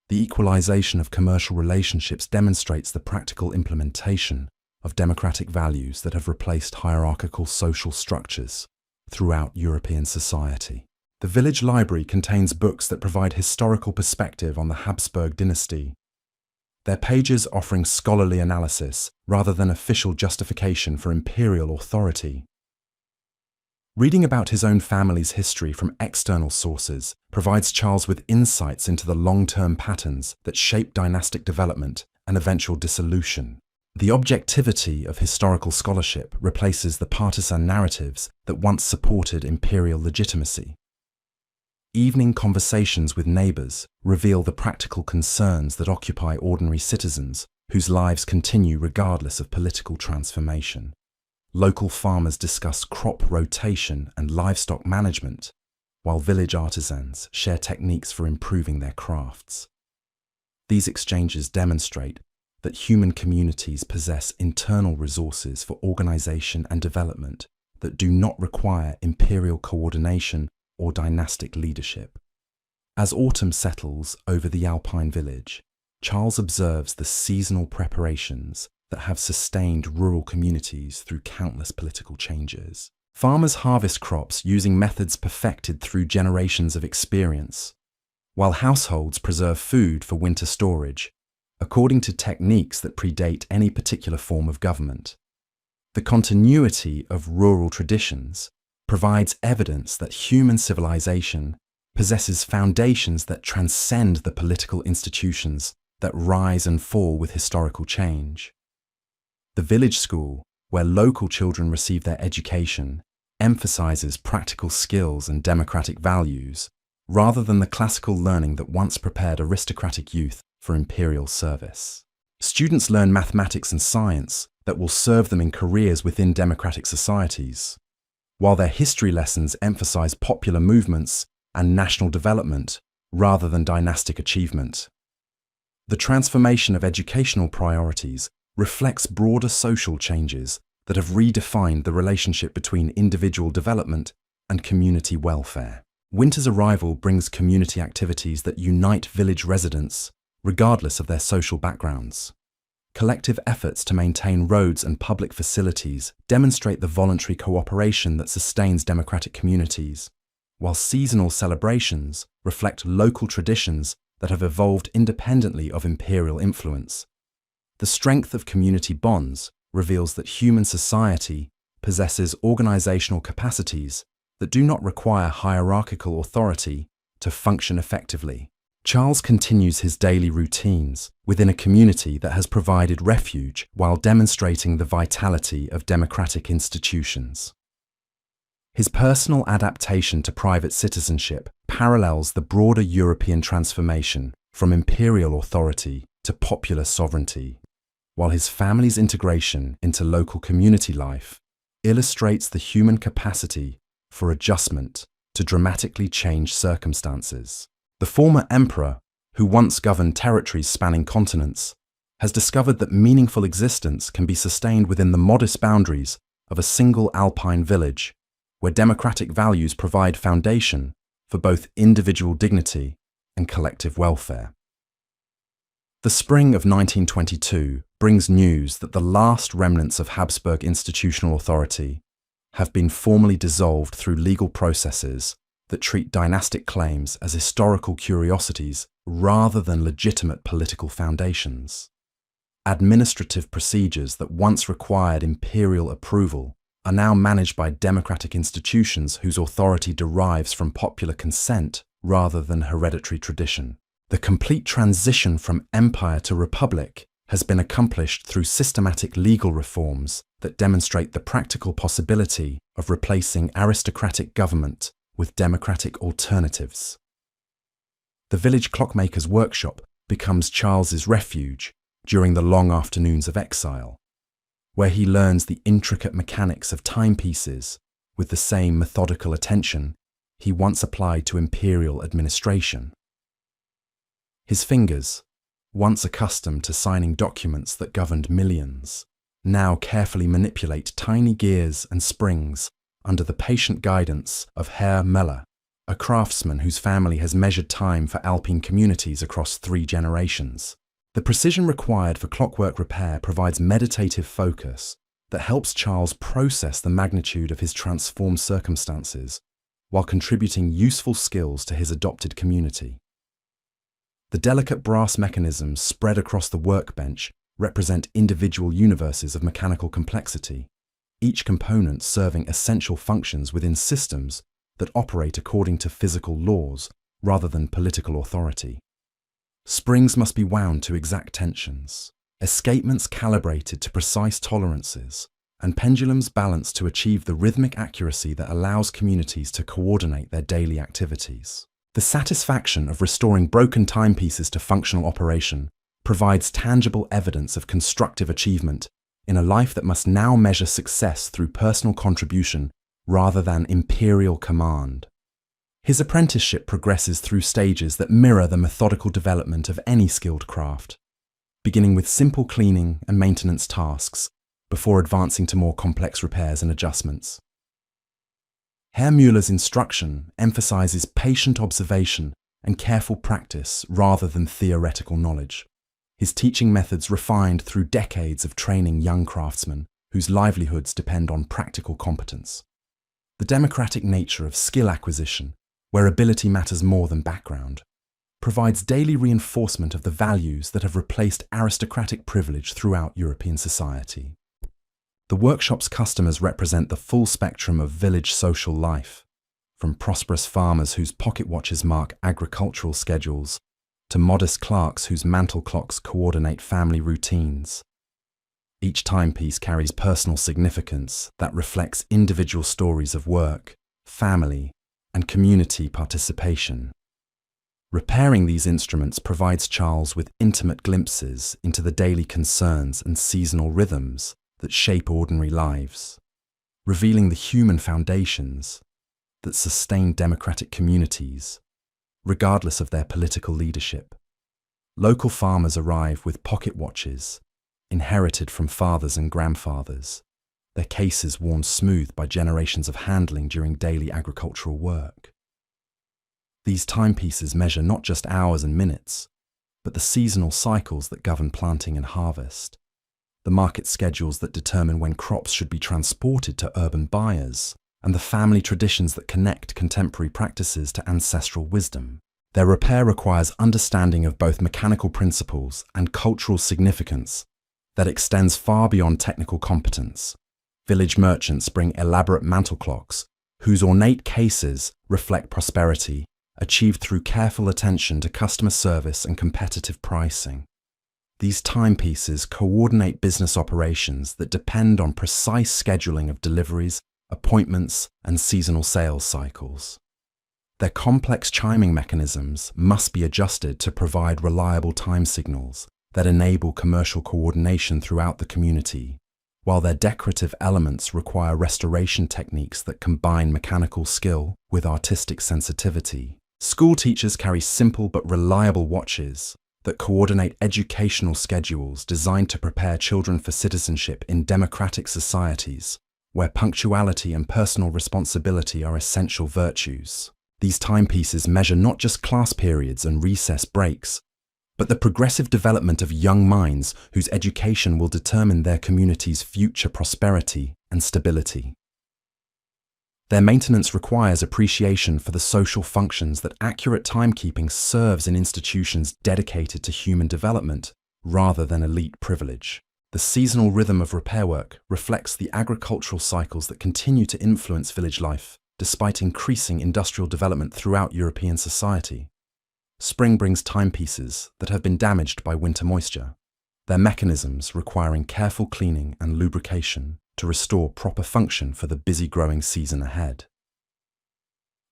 The equalization of commercial relationships demonstrates the practical implementation of democratic values that have replaced hierarchical social structures throughout European society. The village library contains books that provide historical perspective on the Habsburg dynasty, their pages offering scholarly analysis rather than official justification for imperial authority. Reading about his own family's history from external sources provides Charles with insights into the long-term patterns that shape dynastic development and eventual dissolution. The objectivity of historical scholarship replaces the partisan narratives that once supported imperial legitimacy. Evening conversations with neighbours reveal the practical concerns that occupy ordinary citizens whose lives continue regardless of political transformation. Local farmers discuss crop rotation and livestock management, while village artisans share techniques for improving their crafts. These exchanges demonstrate that human communities possess internal resources for organisation and development that do not require imperial coordination or dynastic leadership. As autumn settles over the Alpine village, Charles observes the seasonal preparations that have sustained rural communities through countless political changes. Farmers harvest crops using methods perfected through generations of experience, while households preserve food for winter storage, according to techniques that predate any particular form of government. The continuity of rural traditions provides evidence that human civilization possesses foundations that transcend the political institutions that rise and fall with historical change. The village school, where local children receive their education, emphasizes practical skills and democratic values, rather than the classical learning that once prepared aristocratic youth for imperial service. Students learn mathematics and science that will serve them in careers within democratic societies, while their history lessons emphasize popular movements and national development rather than dynastic achievement. The transformation of educational priorities reflects broader social changes that have redefined the relationship between individual development and community welfare. Winter's arrival brings community activities that unite village residents, regardless of their social backgrounds. Collective efforts to maintain roads and public facilities demonstrate the voluntary cooperation that sustains democratic communities, while seasonal celebrations reflect local traditions that have evolved independently of imperial influence. The strength of community bonds reveals that human society possesses organizational capacities that do not require hierarchical authority to function effectively. Charles continues his daily routines within a community that has provided refuge while demonstrating the vitality of democratic institutions. His personal adaptation to private citizenship parallels the broader European transformation from imperial authority to popular sovereignty, while his family's integration into local community life illustrates the human capacity for adjustment to dramatically changed circumstances. The former emperor, who once governed territories spanning continents, has discovered that meaningful existence can be sustained within the modest boundaries of a single Alpine village, where democratic values provide foundation for both individual dignity and collective welfare. The spring of 1922 brings news that the last remnants of Habsburg institutional authority have been formally dissolved through legal processes that treat dynastic claims as historical curiosities rather than legitimate political foundations. Administrative procedures that once required imperial approval are now managed by democratic institutions whose authority derives from popular consent rather than hereditary tradition. The complete transition from empire to republic has been accomplished through systematic legal reforms that demonstrate the practical possibility of replacing aristocratic government with democratic alternatives. The village clockmaker's workshop becomes Charles's refuge during the long afternoons of exile, where he learns the intricate mechanics of timepieces with the same methodical attention he once applied to imperial administration. His fingers, once accustomed to signing documents that governed millions, now carefully manipulate tiny gears and springs under the patient guidance of Herr Meller, a craftsman whose family has measured time for Alpine communities across 3 generations. The precision required for clockwork repair provides meditative focus that helps Charles process the magnitude of his transformed circumstances while contributing useful skills to his adopted community. The delicate brass mechanisms spread across the workbench represent individual universes of mechanical complexity, each component serving essential functions within systems that operate according to physical laws rather than political authority. Springs must be wound to exact tensions, escapements calibrated to precise tolerances, and pendulums balanced to achieve the rhythmic accuracy that allows communities to coordinate their daily activities. The satisfaction of restoring broken timepieces to functional operation provides tangible evidence of constructive achievement in a life that must now measure success through personal contribution rather than imperial command. His apprenticeship progresses through stages that mirror the methodical development of any skilled craft, beginning with simple cleaning and maintenance tasks before advancing to more complex repairs and adjustments. Herr Müller's instruction emphasizes patient observation and careful practice rather than theoretical knowledge. His teaching methods refined through decades of training young craftsmen whose livelihoods depend on practical competence. The democratic nature of skill acquisition, where ability matters more than background, provides daily reinforcement of the values that have replaced aristocratic privilege throughout European society. The workshop's customers represent the full spectrum of village social life, from prosperous farmers whose pocket watches mark agricultural schedules to modest clerks whose mantle clocks coordinate family routines. Each timepiece carries personal significance that reflects individual stories of work, family, and community participation. Repairing these instruments provides Charles with intimate glimpses into the daily concerns and seasonal rhythms that shape ordinary lives, revealing the human foundations that sustain democratic communities, regardless of their political leadership. Local farmers arrive with pocket watches, inherited from fathers and grandfathers, their cases worn smooth by generations of handling during daily agricultural work. These timepieces measure not just hours and minutes, but the seasonal cycles that govern planting and harvest, the market schedules that determine when crops should be transported to urban buyers, and the family traditions that connect contemporary practices to ancestral wisdom. Their repair requires understanding of both mechanical principles and cultural significance that extends far beyond technical competence. Village merchants bring elaborate mantle clocks, whose ornate cases reflect prosperity, achieved through careful attention to customer service and competitive pricing. These timepieces coordinate business operations that depend on precise scheduling of deliveries, appointments, and seasonal sales cycles. Their complex chiming mechanisms must be adjusted to provide reliable time signals that enable commercial coordination throughout the community, while their decorative elements require restoration techniques that combine mechanical skill with artistic sensitivity. School teachers carry simple but reliable watches that coordinate educational schedules designed to prepare children for citizenship in democratic societies, where punctuality and personal responsibility are essential virtues. These timepieces measure not just class periods and recess breaks, but the progressive development of young minds whose education will determine their community's future prosperity and stability. Their maintenance requires appreciation for the social functions that accurate timekeeping serves in institutions dedicated to human development rather than elite privilege. The seasonal rhythm of repair work reflects the agricultural cycles that continue to influence village life despite increasing industrial development throughout European society. Spring brings timepieces that have been damaged by winter moisture, their mechanisms requiring careful cleaning and lubrication to restore proper function for the busy growing season ahead.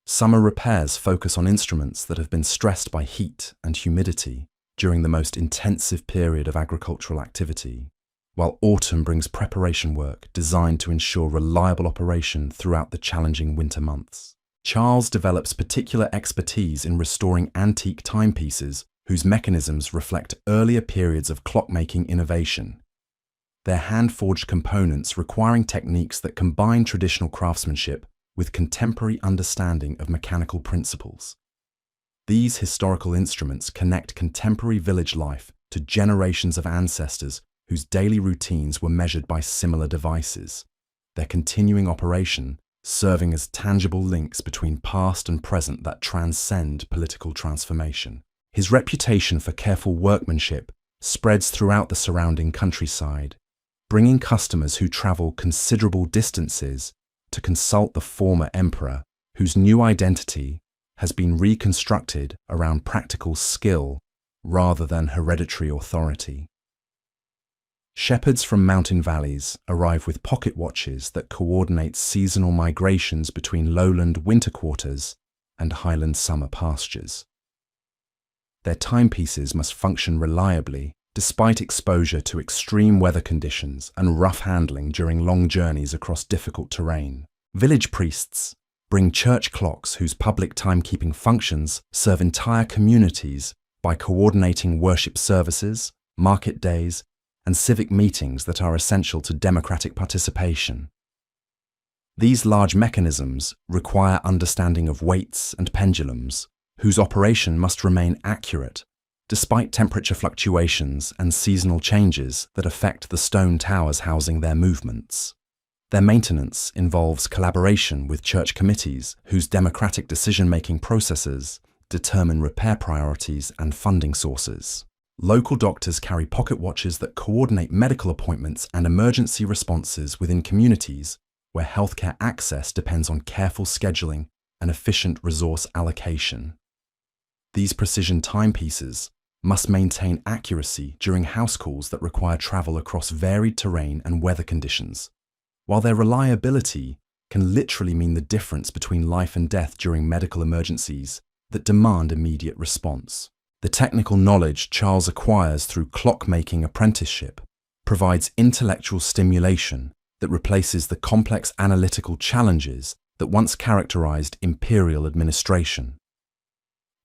Summer repairs focus on instruments that have been stressed by heat and humidity during the most intensive period of agricultural activity, while autumn brings preparation work designed to ensure reliable operation throughout the challenging winter months. Charles develops particular expertise in restoring antique timepieces whose mechanisms reflect earlier periods of clockmaking innovation, their hand-forged components requiring techniques that combine traditional craftsmanship with contemporary understanding of mechanical principles. These historical instruments connect contemporary village life to generations of ancestors whose daily routines were measured by similar devices, their continuing operation serving as tangible links between past and present that transcend political transformation. His reputation for careful workmanship spreads throughout the surrounding countryside, bringing customers who travel considerable distances to consult the former emperor, whose new identity has been reconstructed around practical skill rather than hereditary authority. Shepherds from mountain valleys arrive with pocket watches that coordinate seasonal migrations between lowland winter quarters and highland summer pastures. Their timepieces must function reliably despite exposure to extreme weather conditions and rough handling during long journeys across difficult terrain. Village priests bring church clocks whose public timekeeping functions serve entire communities by coordinating worship services, market days, and civic meetings that are essential to democratic participation. These large mechanisms require understanding of weights and pendulums, whose operation must remain accurate despite temperature fluctuations and seasonal changes that affect the stone towers housing their movements. Their maintenance involves collaboration with church committees whose democratic decision-making processes determine repair priorities and funding sources. Local doctors carry pocket watches that coordinate medical appointments and emergency responses within communities where healthcare access depends on careful scheduling and efficient resource allocation. These precision timepieces must maintain accuracy during house calls that require travel across varied terrain and weather conditions, while their reliability can literally mean the difference between life and death during medical emergencies that demand immediate response. The technical knowledge Charles acquires through clockmaking apprenticeship provides intellectual stimulation that replaces the complex analytical challenges that once characterized imperial administration.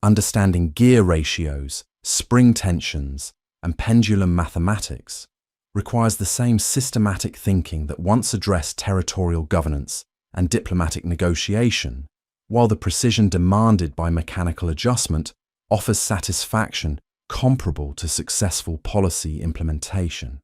Understanding gear ratios, spring tensions, and pendulum mathematics requires the same systematic thinking that once addressed territorial governance and diplomatic negotiation, while the precision demanded by mechanical adjustment offers satisfaction comparable to successful policy implementation.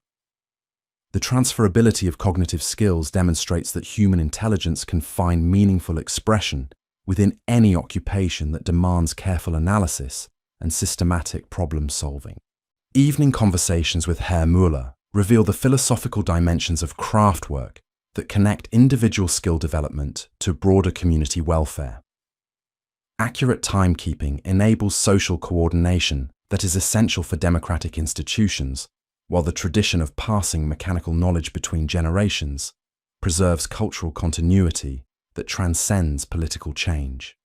The transferability of cognitive skills demonstrates that human intelligence can find meaningful expression within any occupation that demands careful analysis and systematic problem-solving. Evening conversations with Herr Müller reveal the philosophical dimensions of craftwork that connect individual skill development to broader community welfare. Accurate timekeeping enables social coordination that is essential for democratic institutions, while the tradition of passing mechanical knowledge between generations preserves cultural continuity that transcends political change.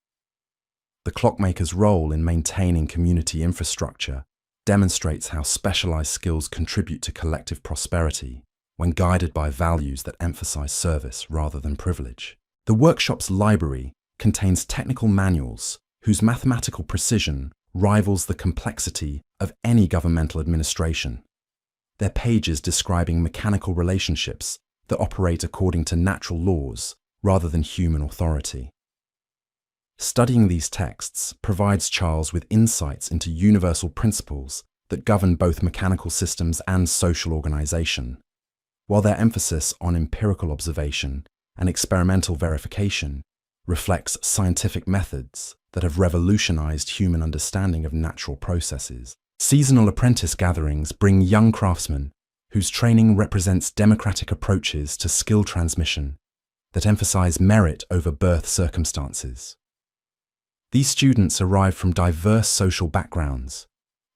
The clockmaker's role in maintaining community infrastructure demonstrates how specialized skills contribute to collective prosperity when guided by values that emphasize service rather than privilege. The workshop's library contains technical manuals whose mathematical precision rivals the complexity of any governmental administration. Their pages describing mechanical relationships that operate according to natural laws rather than human authority. Studying these texts provides Charles with insights into universal principles that govern both mechanical systems and social organization, while their emphasis on empirical observation and experimental verification reflects scientific methods that have revolutionized human understanding of natural processes. Seasonal apprentice gatherings bring young craftsmen whose training represents democratic approaches to skill transmission that emphasize merit over birth circumstances. These students arrive from diverse social backgrounds,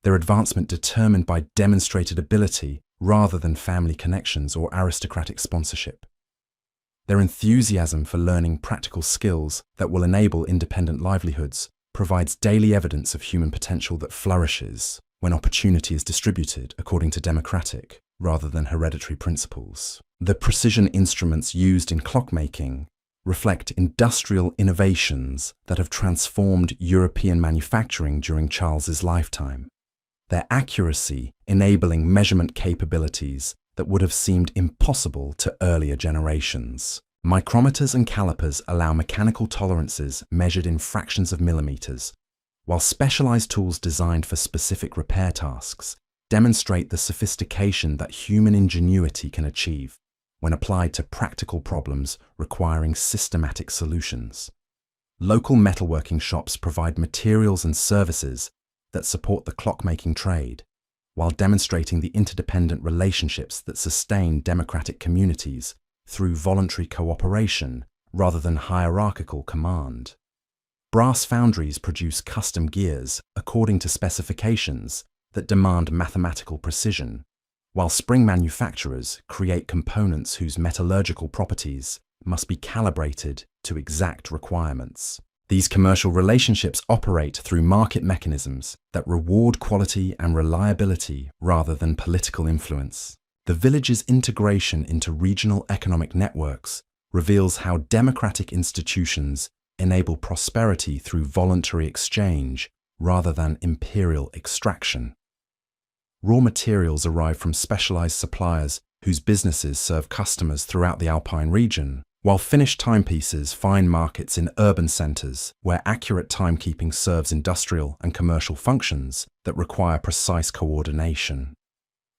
their advancement determined by demonstrated ability rather than family connections or aristocratic sponsorship. Their enthusiasm for learning practical skills that will enable independent livelihoods provides daily evidence of human potential that flourishes when opportunity is distributed according to democratic rather than hereditary principles. The precision instruments used in clockmaking reflect industrial innovations that have transformed European manufacturing during Charles's lifetime, their accuracy enabling measurement capabilities that would have seemed impossible to earlier generations. Micrometers and calipers allow mechanical tolerances measured in fractions of millimeters, while specialized tools designed for specific repair tasks demonstrate the sophistication that human ingenuity can achieve when applied to practical problems requiring systematic solutions. Local metalworking shops provide materials and services that support the clockmaking trade, while demonstrating the interdependent relationships that sustain democratic communities through voluntary cooperation rather than hierarchical command. Brass foundries produce custom gears according to specifications that demand mathematical precision, while spring manufacturers create components whose metallurgical properties must be calibrated to exact requirements. These commercial relationships operate through market mechanisms that reward quality and reliability rather than political influence. The village's integration into regional economic networks reveals how democratic institutions enable prosperity through voluntary exchange rather than imperial extraction. Raw materials arrive from specialized suppliers whose businesses serve customers throughout the Alpine region, while finished timepieces find markets in urban centers where accurate timekeeping serves industrial and commercial functions that require precise coordination.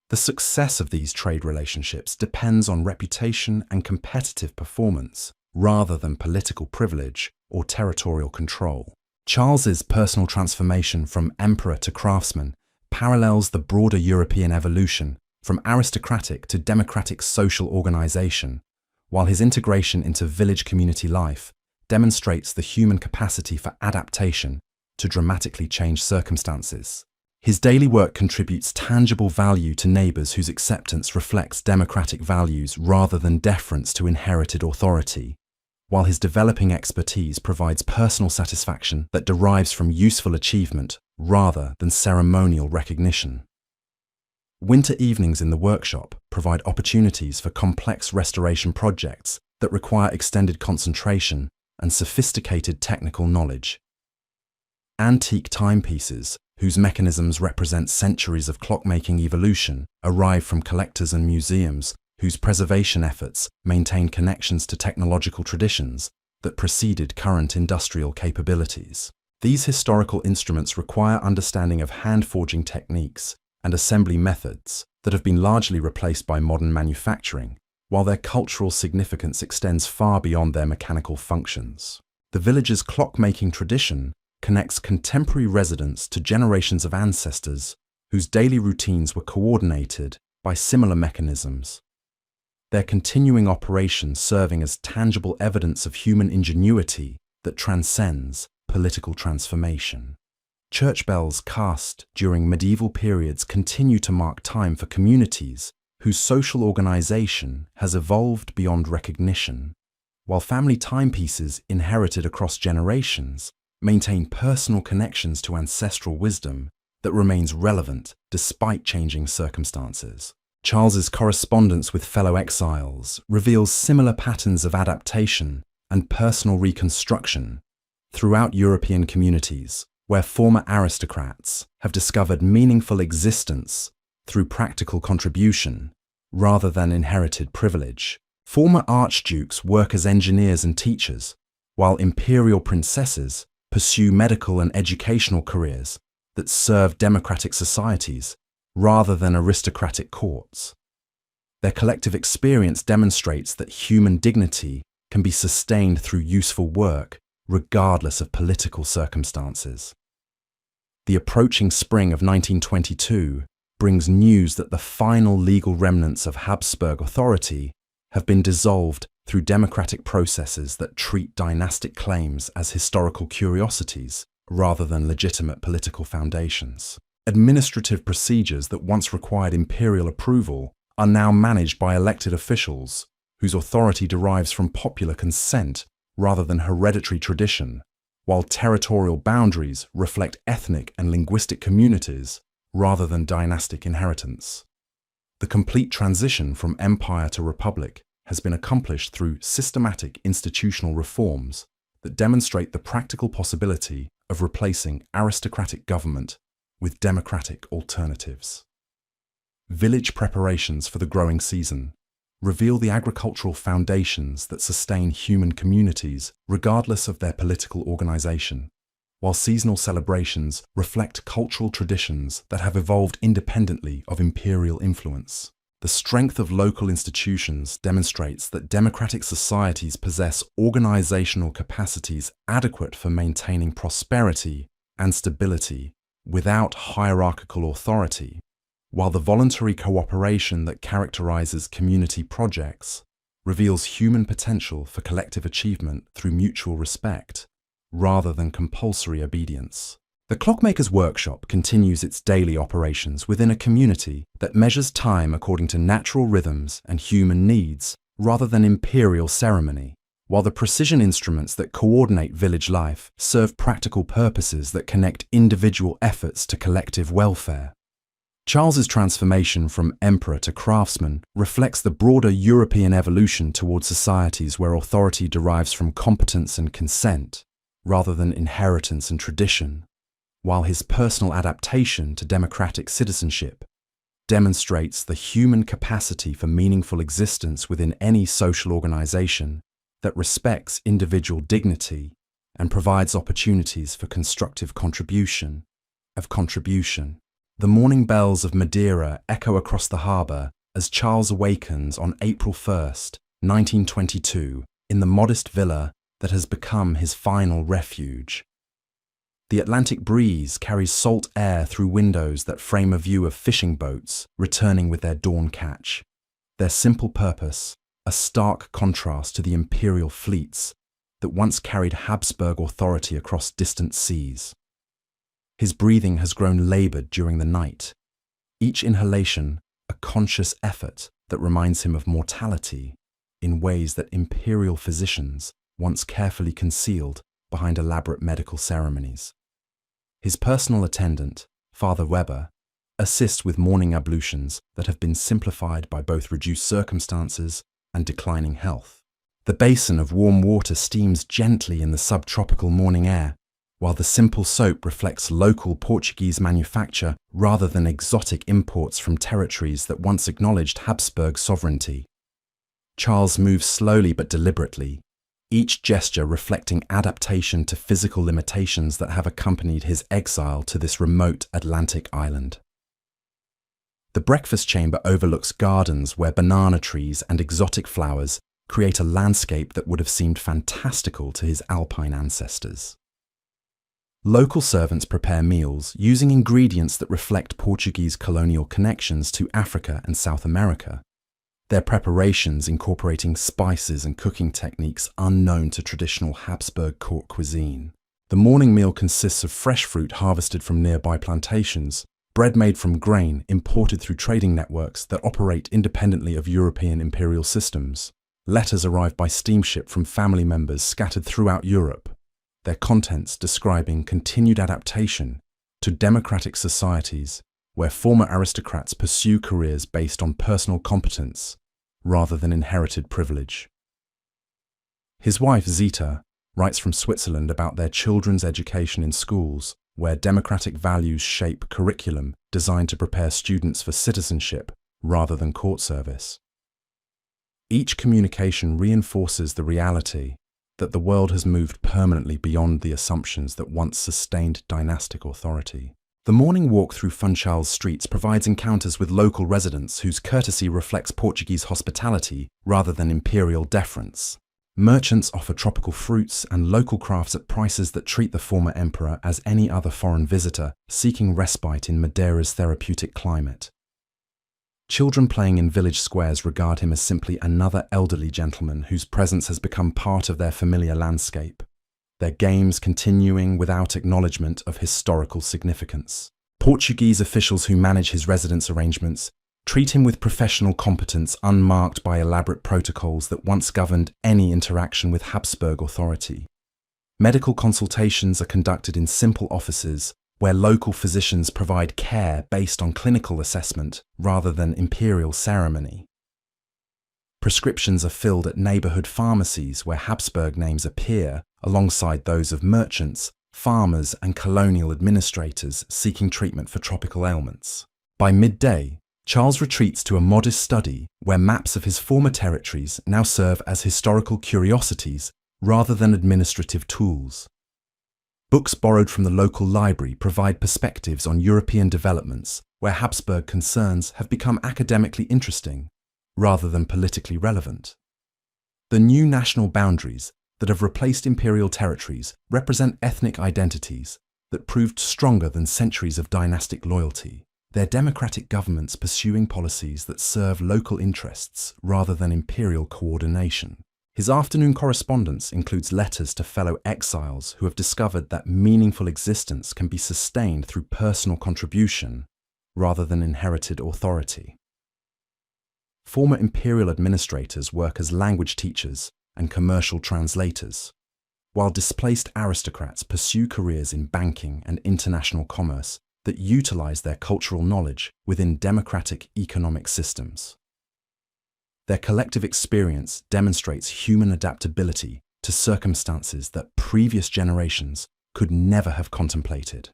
The success of these trade relationships depends on reputation and competitive performance rather than political privilege or territorial control. Charles's personal transformation from emperor to craftsman parallels the broader European evolution from aristocratic to democratic social organization, while his integration into village community life demonstrates the human capacity for adaptation to dramatically changed circumstances. His daily work contributes tangible value to neighbors whose acceptance reflects democratic values rather than deference to inherited authority, while his developing expertise provides personal satisfaction that derives from useful achievement rather than ceremonial recognition. Winter evenings in the workshop provide opportunities for complex restoration projects that require extended concentration and sophisticated technical knowledge. Antique timepieces, whose mechanisms represent centuries of clockmaking evolution, arrive from collectors and museums whose preservation efforts maintain connections to technological traditions that preceded current industrial capabilities. These historical instruments require understanding of hand-forging techniques and assembly methods that have been largely replaced by modern manufacturing, while their cultural significance extends far beyond their mechanical functions. The village's clockmaking tradition connects contemporary residents to generations of ancestors whose daily routines were coordinated by similar mechanisms, their continuing operation serving as tangible evidence of human ingenuity that transcends political transformation. Church bells cast during medieval periods continue to mark time for communities whose social organization has evolved beyond recognition, while family timepieces inherited across generations maintain personal connections to ancestral wisdom that remains relevant despite changing circumstances. Charles's correspondence with fellow exiles reveals similar patterns of adaptation and personal reconstruction throughout European communities, where former aristocrats have discovered meaningful existence through practical contribution rather than inherited privilege. Former archdukes work as engineers and teachers, while imperial princesses pursue medical and educational careers that serve democratic societies rather than aristocratic courts. Their collective experience demonstrates that human dignity can be sustained through useful work regardless of political circumstances. The approaching spring of 1922 brings news that the final legal remnants of Habsburg authority have been dissolved through democratic processes that treat dynastic claims as historical curiosities rather than legitimate political foundations. Administrative procedures that once required imperial approval are now managed by elected officials whose authority derives from popular consent rather than hereditary tradition, while territorial boundaries reflect ethnic and linguistic communities rather than dynastic inheritance. The complete transition from empire to republic has been accomplished through systematic institutional reforms that demonstrate the practical possibility of replacing aristocratic government with democratic alternatives. Village preparations for the growing season reveal the agricultural foundations that sustain human communities regardless of their political organization, while seasonal celebrations reflect cultural traditions that have evolved independently of imperial influence. The strength of local institutions demonstrates that democratic societies possess organizational capacities adequate for maintaining prosperity and stability without hierarchical authority, while the voluntary cooperation that characterizes community projects reveals human potential for collective achievement through mutual respect, rather than compulsory obedience. The Clockmaker's Workshop continues its daily operations within a community that measures time according to natural rhythms and human needs, rather than imperial ceremony, while the precision instruments that coordinate village life serve practical purposes that connect individual efforts to collective welfare. Charles's transformation from emperor to craftsman reflects the broader European evolution towards societies where authority derives from competence and consent, rather than inheritance and tradition, while his personal adaptation to democratic citizenship demonstrates the human capacity for meaningful existence within any social organization that respects individual dignity and provides opportunities for constructive contribution. The morning bells of Madeira echo across the harbour as Charles awakens on April 1st, 1922, in the modest villa that has become his final refuge. The Atlantic breeze carries salt air through windows that frame a view of fishing boats returning with their dawn catch. Their simple purpose, a stark contrast to the imperial fleets that once carried Habsburg authority across distant seas. His breathing has grown laboured during the night, each inhalation a conscious effort that reminds him of mortality in ways that imperial physicians once carefully concealed behind elaborate medical ceremonies. His personal attendant, Father Weber, assists with morning ablutions that have been simplified by both reduced circumstances and declining health. The basin of warm water steams gently in the subtropical morning air, while the simple soap reflects local Portuguese manufacture rather than exotic imports from territories that once acknowledged Habsburg sovereignty. Charles moves slowly but deliberately, each gesture reflecting adaptation to physical limitations that have accompanied his exile to this remote Atlantic island. The breakfast chamber overlooks gardens where banana trees and exotic flowers create a landscape that would have seemed fantastical to his alpine ancestors. Local servants prepare meals using ingredients that reflect Portuguese colonial connections to Africa and South America, their preparations incorporating spices and cooking techniques unknown to traditional Habsburg court cuisine. The morning meal consists of fresh fruit harvested from nearby plantations, bread made from grain imported through trading networks that operate independently of European imperial systems. Letters arrive by steamship from family members scattered throughout Europe, their contents describing continued adaptation to democratic societies where former aristocrats pursue careers based on personal competence rather than inherited privilege. His wife Zita writes from Switzerland about their children's education in schools where democratic values shape curriculum designed to prepare students for citizenship rather than court service. Each communication reinforces the reality that the world has moved permanently beyond the assumptions that once sustained dynastic authority. The morning walk through Funchal's streets provides encounters with local residents whose courtesy reflects Portuguese hospitality rather than imperial deference. Merchants offer tropical fruits and local crafts at prices that treat the former emperor as any other foreign visitor seeking respite in Madeira's therapeutic climate. Children playing in village squares regard him as simply another elderly gentleman whose presence has become part of their familiar landscape, their games continuing without acknowledgement of historical significance. Portuguese officials who manage his residence arrangements treat him with professional competence unmarked by elaborate protocols that once governed any interaction with Habsburg authority. Medical consultations are conducted in simple offices where local physicians provide care based on clinical assessment rather than imperial ceremony. Prescriptions are filled at neighbourhood pharmacies where Habsburg names appear alongside those of merchants, farmers and colonial administrators seeking treatment for tropical ailments. By midday, Charles retreats to a modest study where maps of his former territories now serve as historical curiosities rather than administrative tools. Books borrowed from the local library provide perspectives on European developments where Habsburg concerns have become academically interesting rather than politically relevant. The new national boundaries that have replaced imperial territories represent ethnic identities that proved stronger than centuries of dynastic loyalty, their democratic governments pursuing policies that serve local interests rather than imperial coordination. His afternoon correspondence includes letters to fellow exiles who have discovered that meaningful existence can be sustained through personal contribution rather than inherited authority. Former imperial administrators work as language teachers and commercial translators, while displaced aristocrats pursue careers in banking and international commerce that utilize their cultural knowledge within democratic economic systems. Their collective experience demonstrates human adaptability to circumstances that previous generations could never have contemplated.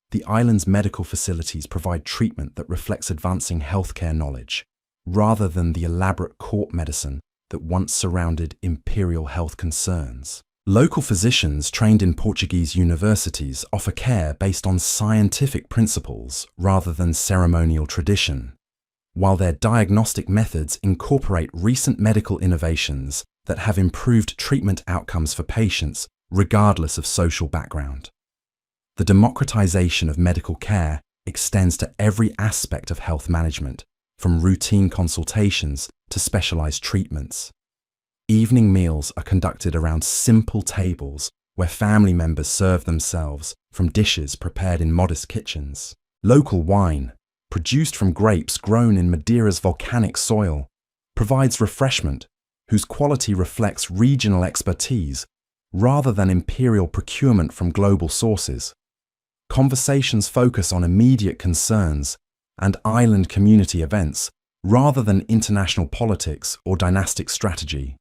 The island's medical facilities provide treatment that reflects advancing healthcare knowledge, rather than the elaborate court medicine that once surrounded imperial health concerns. Local physicians trained in Portuguese universities offer care based on scientific principles rather than ceremonial tradition, while their diagnostic methods incorporate recent medical innovations that have improved treatment outcomes for patients regardless of social background. The democratization of medical care extends to every aspect of health management, from routine consultations to specialized treatments. Evening meals are conducted around simple tables where family members serve themselves from dishes prepared in modest kitchens. Local wine, produced from grapes grown in Madeira's volcanic soil, provides refreshment whose quality reflects regional expertise rather than imperial procurement from global sources. Conversations focus on immediate concerns and island community events rather than international politics or dynastic strategy,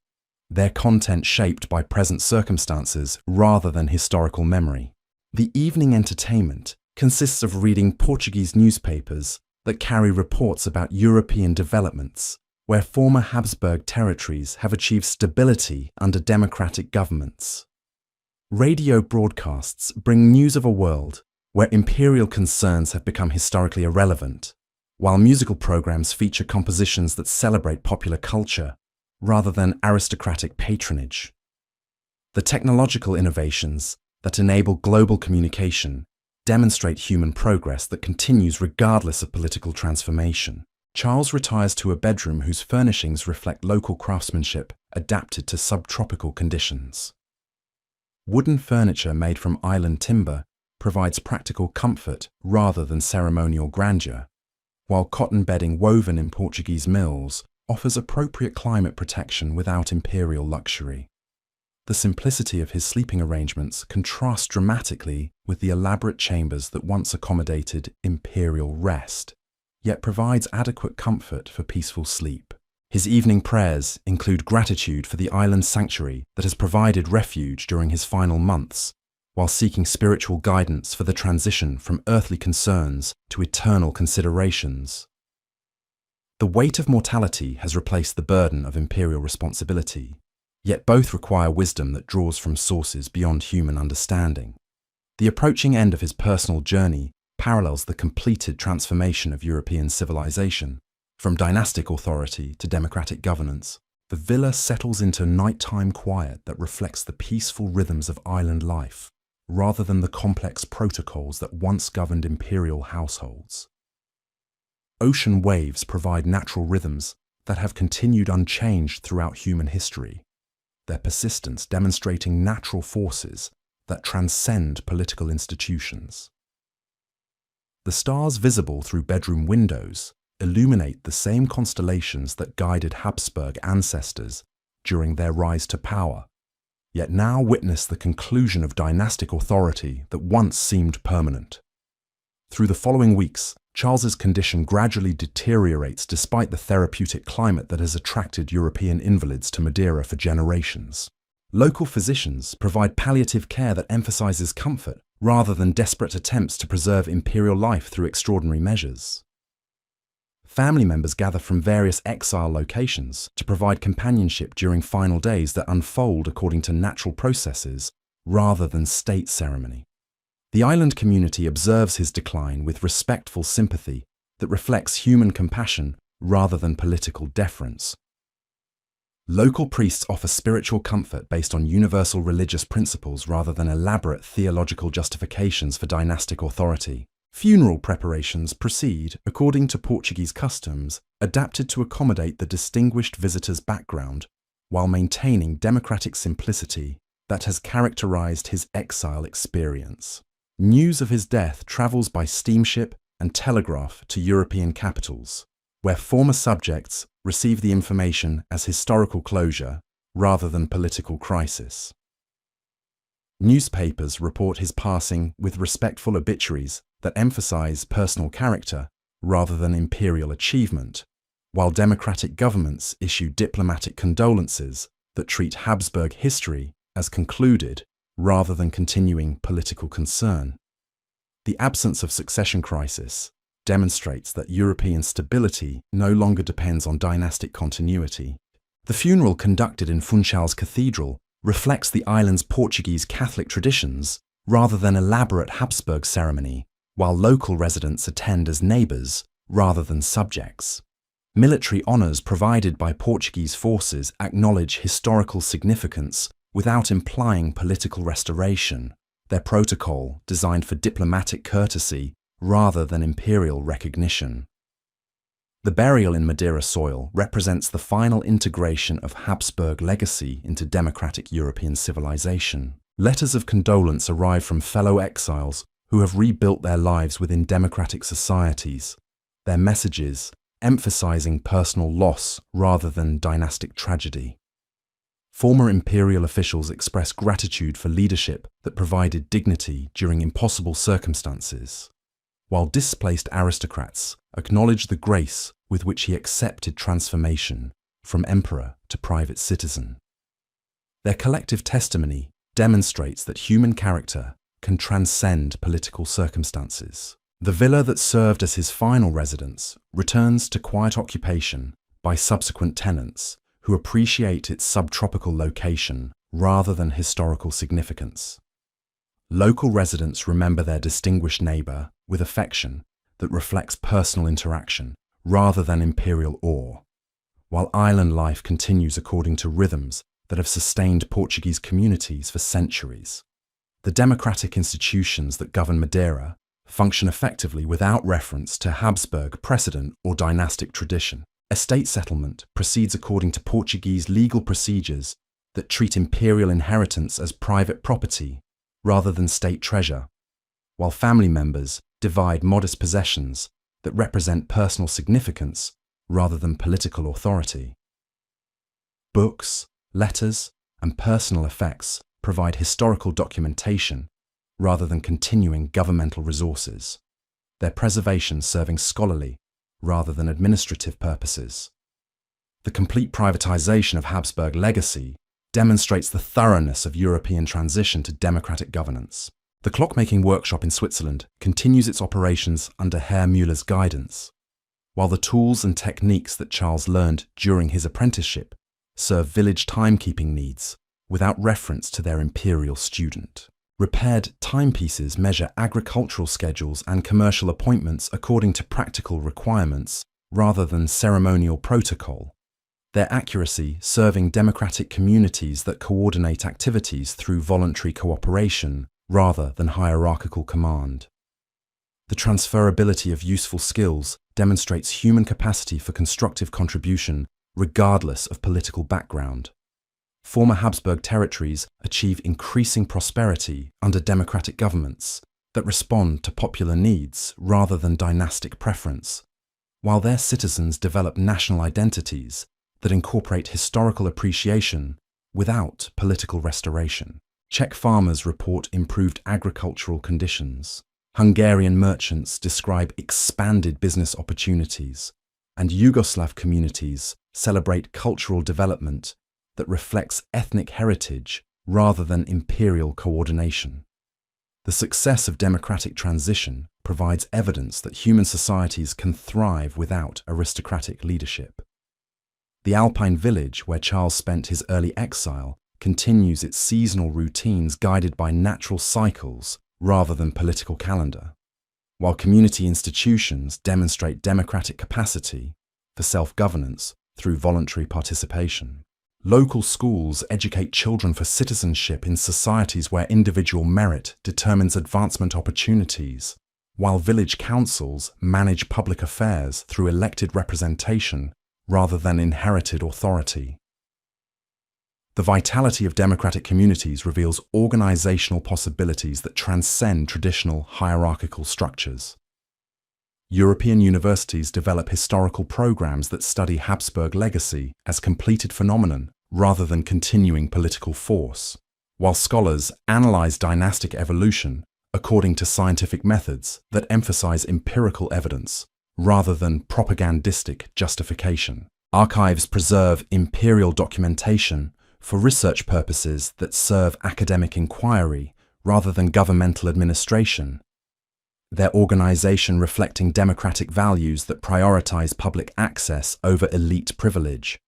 their content shaped by present circumstances rather than historical memory. The evening entertainment consists of reading Portuguese newspapers that carry reports about European developments, where former Habsburg territories have achieved stability under democratic governments. Radio broadcasts bring news of a world where imperial concerns have become historically irrelevant, while musical programs feature compositions that celebrate popular culture rather than aristocratic patronage. The technological innovations that enable global communication demonstrate human progress that continues regardless of political transformation. Charles retires to a bedroom whose furnishings reflect local craftsmanship adapted to subtropical conditions. Wooden furniture made from island timber provides practical comfort rather than ceremonial grandeur, while cotton bedding woven in Portuguese mills offers appropriate climate protection without imperial luxury. The simplicity of his sleeping arrangements contrasts dramatically with the elaborate chambers that once accommodated imperial rest, yet provides adequate comfort for peaceful sleep. His evening prayers include gratitude for the island sanctuary that has provided refuge during his final months, while seeking spiritual guidance for the transition from earthly concerns to eternal considerations. The weight of mortality has replaced the burden of imperial responsibility, yet both require wisdom that draws from sources beyond human understanding. The approaching end of his personal journey parallels the completed transformation of European civilization, from dynastic authority to democratic governance. The villa settles into nighttime quiet that reflects the peaceful rhythms of island life, rather than the complex protocols that once governed imperial households. Ocean waves provide natural rhythms that have continued unchanged throughout human history, their persistence demonstrating natural forces that transcend political institutions. The stars visible through bedroom windows illuminate the same constellations that guided Habsburg ancestors during their rise to power, yet now witness the conclusion of dynastic authority that once seemed permanent. Through the following weeks, Charles's condition gradually deteriorates despite the therapeutic climate that has attracted European invalids to Madeira for generations. Local physicians provide palliative care that emphasizes comfort rather than desperate attempts to preserve imperial life through extraordinary measures. Family members gather from various exile locations to provide companionship during final days that unfold according to natural processes rather than state ceremony. The island community observes his decline with respectful sympathy that reflects human compassion rather than political deference. Local priests offer spiritual comfort based on universal religious principles rather than elaborate theological justifications for dynastic authority. Funeral preparations proceed according to Portuguese customs, adapted to accommodate the distinguished visitor's background, while maintaining democratic simplicity that has characterized his exile experience. News of his death travels by steamship and telegraph to European capitals, where former subjects receive the information as historical closure rather than political crisis. Newspapers report his passing with respectful obituaries that emphasize personal character rather than imperial achievement, while democratic governments issue diplomatic condolences that treat Habsburg history as concluded rather than continuing political concern. The absence of succession crisis demonstrates that European stability no longer depends on dynastic continuity. The funeral conducted in Funchal's cathedral reflects the island's Portuguese Catholic traditions rather than elaborate Habsburg ceremony, while local residents attend as neighbours rather than subjects. Military honours provided by Portuguese forces acknowledge historical significance without implying political restoration, their protocol designed for diplomatic courtesy rather than imperial recognition. The burial in Madeira soil represents the final integration of Habsburg legacy into democratic European civilization. Letters of condolence arrive from fellow exiles who have rebuilt their lives within democratic societies, their messages emphasizing personal loss rather than dynastic tragedy. Former imperial officials express gratitude for leadership that provided dignity during impossible circumstances, while displaced aristocrats acknowledge the grace with which he accepted transformation from emperor to private citizen. Their collective testimony demonstrates that human character can transcend political circumstances. The villa that served as his final residence returns to quiet occupation by subsequent tenants who appreciate its subtropical location rather than historical significance. Local residents remember their distinguished neighbour with affection that reflects personal interaction rather than imperial awe, while island life continues according to rhythms that have sustained Portuguese communities for centuries. The democratic institutions that govern Madeira function effectively without reference to Habsburg precedent or dynastic tradition. Estate settlement proceeds according to Portuguese legal procedures that treat imperial inheritance as private property rather than state treasure, while family members divide modest possessions that represent personal significance rather than political authority. Books, letters, and personal effects provide historical documentation rather than continuing governmental resources, their preservation serving scholarly rather than administrative purposes. The complete privatization of Habsburg legacy demonstrates the thoroughness of European transition to democratic governance. The clockmaking workshop in Switzerland continues its operations under Herr Müller's guidance, while the tools and techniques that Charles learned during his apprenticeship serve village timekeeping needs without reference to their imperial student. Repaired timepieces measure agricultural schedules and commercial appointments according to practical requirements rather than ceremonial protocol, their accuracy serving democratic communities that coordinate activities through voluntary cooperation rather than hierarchical command. The transferability of useful skills demonstrates human capacity for constructive contribution regardless of political background. Former Habsburg territories achieve increasing prosperity under democratic governments that respond to popular needs rather than dynastic preference, while their citizens develop national identities that incorporate historical appreciation without political restoration. Czech farmers report improved agricultural conditions. Hungarian merchants describe expanded business opportunities, and Yugoslav communities celebrate cultural development that reflects ethnic heritage rather than imperial coordination. The success of democratic transition provides evidence that human societies can thrive without aristocratic leadership. The Alpine village where Charles spent his early exile continues its seasonal routines guided by natural cycles rather than political calendar, while community institutions demonstrate democratic capacity for self-governance through voluntary participation. Local schools educate children for citizenship in societies where individual merit determines advancement opportunities, while village councils manage public affairs through elected representation rather than inherited authority. The vitality of democratic communities reveals organizational possibilities that transcend traditional hierarchical structures. European universities develop historical programs that study Habsburg legacy as completed phenomenon rather than continuing political force, while scholars analyze dynastic evolution according to scientific methods that emphasize empirical evidence rather than propagandistic justification. Archives preserve imperial documentation for research purposes that serve academic inquiry rather than governmental administration, their organization reflecting democratic values that prioritize public access over elite privilege.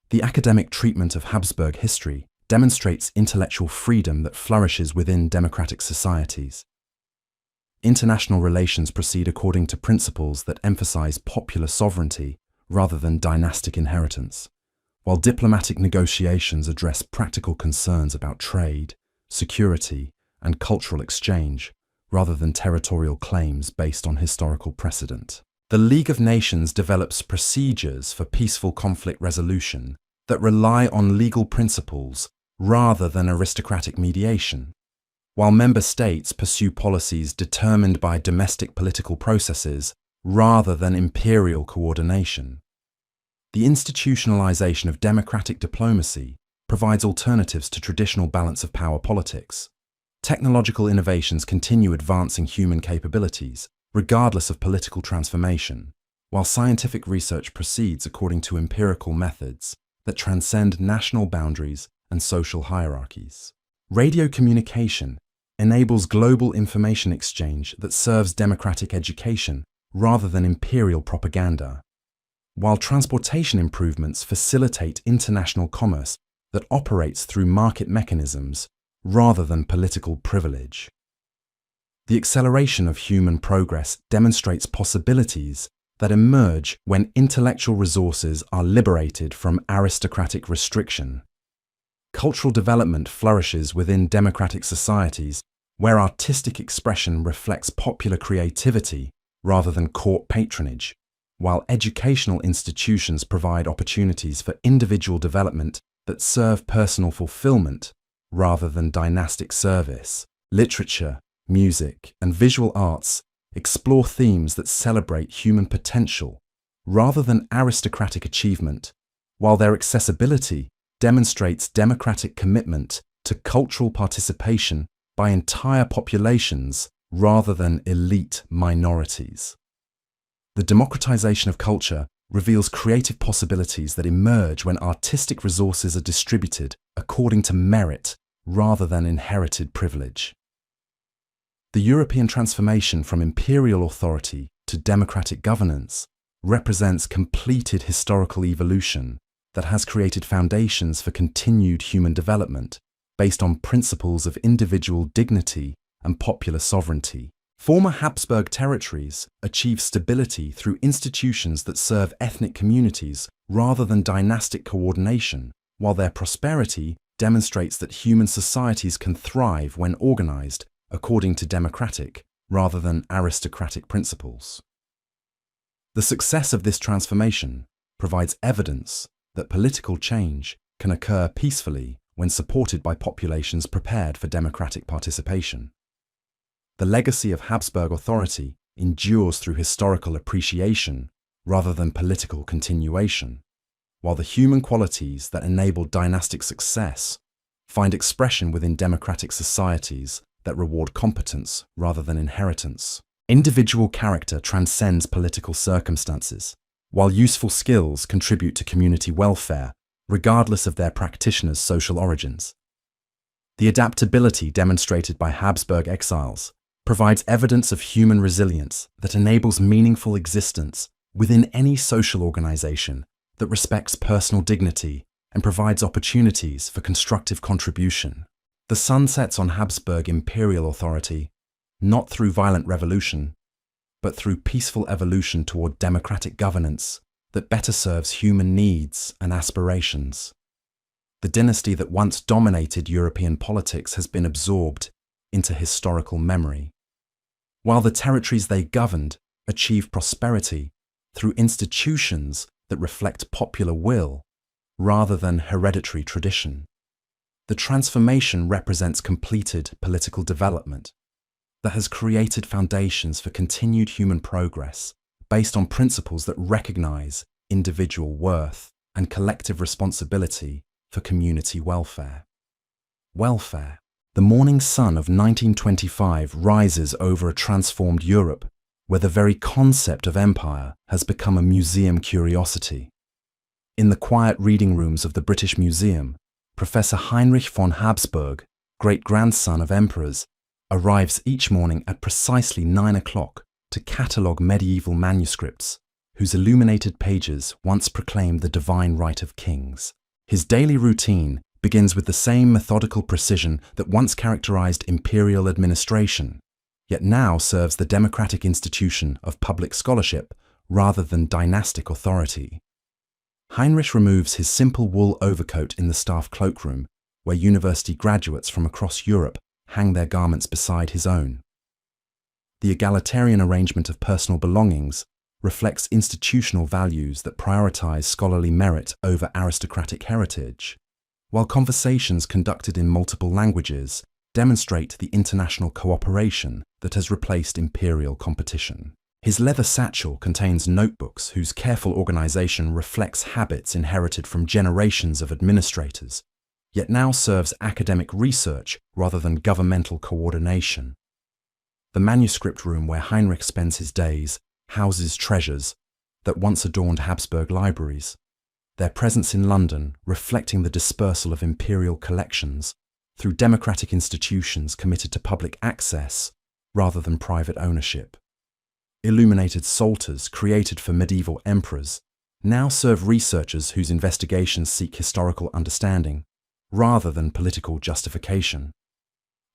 The academic treatment of Habsburg history demonstrates intellectual freedom that flourishes within democratic societies. International relations proceed according to principles that emphasize popular sovereignty rather than dynastic inheritance, while diplomatic negotiations address practical concerns about trade, security, and cultural exchange, rather than territorial claims based on historical precedent. The League of Nations develops procedures for peaceful conflict resolution that rely on legal principles rather than aristocratic mediation, while member states pursue policies determined by domestic political processes rather than imperial coordination. The institutionalization of democratic diplomacy provides alternatives to traditional balance of power politics. Technological innovations continue advancing human capabilities, regardless of political transformation, while scientific research proceeds according to empirical methods that transcend national boundaries and social hierarchies. Radio communication enables global information exchange that serves democratic education rather than imperial propaganda, while transportation improvements facilitate international commerce that operates through market mechanisms rather than political privilege. The acceleration of human progress demonstrates possibilities that emerge when intellectual resources are liberated from aristocratic restriction. Cultural development flourishes within democratic societies where artistic expression reflects popular creativity rather than court patronage, while educational institutions provide opportunities for individual development that serve personal fulfillment rather than dynastic service. Literature, music, and visual arts explore themes that celebrate human potential rather than aristocratic achievement, while their accessibility demonstrates democratic commitment to cultural participation by entire populations rather than elite minorities. The democratization of culture reveals creative possibilities that emerge when artistic resources are distributed according to merit rather than inherited privilege. The European transformation from imperial authority to democratic governance represents completed historical evolution that has created foundations for continued human development based on principles of individual dignity and popular sovereignty. Former Habsburg territories achieve stability through institutions that serve ethnic communities rather than dynastic coordination, while their prosperity demonstrates that human societies can thrive when organized according to democratic rather than aristocratic principles. The success of this transformation provides evidence that political change can occur peacefully when supported by populations prepared for democratic participation. The legacy of Habsburg authority endures through historical appreciation rather than political continuation, while the human qualities that enable dynastic success find expression within democratic societies that reward competence rather than inheritance. Individual character transcends political circumstances, while useful skills contribute to community welfare regardless of their practitioners' social origins. The adaptability demonstrated by Habsburg exiles provides evidence of human resilience that enables meaningful existence within any social organization that respects personal dignity and provides opportunities for constructive contribution. The sun sets on Habsburg imperial authority, not through violent revolution, but through peaceful evolution toward democratic governance that better serves human needs and aspirations. The dynasty that once dominated European politics has been absorbed into historical memory, while the territories they governed achieved prosperity through institutions that reflect popular will rather than hereditary tradition. The transformation represents completed political development that has created foundations for continued human progress based on principles that recognize individual worth and collective responsibility for community welfare. Welfare. The morning sun of 1925 rises over a transformed Europe where the very concept of empire has become a museum curiosity. In the quiet reading rooms of the British Museum, Professor Heinrich von Habsburg, great-grandson of emperors, arrives each morning at precisely 9 o'clock to catalogue medieval manuscripts whose illuminated pages once proclaimed the divine right of kings. His daily routine begins with the same methodical precision that once characterized imperial administration, yet now serves the democratic institution of public scholarship rather than dynastic authority. Heinrich removes his simple wool overcoat in the staff cloakroom, where university graduates from across Europe hang their garments beside his own. The egalitarian arrangement of personal belongings reflects institutional values that prioritize scholarly merit over aristocratic heritage, while conversations conducted in multiple languages demonstrate the international cooperation that has replaced imperial competition. His leather satchel contains notebooks whose careful organization reflects habits inherited from generations of administrators, yet now serves academic research rather than governmental coordination. The manuscript room where Heinrich spends his days houses treasures that once adorned Habsburg libraries, their presence in London reflecting the dispersal of imperial collections through democratic institutions committed to public access rather than private ownership. Illuminated psalters created for medieval emperors now serve researchers whose investigations seek historical understanding rather than political justification,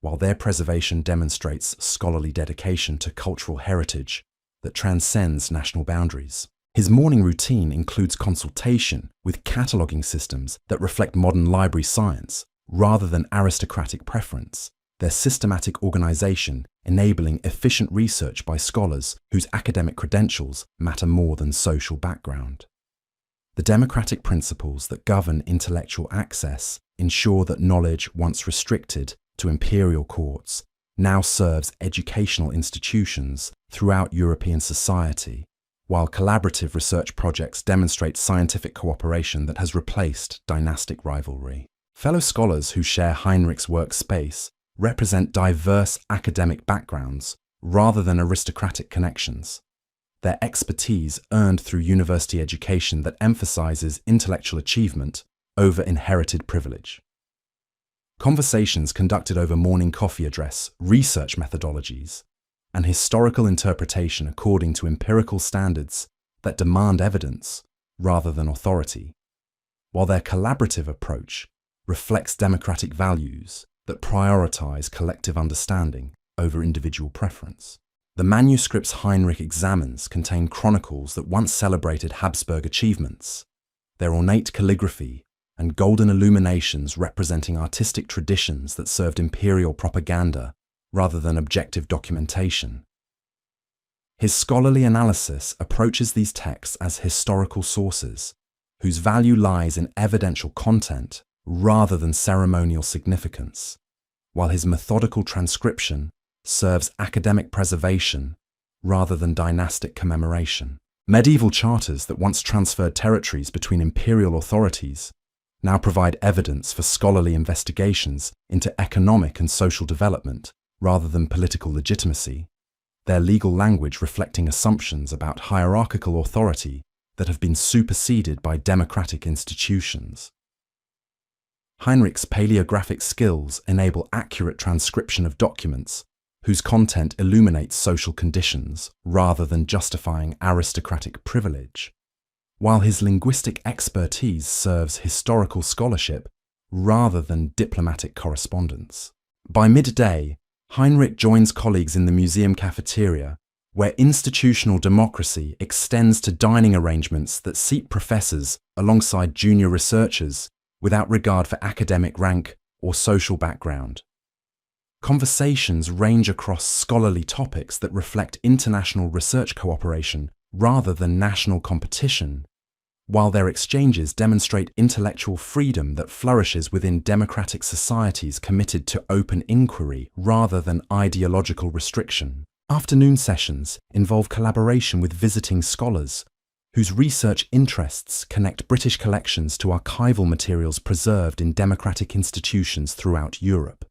while their preservation demonstrates scholarly dedication to cultural heritage that transcends national boundaries. His morning routine includes consultation with cataloguing systems that reflect modern library science rather than aristocratic preference, their systematic organization enabling efficient research by scholars whose academic credentials matter more than social background. The democratic principles that govern intellectual access ensure that knowledge once restricted to imperial courts now serves educational institutions throughout European society, while collaborative research projects demonstrate scientific cooperation that has replaced dynastic rivalry. Fellow scholars who share Heinrich's workspace represent diverse academic backgrounds rather than aristocratic connections, their expertise earned through university education that emphasizes intellectual achievement over inherited privilege. Conversations conducted over morning coffee address research methodologies and historical interpretation according to empirical standards that demand evidence rather than authority, while their collaborative approach reflects democratic values that prioritize collective understanding over individual preference. The manuscripts Heinrich examines contain chronicles that once celebrated Habsburg achievements, their ornate calligraphy and golden illuminations representing artistic traditions that served imperial propaganda rather than objective documentation. His scholarly analysis approaches these texts as historical sources, whose value lies in evidential content rather than ceremonial significance, while his methodical transcription serves academic preservation rather than dynastic commemoration. Medieval charters that once transferred territories between imperial authorities now provide evidence for scholarly investigations into economic and social development rather than political legitimacy, their legal language reflecting assumptions about hierarchical authority that have been superseded by democratic institutions. Heinrich's paleographic skills enable accurate transcription of documents whose content illuminates social conditions rather than justifying aristocratic privilege, while his linguistic expertise serves historical scholarship rather than diplomatic correspondence. By midday, Heinrich joins colleagues in the museum cafeteria where institutional democracy extends to dining arrangements that seat professors alongside junior researchers without regard for academic rank or social background. Conversations range across scholarly topics that reflect international research cooperation rather than national competition, while their exchanges demonstrate intellectual freedom that flourishes within democratic societies committed to open inquiry rather than ideological restriction. Afternoon sessions involve collaboration with visiting scholars, whose research interests connect British collections to archival materials preserved in democratic institutions throughout Europe.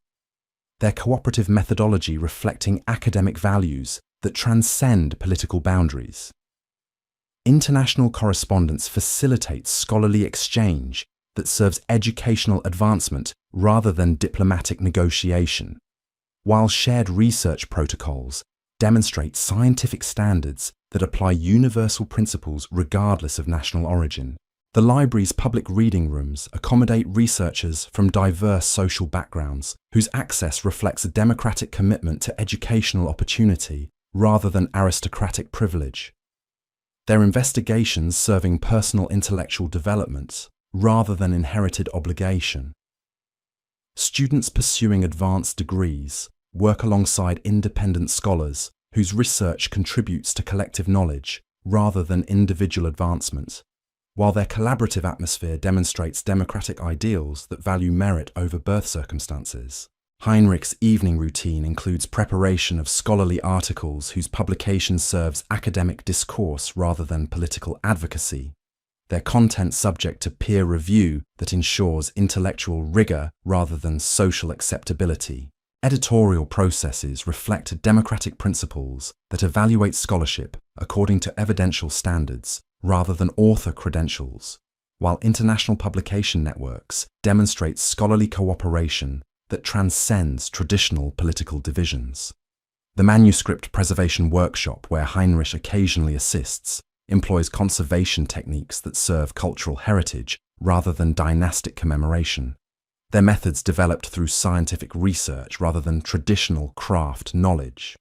Their cooperative methodology reflecting academic values that transcend political boundaries. International correspondence facilitates scholarly exchange that serves educational advancement rather than diplomatic negotiation, while shared research protocols demonstrate scientific standards that apply universal principles regardless of national origin. The library's public reading rooms accommodate researchers from diverse social backgrounds whose access reflects a democratic commitment to educational opportunity rather than aristocratic privilege. Their investigations serving personal intellectual development rather than inherited obligation. Students pursuing advanced degrees work alongside independent scholars whose research contributes to collective knowledge rather than individual advancement, while their collaborative atmosphere demonstrates democratic ideals that value merit over birth circumstances. Heinrich's evening routine includes preparation of scholarly articles whose publication serves academic discourse rather than political advocacy, their content subject to peer review that ensures intellectual rigor rather than social acceptability. Editorial processes reflect democratic principles that evaluate scholarship according to evidential standards rather than author credentials, while international publication networks demonstrate scholarly cooperation that transcends traditional political divisions. The manuscript preservation workshop, where Heinrich occasionally assists, employs conservation techniques that serve cultural heritage rather than dynastic commemoration. Their methods developed through scientific research rather than traditional craft knowledge.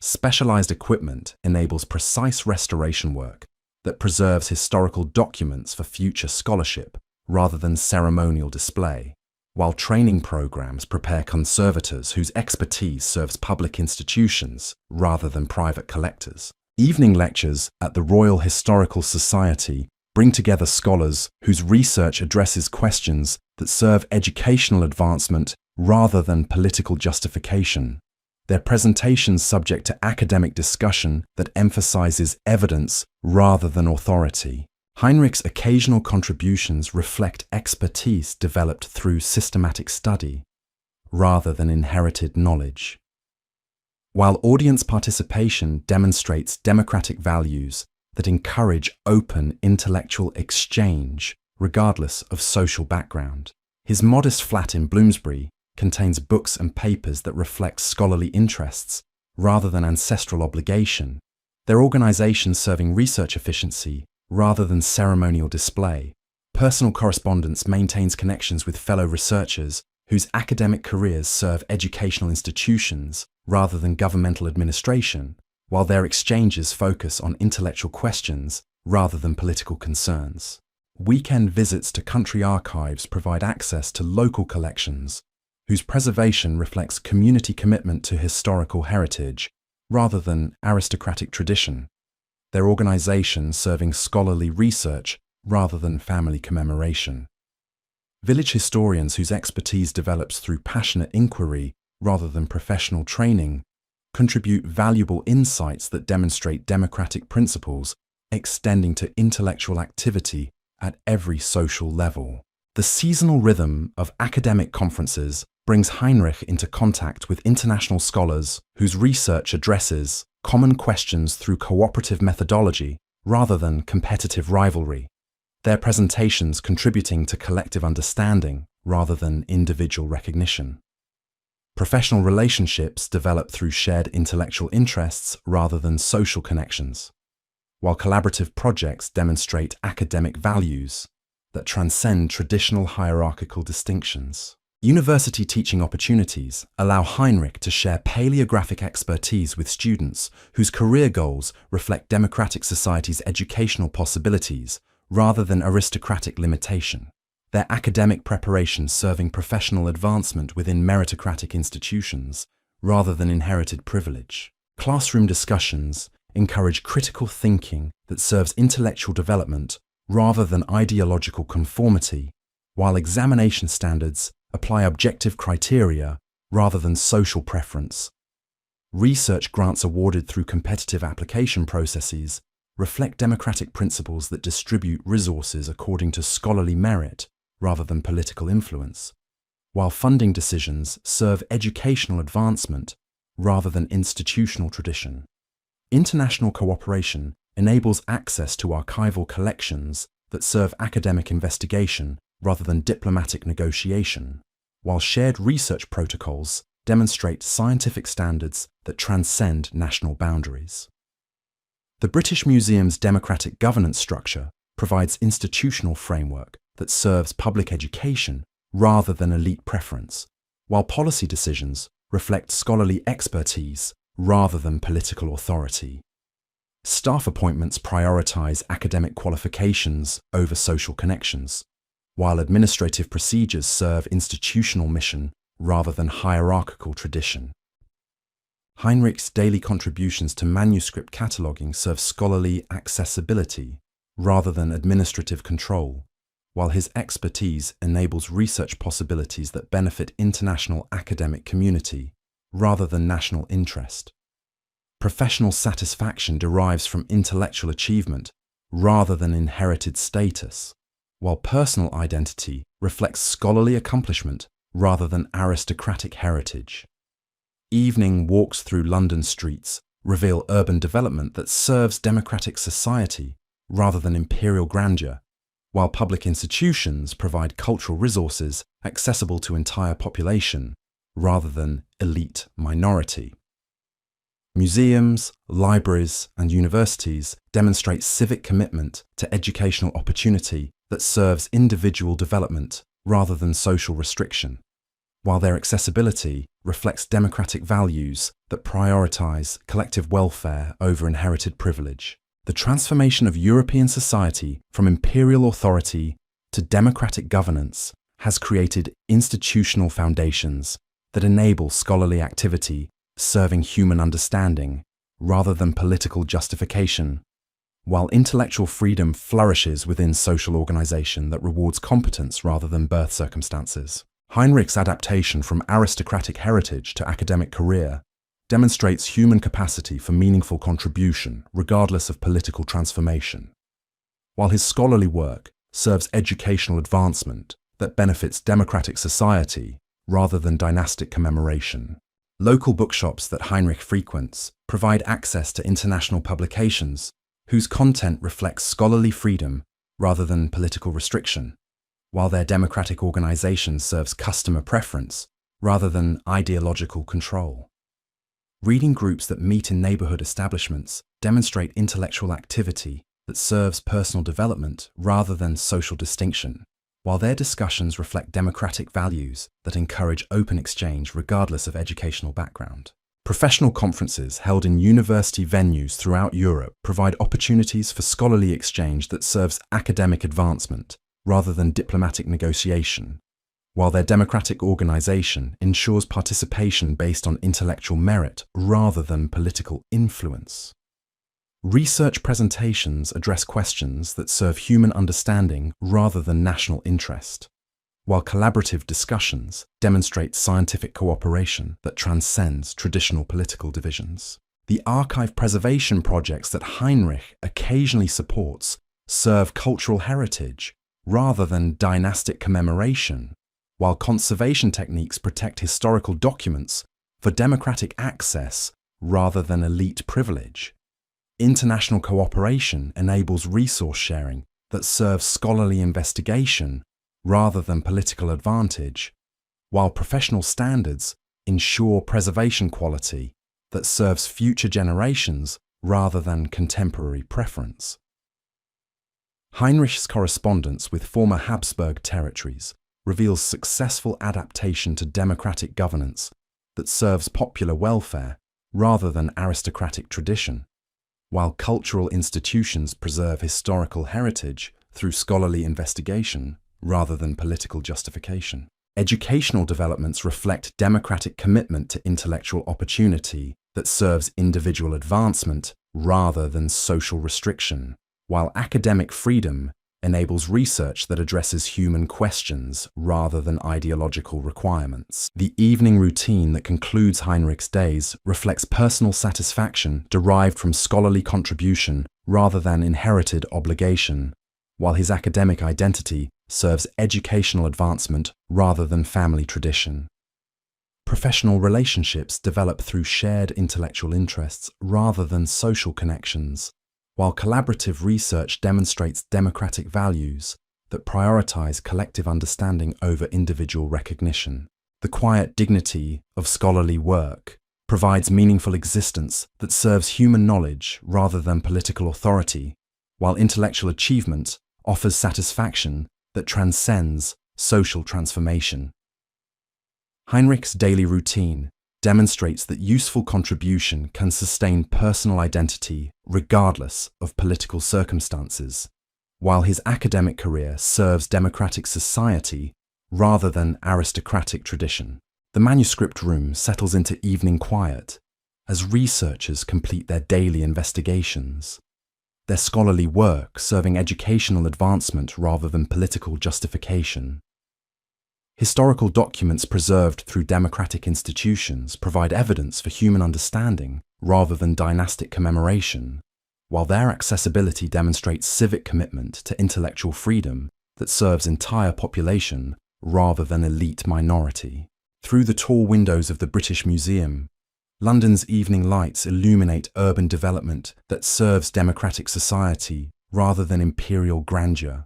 Specialized equipment enables precise restoration work that preserves historical documents for future scholarship rather than ceremonial display, while training programs prepare conservators whose expertise serves public institutions rather than private collectors. Evening lectures at the Royal Historical Society bring together scholars whose research addresses questions that serve educational advancement rather than political justification. Their presentations subject to academic discussion that emphasizes evidence rather than authority. Heinrich's occasional contributions reflect expertise developed through systematic study rather than inherited knowledge. While audience participation demonstrates democratic values that encourage open intellectual exchange regardless of social background, his modest flat in Bloomsbury contains books and papers that reflect scholarly interests rather than ancestral obligation, their organization serving research efficiency rather than ceremonial display. Personal correspondence maintains connections with fellow researchers whose academic careers serve educational institutions rather than governmental administration, while their exchanges focus on intellectual questions rather than political concerns. Weekend visits to country archives provide access to local collections whose preservation reflects community commitment to historical heritage rather than aristocratic tradition, their organization serving scholarly research rather than family commemoration. Village historians whose expertise develops through passionate inquiry rather than professional training contribute valuable insights that demonstrate democratic principles extending to intellectual activity at every social level. The seasonal rhythm of academic conferences brings Heinrich into contact with international scholars whose research addresses common questions through cooperative methodology rather than competitive rivalry, their presentations contributing to collective understanding rather than individual recognition. Professional relationships develop through shared intellectual interests rather than social connections, while collaborative projects demonstrate academic values that transcend traditional hierarchical distinctions. University teaching opportunities allow Heinrich to share paleographic expertise with students whose career goals reflect democratic society's educational possibilities rather than aristocratic limitation. Their academic preparation serving professional advancement within meritocratic institutions rather than inherited privilege. Classroom discussions encourage critical thinking that serves intellectual development rather than ideological conformity, while examination standards apply objective criteria rather than social preference. Research grants awarded through competitive application processes reflect democratic principles that distribute resources according to scholarly merit rather than political influence, while funding decisions serve educational advancement rather than institutional tradition. International cooperation enables access to archival collections that serve academic investigation rather than diplomatic negotiation, while shared research protocols demonstrate scientific standards that transcend national boundaries. The British Museum's democratic governance structure provides institutional framework that serves public education rather than elite preference, while policy decisions reflect scholarly expertise rather than political authority. Staff appointments prioritize academic qualifications over social connections, while administrative procedures serve institutional mission rather than hierarchical tradition. Heinrich's daily contributions to manuscript cataloguing serve scholarly accessibility rather than administrative control, while his expertise enables research possibilities that benefit international academic community rather than national interest. Professional satisfaction derives from intellectual achievement rather than inherited status, while personal identity reflects scholarly accomplishment rather than aristocratic heritage. Evening walks through London streets reveal urban development that serves democratic society rather than imperial grandeur, while public institutions provide cultural resources accessible to entire population rather than elite minority. Museums, libraries, and universities demonstrate civic commitment to educational opportunity that serves individual development rather than social restriction, while their accessibility reflects democratic values that prioritize collective welfare over inherited privilege. The transformation of European society from imperial authority to democratic governance has created institutional foundations that enable scholarly activity serving human understanding rather than political justification, while intellectual freedom flourishes within social organization that rewards competence rather than birth circumstances. Heinrich's adaptation from aristocratic heritage to academic career demonstrates human capacity for meaningful contribution regardless of political transformation, while his scholarly work serves educational advancement that benefits democratic society rather than dynastic commemoration. Local bookshops that Heinrich frequents provide access to international publications whose content reflects scholarly freedom rather than political restriction, while their democratic organization serves customer preference rather than ideological control. Reading groups that meet in neighborhood establishments demonstrate intellectual activity that serves personal development rather than social distinction, while their discussions reflect democratic values that encourage open exchange regardless of educational background. Professional conferences held in university venues throughout Europe provide opportunities for scholarly exchange that serves academic advancement rather than diplomatic negotiation, while their democratic organization ensures participation based on intellectual merit rather than political influence. Research presentations address questions that serve human understanding rather than national interest, while collaborative discussions demonstrate scientific cooperation that transcends traditional political divisions. The archive preservation projects that Heinrich occasionally supports serve cultural heritage rather than dynastic commemoration, while conservation techniques protect historical documents for democratic access rather than elite privilege. International cooperation enables resource sharing that serves scholarly investigation rather than political advantage, while professional standards ensure preservation quality that serves future generations rather than contemporary preference. Heinrich's correspondence with former Habsburg territories reveals successful adaptation to democratic governance that serves popular welfare rather than aristocratic tradition, while cultural institutions preserve historical heritage through scholarly investigation rather than political justification. Educational developments reflect democratic commitment to intellectual opportunity that serves individual advancement rather than social restriction, while academic freedom enables research that addresses human questions rather than ideological requirements. The evening routine that concludes Heinrich's days reflects personal satisfaction derived from scholarly contribution rather than inherited obligation, while his academic identity serves educational advancement rather than family tradition. Professional relationships develop through shared intellectual interests rather than social connections, while collaborative research demonstrates democratic values that prioritize collective understanding over individual recognition. The quiet dignity of scholarly work provides meaningful existence that serves human knowledge rather than political authority, while intellectual achievement offers satisfaction that transcends social transformation. Heinrich's daily routine demonstrates that useful contribution can sustain personal identity regardless of political circumstances, while his academic career serves democratic society rather than aristocratic tradition. The manuscript room settles into evening quiet as researchers complete their daily investigations, their scholarly work serving educational advancement rather than political justification. Historical documents preserved through democratic institutions provide evidence for human understanding rather than dynastic commemoration, while their accessibility demonstrates civic commitment to intellectual freedom that serves entire population rather than elite minority. Through the tall windows of the British Museum, London's evening lights illuminate urban development that serves democratic society rather than imperial grandeur,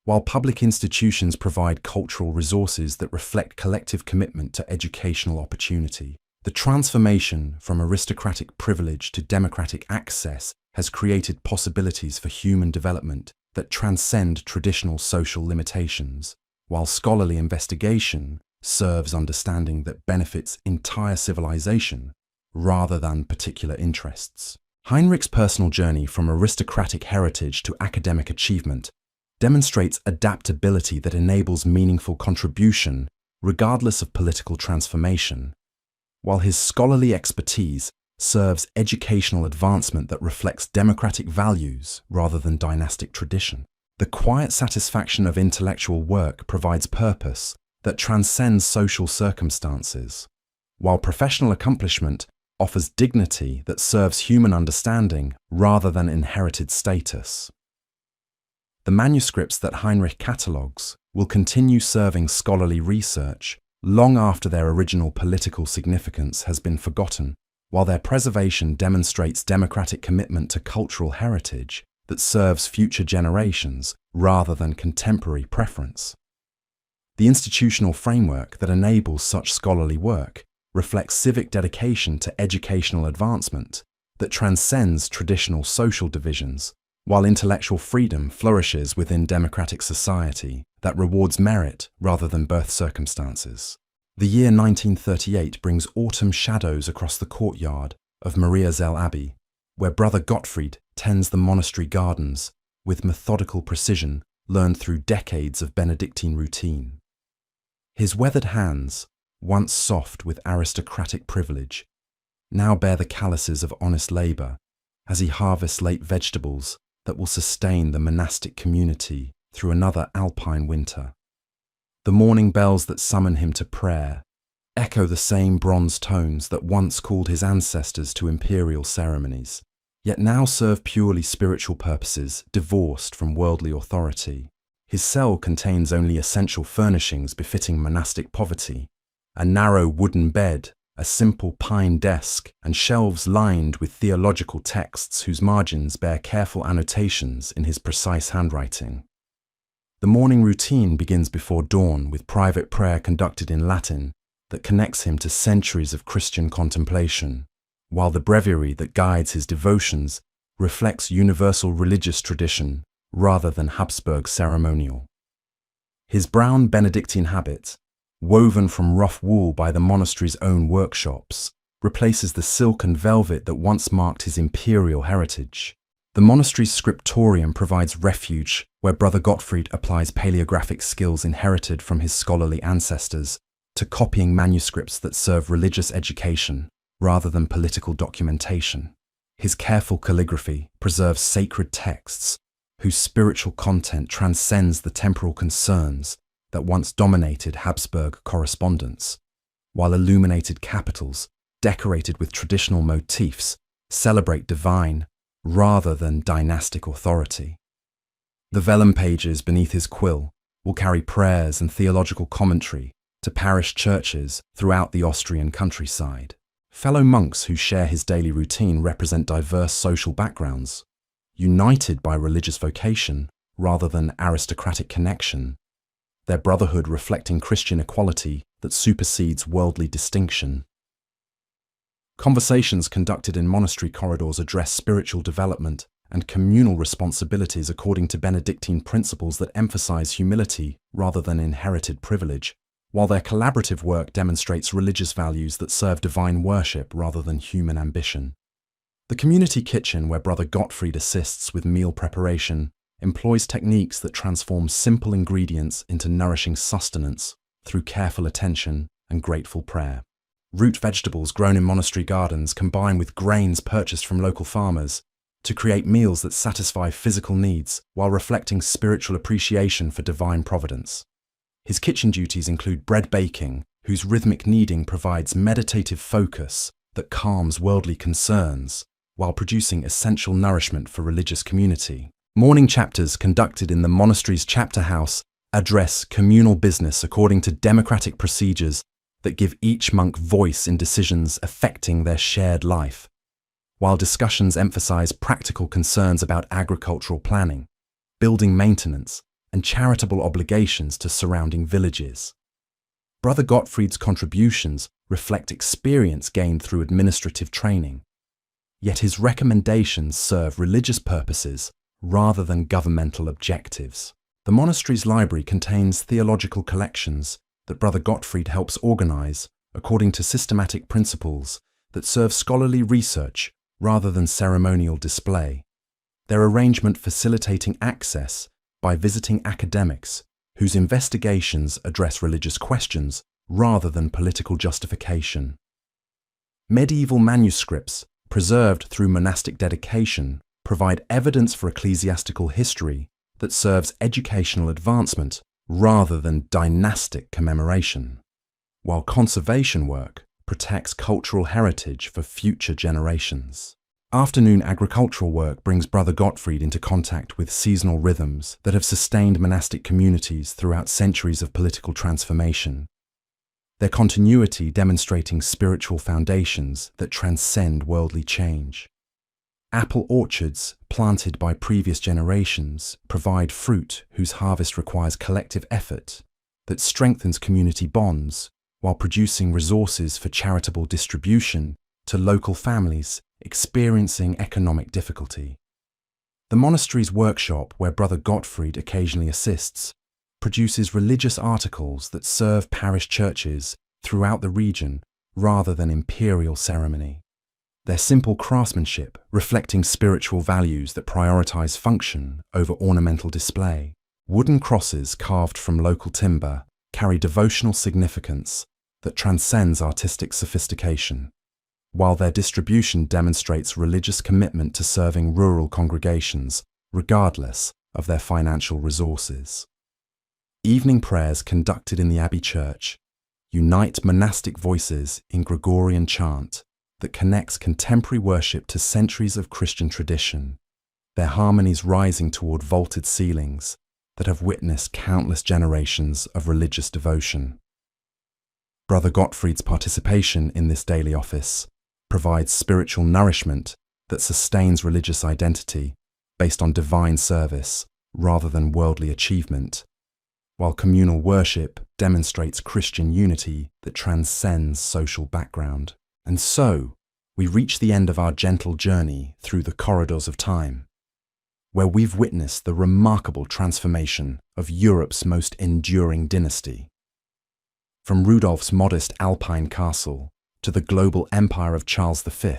while public institutions provide cultural resources that reflect collective commitment to educational opportunity. The transformation from aristocratic privilege to democratic access has created possibilities for human development that transcend traditional social limitations, while scholarly investigation serves understanding that benefits entire civilization rather than particular interests. Heinrich's personal journey from aristocratic heritage to academic achievement demonstrates adaptability that enables meaningful contribution regardless of political transformation, while his scholarly expertise serves educational advancement that reflects democratic values rather than dynastic tradition. The quiet satisfaction of intellectual work provides purpose that transcends social circumstances, while professional accomplishment offers dignity that serves human understanding rather than inherited status. The manuscripts that Heinrich catalogues will continue serving scholarly research long after their original political significance has been forgotten, while their preservation demonstrates democratic commitment to cultural heritage that serves future generations rather than contemporary preference. The institutional framework that enables such scholarly work reflects civic dedication to educational advancement that transcends traditional social divisions, while intellectual freedom flourishes within democratic society that rewards merit rather than birth circumstances. The year 1938 brings autumn shadows across the courtyard of Mariazell Abbey, where Brother Gottfried tends the monastery gardens with methodical precision learned through decades of Benedictine routine. His weathered hands, once soft with aristocratic privilege, now bear the calluses of honest labour as he harvests late vegetables that will sustain the monastic community through another alpine winter. The morning bells that summon him to prayer echo the same bronze tones that once called his ancestors to imperial ceremonies, yet now serve purely spiritual purposes divorced from worldly authority. His cell contains only essential furnishings befitting monastic poverty: a narrow wooden bed, a simple pine desk, and shelves lined with theological texts whose margins bear careful annotations in his precise handwriting. The morning routine begins before dawn with private prayer conducted in Latin that connects him to centuries of Christian contemplation, while the breviary that guides his devotions reflects universal religious tradition rather than Habsburg ceremonial. His brown Benedictine habit, woven from rough wool by the monastery's own workshops, replaces the silk and velvet that once marked his imperial heritage. The monastery's scriptorium provides refuge where Brother Gottfried applies paleographic skills inherited from his scholarly ancestors to copying manuscripts that serve religious education rather than political documentation. His careful calligraphy preserves sacred texts whose spiritual content transcends the temporal concerns that once dominated Habsburg correspondence, while illuminated capitals decorated with traditional motifs celebrate divine rather than dynastic authority. The vellum pages beneath his quill will carry prayers and theological commentary to parish churches throughout the Austrian countryside. Fellow monks who share his daily routine represent diverse social backgrounds, united by religious vocation rather than aristocratic connection, their brotherhood reflecting Christian equality that supersedes worldly distinction. Conversations conducted in monastery corridors address spiritual development and communal responsibilities according to Benedictine principles that emphasize humility rather than inherited privilege, while their collaborative work demonstrates religious values that serve divine worship rather than human ambition. The community kitchen, where Brother Gottfried assists with meal preparation, employs techniques that transform simple ingredients into nourishing sustenance through careful attention and grateful prayer. Root vegetables grown in monastery gardens combine with grains purchased from local farmers to create meals that satisfy physical needs while reflecting spiritual appreciation for divine providence. His kitchen duties include bread baking, whose rhythmic kneading provides meditative focus that calms worldly concerns while producing essential nourishment for religious community. Morning chapters conducted in the monastery's chapter house address communal business according to democratic procedures that give each monk voice in decisions affecting their shared life, while discussions emphasize practical concerns about agricultural planning, building maintenance, and charitable obligations to surrounding villages. Brother Gottfried's contributions reflect experience gained through administrative training, yet his recommendations serve religious purposes rather than governmental objectives. The monastery's library contains theological collections that Brother Gottfried helps organize according to systematic principles that serve scholarly research rather than ceremonial display, their arrangement facilitating access by visiting academics whose investigations address religious questions rather than political justification. Medieval manuscripts, preserved through monastic dedication, provide evidence for ecclesiastical history that serves educational advancement rather than dynastic commemoration, while conservation work protects cultural heritage for future generations. Afternoon agricultural work brings Brother Gottfried into contact with seasonal rhythms that have sustained monastic communities throughout centuries of political transformation, their continuity demonstrating spiritual foundations that transcend worldly change. Apple orchards planted by previous generations provide fruit whose harvest requires collective effort that strengthens community bonds while producing resources for charitable distribution to local families experiencing economic difficulty. The monastery's workshop, where Brother Gottfried occasionally assists, produces religious articles that serve parish churches throughout the region rather than imperial ceremony. Their simple craftsmanship reflecting spiritual values that prioritize function over ornamental display. Wooden crosses carved from local timber carry devotional significance that transcends artistic sophistication, while their distribution demonstrates religious commitment to serving rural congregations, regardless of their financial resources. Evening prayers conducted in the Abbey Church unite monastic voices in Gregorian chant that connects contemporary worship to centuries of Christian tradition, their harmonies rising toward vaulted ceilings that have witnessed countless generations of religious devotion. Brother Gottfried's participation in this daily office provides spiritual nourishment that sustains religious identity based on divine service rather than worldly achievement, while communal worship demonstrates Christian unity that transcends social background. And so, we reach the end of our gentle journey through the corridors of time. where we've witnessed the remarkable transformation of Europe's most enduring dynasty. From Rudolph's modest Alpine castle to the global empire of Charles V,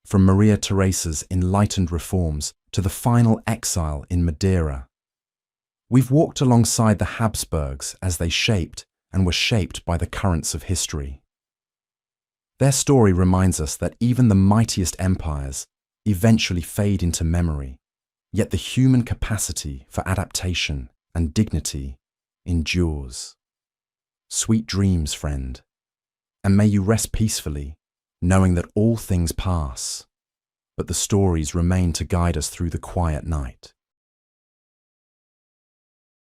from Maria Theresa's enlightened reforms to the final exile in Madeira, we've walked alongside the Habsburgs as they shaped and were shaped by the currents of history. Their story reminds us that even the mightiest empires eventually fade into memory, yet the human capacity for adaptation and dignity endures. Sweet dreams, friend, and may you rest peacefully, knowing that all things pass, but the stories remain to guide us through the quiet night.